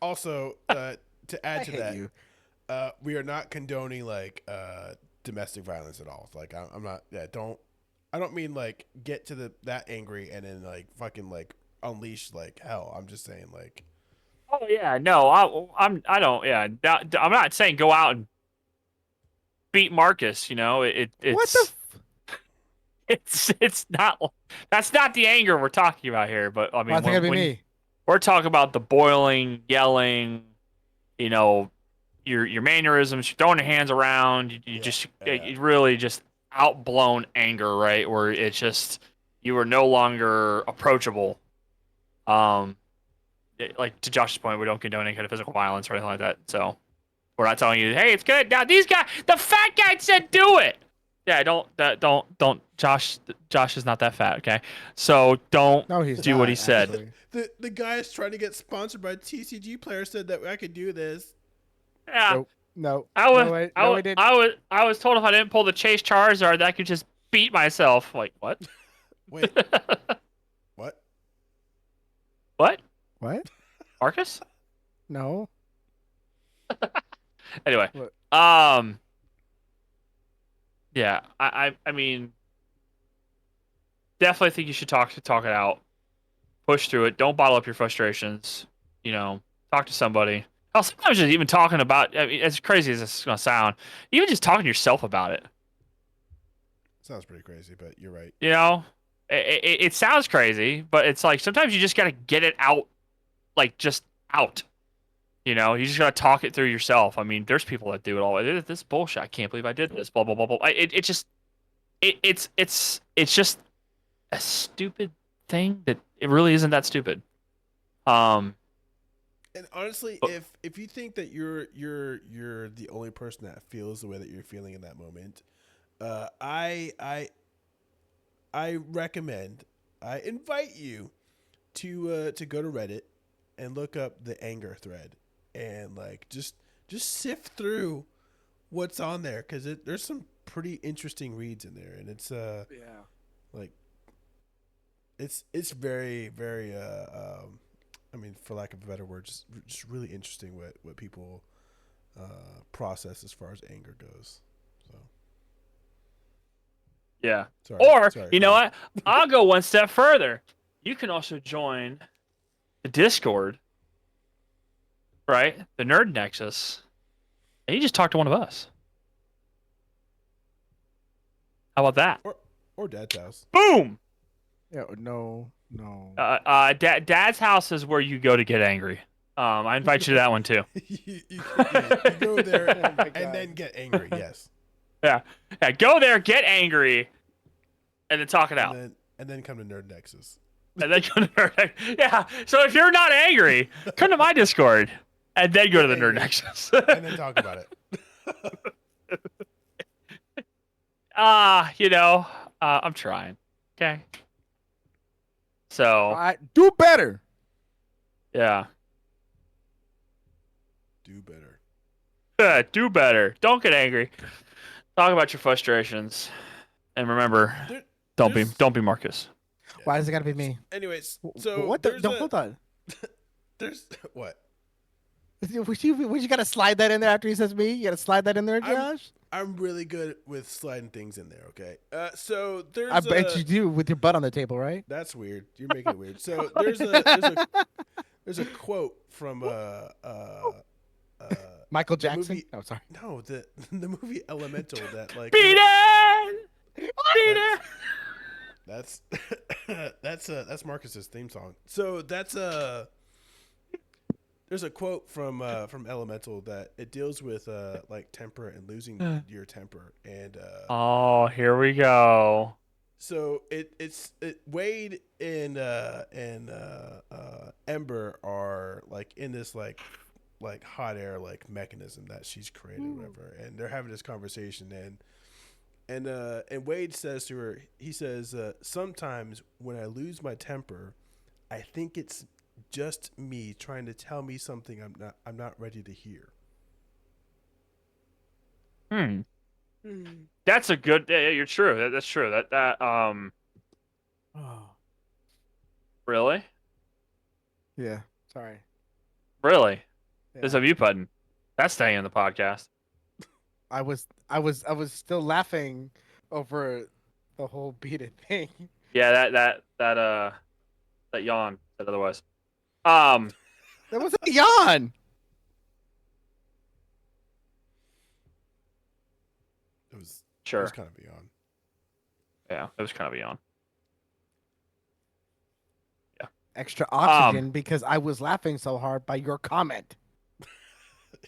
D: also to add to that, we are not condoning like domestic violence at all. Like I'm not. Yeah, I don't mean like get to that angry and then like fucking like unleash like hell. I'm just saying like.
C: Oh yeah, no, I don't. Yeah, I'm not saying go out and beat Marcus. It's it's not. That's not the anger we're talking about here. But I mean,
B: Why be me?
C: We're talking about the boiling, yelling, your mannerisms, you're throwing your hands around, you really just outblown anger, right? Where it's just you are no longer approachable. Like to Josh's point, we don't condone any kind of physical violence or anything like that. So we're not telling you, hey, it's good. Now these guys, the fat guy said do it. Yeah, don't. Josh is not that fat, okay? So don't do what he said.
D: The guy is trying to get sponsored by TCG player said that I could do this.
C: Yeah.
B: No.
C: I was told if I didn't pull the Chase Charizard, that I could just beat myself. Like what?
D: Wait. What?
C: What?
B: What?
C: Marcus?
B: No.
C: Anyway,
B: what?
C: Yeah, I mean, definitely think you should talk it out, push through it. Don't bottle up your frustrations. Talk to somebody. Hell, sometimes just even talking about. I mean, as crazy as this is gonna sound, even just talking to yourself about it.
D: Sounds pretty crazy, but you're right.
C: It sounds crazy, but it's like sometimes you just gotta get it out, like just out. You just gotta talk it through yourself. I mean, there's people that do it all. This is bullshit. I can't believe I did this. Blah blah blah blah. It's just a stupid thing that it really isn't that stupid.
D: And honestly, if you think that you're the only person that feels the way that you're feeling in that moment, I recommend, I invite you to go to Reddit and look up the anger thread and like just sift through what's on there because there's some pretty interesting reads in there, and it's like it's very very I mean, for lack of a better word, just really interesting what people process as far as anger goes. So
C: Yeah.
D: sorry,
C: Or
D: sorry,
C: you know
D: Corey.
C: what? I'll go one step further. You can also join the Discord, right? The Nerd Nexus, and you just talk to one of us. How about that?
D: or Dad's house.
C: Boom.
E: Yeah, no.
C: Dad's house is where you go to get angry. I invite you to that one too.
D: you go there
E: Oh my
D: and
E: God.
D: then get angry. Yes,
C: Yeah. Go there, get angry, and then talk it out.
D: and then come to Nerd Nexus.
C: And then go to Nerd. Yeah. So if you're not angry, come to my Discord, and then go to the Nerd
D: Angry.
C: Nexus.
D: And then talk about it.
C: I'm trying. Okay. So
E: Do better.
C: yeah.
D: Do better.
C: Do better. Don't get angry. Talk about your frustrations, and remember,
D: There-
C: don't
D: there's-
C: be Marcus.
E: Why does it gotta be me?
D: Anyways, so
E: What the?
D: there's
E: No, hold on.
D: there's what?
E: Would you gotta slide that in there after he says me? You gotta slide that in there, Josh?
D: I'm really good with sliding things in there. Okay. So there's.
E: I bet you do with your butt on the table, right?
D: That's weird. You're making it weird. So there's a quote from
E: Michael
D: the
E: Jackson.
D: movie-
E: Oh, sorry.
D: no the movie Elemental that like
C: Beat it! Beat it!
D: that's that's Marcus's theme song. So that's there's a quote from Elemental that it deals with like temper and losing your temper, and
C: Oh, here we go.
D: so it's Wade and Ember are like in this like hot air like mechanism that she's created or whatever, and they're having this conversation, and Wade says to her, he says, sometimes when I lose my temper, I think it's just me trying to tell me something I'm not ready to hear.
C: That's a good. Yeah, you're true. That's true. Really,
E: Yeah. Sorry.
C: really.
E: Yeah.
C: There's a mute button. That's staying in the podcast.
E: I was still laughing over the whole beat it thing.
C: Yeah, that yawn said otherwise.
E: That was a yawn.
D: It was
C: Sure.
D: kind of beyond.
C: Yeah, it was kind of a yawn.
E: Extra oxygen because I was laughing so hard by your comment.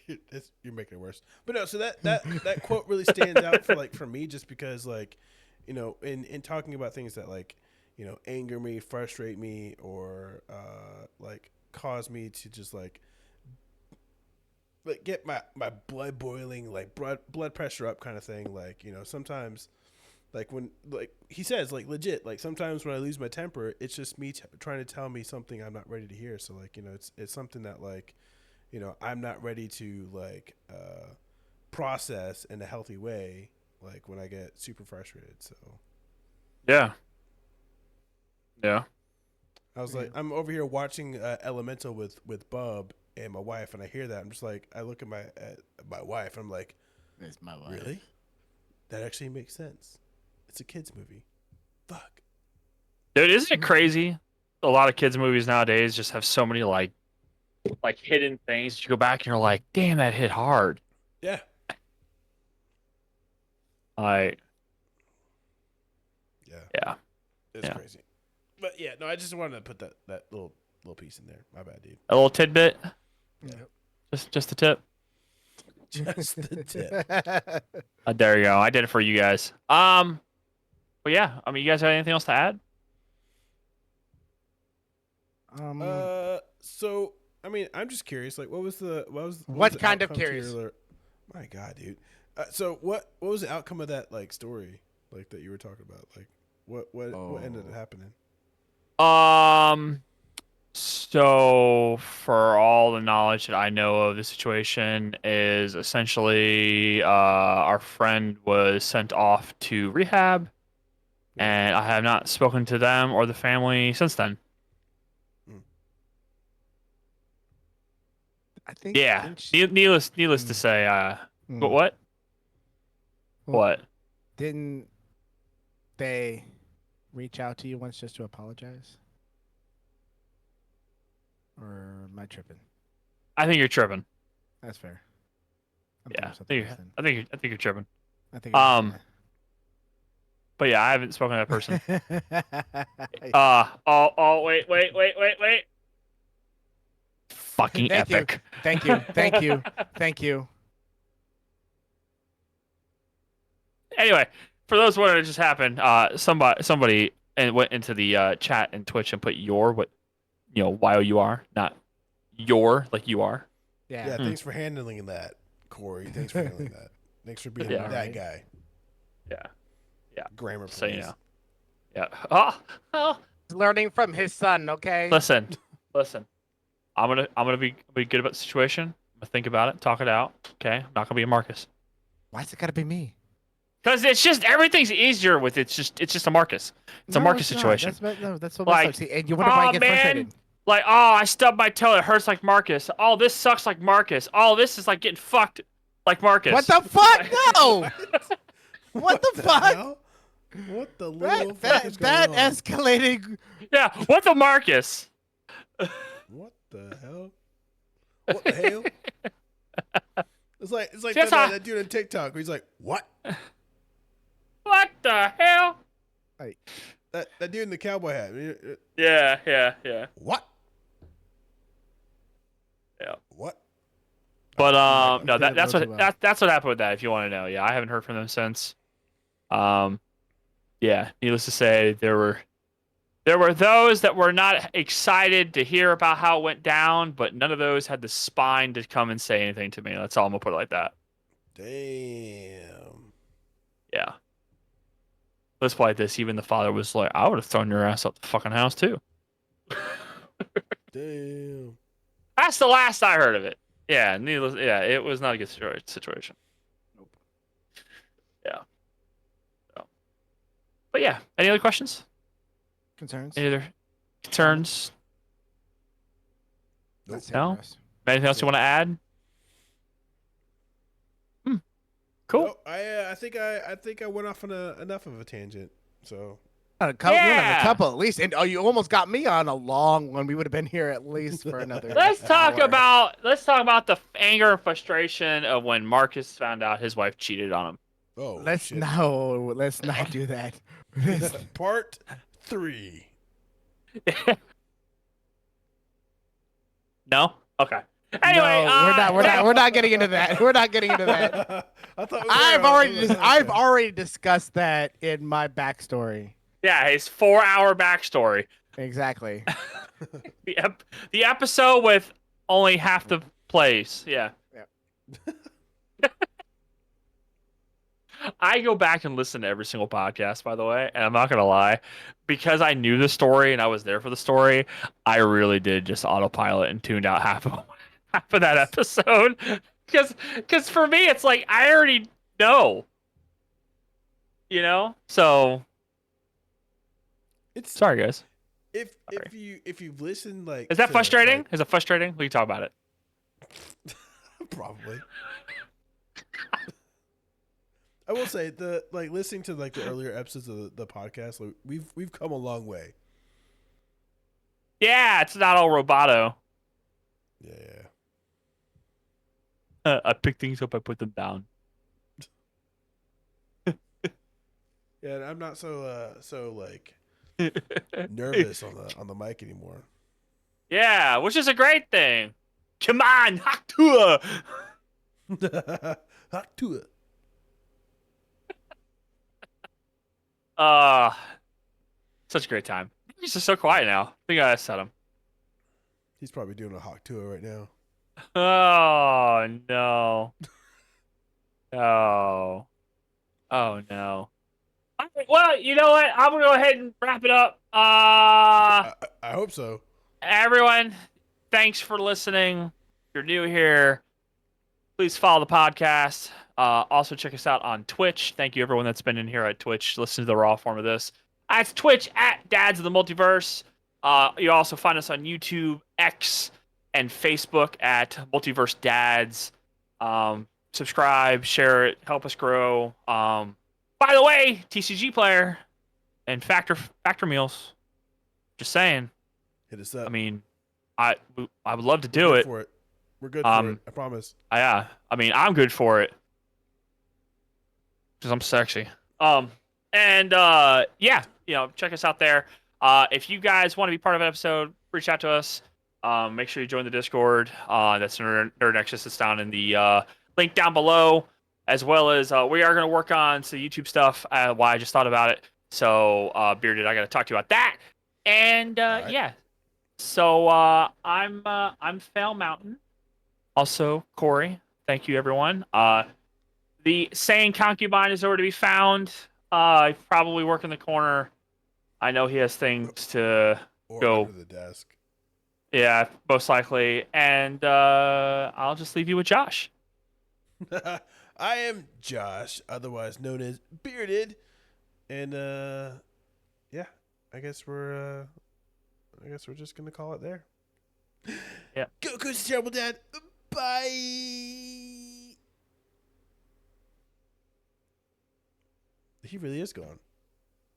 D: You're making it worse. But no, so that quote really stands out for me, just because like, you know, in talking about things that like, you know, anger me, frustrate me, or like cause me to just like get my blood boiling, like blood pressure up kind of thing. Like, you know, sometimes like when, like he says, like legit, like sometimes when I lose my temper, it's just me trying to tell me something I'm not ready to hear. So like, you know, it's something that like, you know, I'm not ready to like process in a healthy way, like when I get super frustrated. So
C: Yeah.
D: I was like, I'm over here watching Elemental with Bub and my wife, and I hear that, I'm just like, I look at my wife, and I'm like,
E: It's my life.
D: really? That actually makes sense. It's a kids movie. Fuck.
C: Dude, isn't it crazy? A lot of kids' movies nowadays just have so many like hidden things. You go back and you're like, damn, that hit hard.
D: Yeah.
C: Like,
D: Yeah. It's
C: Yeah.
D: crazy. But yeah, no, I just wanted to put that little piece in there. My bad, dude.
C: a little tidbit.
D: Yeah.
C: Just a tip.
D: Just the tip.
C: There you go. I did it for you guys. But yeah, I mean, you guys have anything else to add?
D: So I mean, I'm just curious. Like, what was the
E: kind of
D: outcome to your
E: curious?
D: My God, dude. So what was the outcome of that like story, like that you were talking about? Like, what ended up happening?
C: So, for all the knowledge that I know of the situation, is essentially our friend was sent off to rehab, and I have not spoken to them or the family since then.
E: I think.
C: Yeah,
E: Didn't she-
C: needless to
B: Mm.
C: say, but
B: Mm.
C: what?
B: Well,
C: What?
B: Didn't they reach out to you once just to apologize? Or am I tripping?
C: I think you're tripping.
B: That's fair. I'm
C: Yeah,
B: thinking of something else then.
C: I think you're tripping.
B: I think.
C: But yeah, I haven't spoken to that person. Wait. Fucking
B: Thank you.
C: epic.
B: Thank you.
C: Anyway, for those wondering what just happened, somebody and went into the chat and Twitch and put YOUR, not your like you are.
B: Yeah.
D: Yeah, thanks for handling that, Corey. Thanks for handling that. Thanks for being
C: Yeah.
D: that
B: Right.
D: guy.
C: Yeah.
D: Grammar,
C: So
D: please.
C: Yeah. Oh.
E: Learning from his son, okay?
C: Listen. I'm gonna be good about the situation. I'm gonna think about it, talk it out. Okay. I'm not gonna be a Marcus.
B: Why's it gotta be me?
C: Because it's just everything's easier with it's just a Marcus. It's a Marcus
B: not.
C: situation.
B: That's what
C: Like,
B: sucks. See, and you wonder why I
C: oh
B: get
C: man,
B: frustrated.
C: like I stubbed my toe. It hurts like Marcus. Oh, this sucks like Marcus. Oh, this is like getting fucked like Marcus.
B: What the fuck? No! What the fuck?
D: hell? What the little fuck is
B: That
D: going on?
B: escalated.
C: Yeah, what the Marcus?
D: What the hell? What the hell? It's like
C: Yes,
D: that dude on TikTok where he's like, "What?"
C: What the hell?
D: That dude in the cowboy hat.
C: Yeah.
D: What?
C: Yeah.
D: What?
C: But
B: I'm
C: no,
B: feeling
C: that's
B: a little
C: what
B: too well.
C: that's what happened with that. If you want to know, yeah, I haven't heard from them since. Yeah. Needless to say, there were those that were not excited to hear about how it went down, but none of those had the spine to come and say anything to me. That's all I'm gonna put it like that.
D: Damn.
C: Yeah. Let's play like this. Even the father was like, "I would have thrown your ass out the fucking house too."
D: Damn.
C: That's the last I heard of it. Yeah, it was not a good situation. Nope. Yeah. So. But yeah, any other questions?
B: Concerns?
C: Any other concerns?
B: Let's
C: No?
B: hear the rest.
C: Anything else you want to add? Cool.
D: No, I think I went off on enough of a tangent. So
B: A couple,
C: Yeah.
B: a couple at least. And you almost got me on a long one. We would have been here at least for another.
C: Let's talk
B: hour.
C: about the anger and frustration of when Marcus found out his wife cheated on him.
B: Let's
D: shit.
B: let's not do that.
D: Part 3.
C: No? Okay. Anyway,
B: no, we're not getting into that. We're not getting into that.
D: I thought
B: I've already discussed that in my backstory.
C: Yeah, his 4-hour backstory.
B: Exactly.
C: The episode with only half the plays. Yeah. I go back and listen to every single podcast, by the way, and I'm not gonna lie, because I knew the story and I was there for the story. I really did just autopilot and tuned out half of that episode, because for me it's like I already know, So
D: It's
C: sorry, guys.
D: if you've listened like
C: Is that
D: to,
C: frustrating?
D: like-
C: Is it frustrating? We can talk about it.
D: Probably. I will say listening to the earlier episodes of the podcast, like, we've come a long way.
C: Yeah, it's not all roboto.
D: Yeah.
C: I pick things up, I put them down.
D: Yeah, and I'm not so nervous on the mic anymore.
C: Yeah, which is a great thing. Come on, hack to
D: Hot to it.
C: Such a great time. He's just so quiet now. I think I set him.
D: He's probably doing a hawk tour right now.
C: Oh no. Oh. Oh no. All right, well, you know what? I'm gonna go ahead and wrap it up.
D: I hope so.
C: everyone, thanks for listening. If you're new here, please follow the podcast. Also, check us out on Twitch. Thank you, everyone that's been in here at Twitch. Listen to the raw form of this. It's Twitch at Dads of the Multiverse. You also find us on YouTube, X, and Facebook at Multiverse Dads. Subscribe, share it, help us grow. By the way, TCG player and Factor Meals. Just saying.
D: Hit us up.
C: I mean, I would love to
D: We're
C: do
D: good
C: it.
D: for it. We're good for it. I promise.
C: Yeah. I mean, I'm good for it. Because I'm sexy. Yeah, check us out there. If you guys want to be part of an episode, reach out to us. Make sure you join the Discord. That's Nerd Nexus. It's down in the link down below. As well as we are going to work on some YouTube stuff. Why I just thought about it. So, Bearded, I got to talk to you about that. And
D: right.
C: yeah. So I'm Fail Mountain. Also, Corey. Thank you, everyone. The sane concubine is nowhere to be found. I probably work in the corner. I know he has things to
D: Or
C: go.
D: under the desk.
C: Yeah, most likely. And I'll just leave you with Josh.
D: I am Josh, otherwise known as Bearded, and yeah, I guess we're just gonna call it there.
C: Yeah.
D: Go, Coach Terrible Dad. Bye. He really is gone.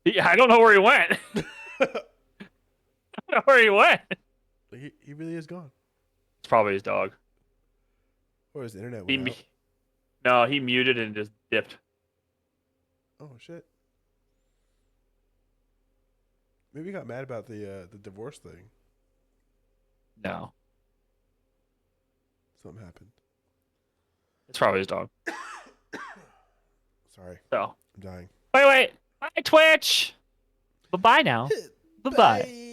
C: Yeah, I don't know where he went. I don't know where he went.
D: He really is gone.
C: It's probably his dog.
D: Or his internet went out.
C: No, he muted and just dipped.
D: Oh shit. Maybe he got mad about the divorce thing.
C: No,
D: Something happened.
C: it's probably his dog.
D: Sorry,
C: So,
D: I'm dying.
C: wait. Bye, Twitch. Bye-bye now. Bye-bye.
D: Bye.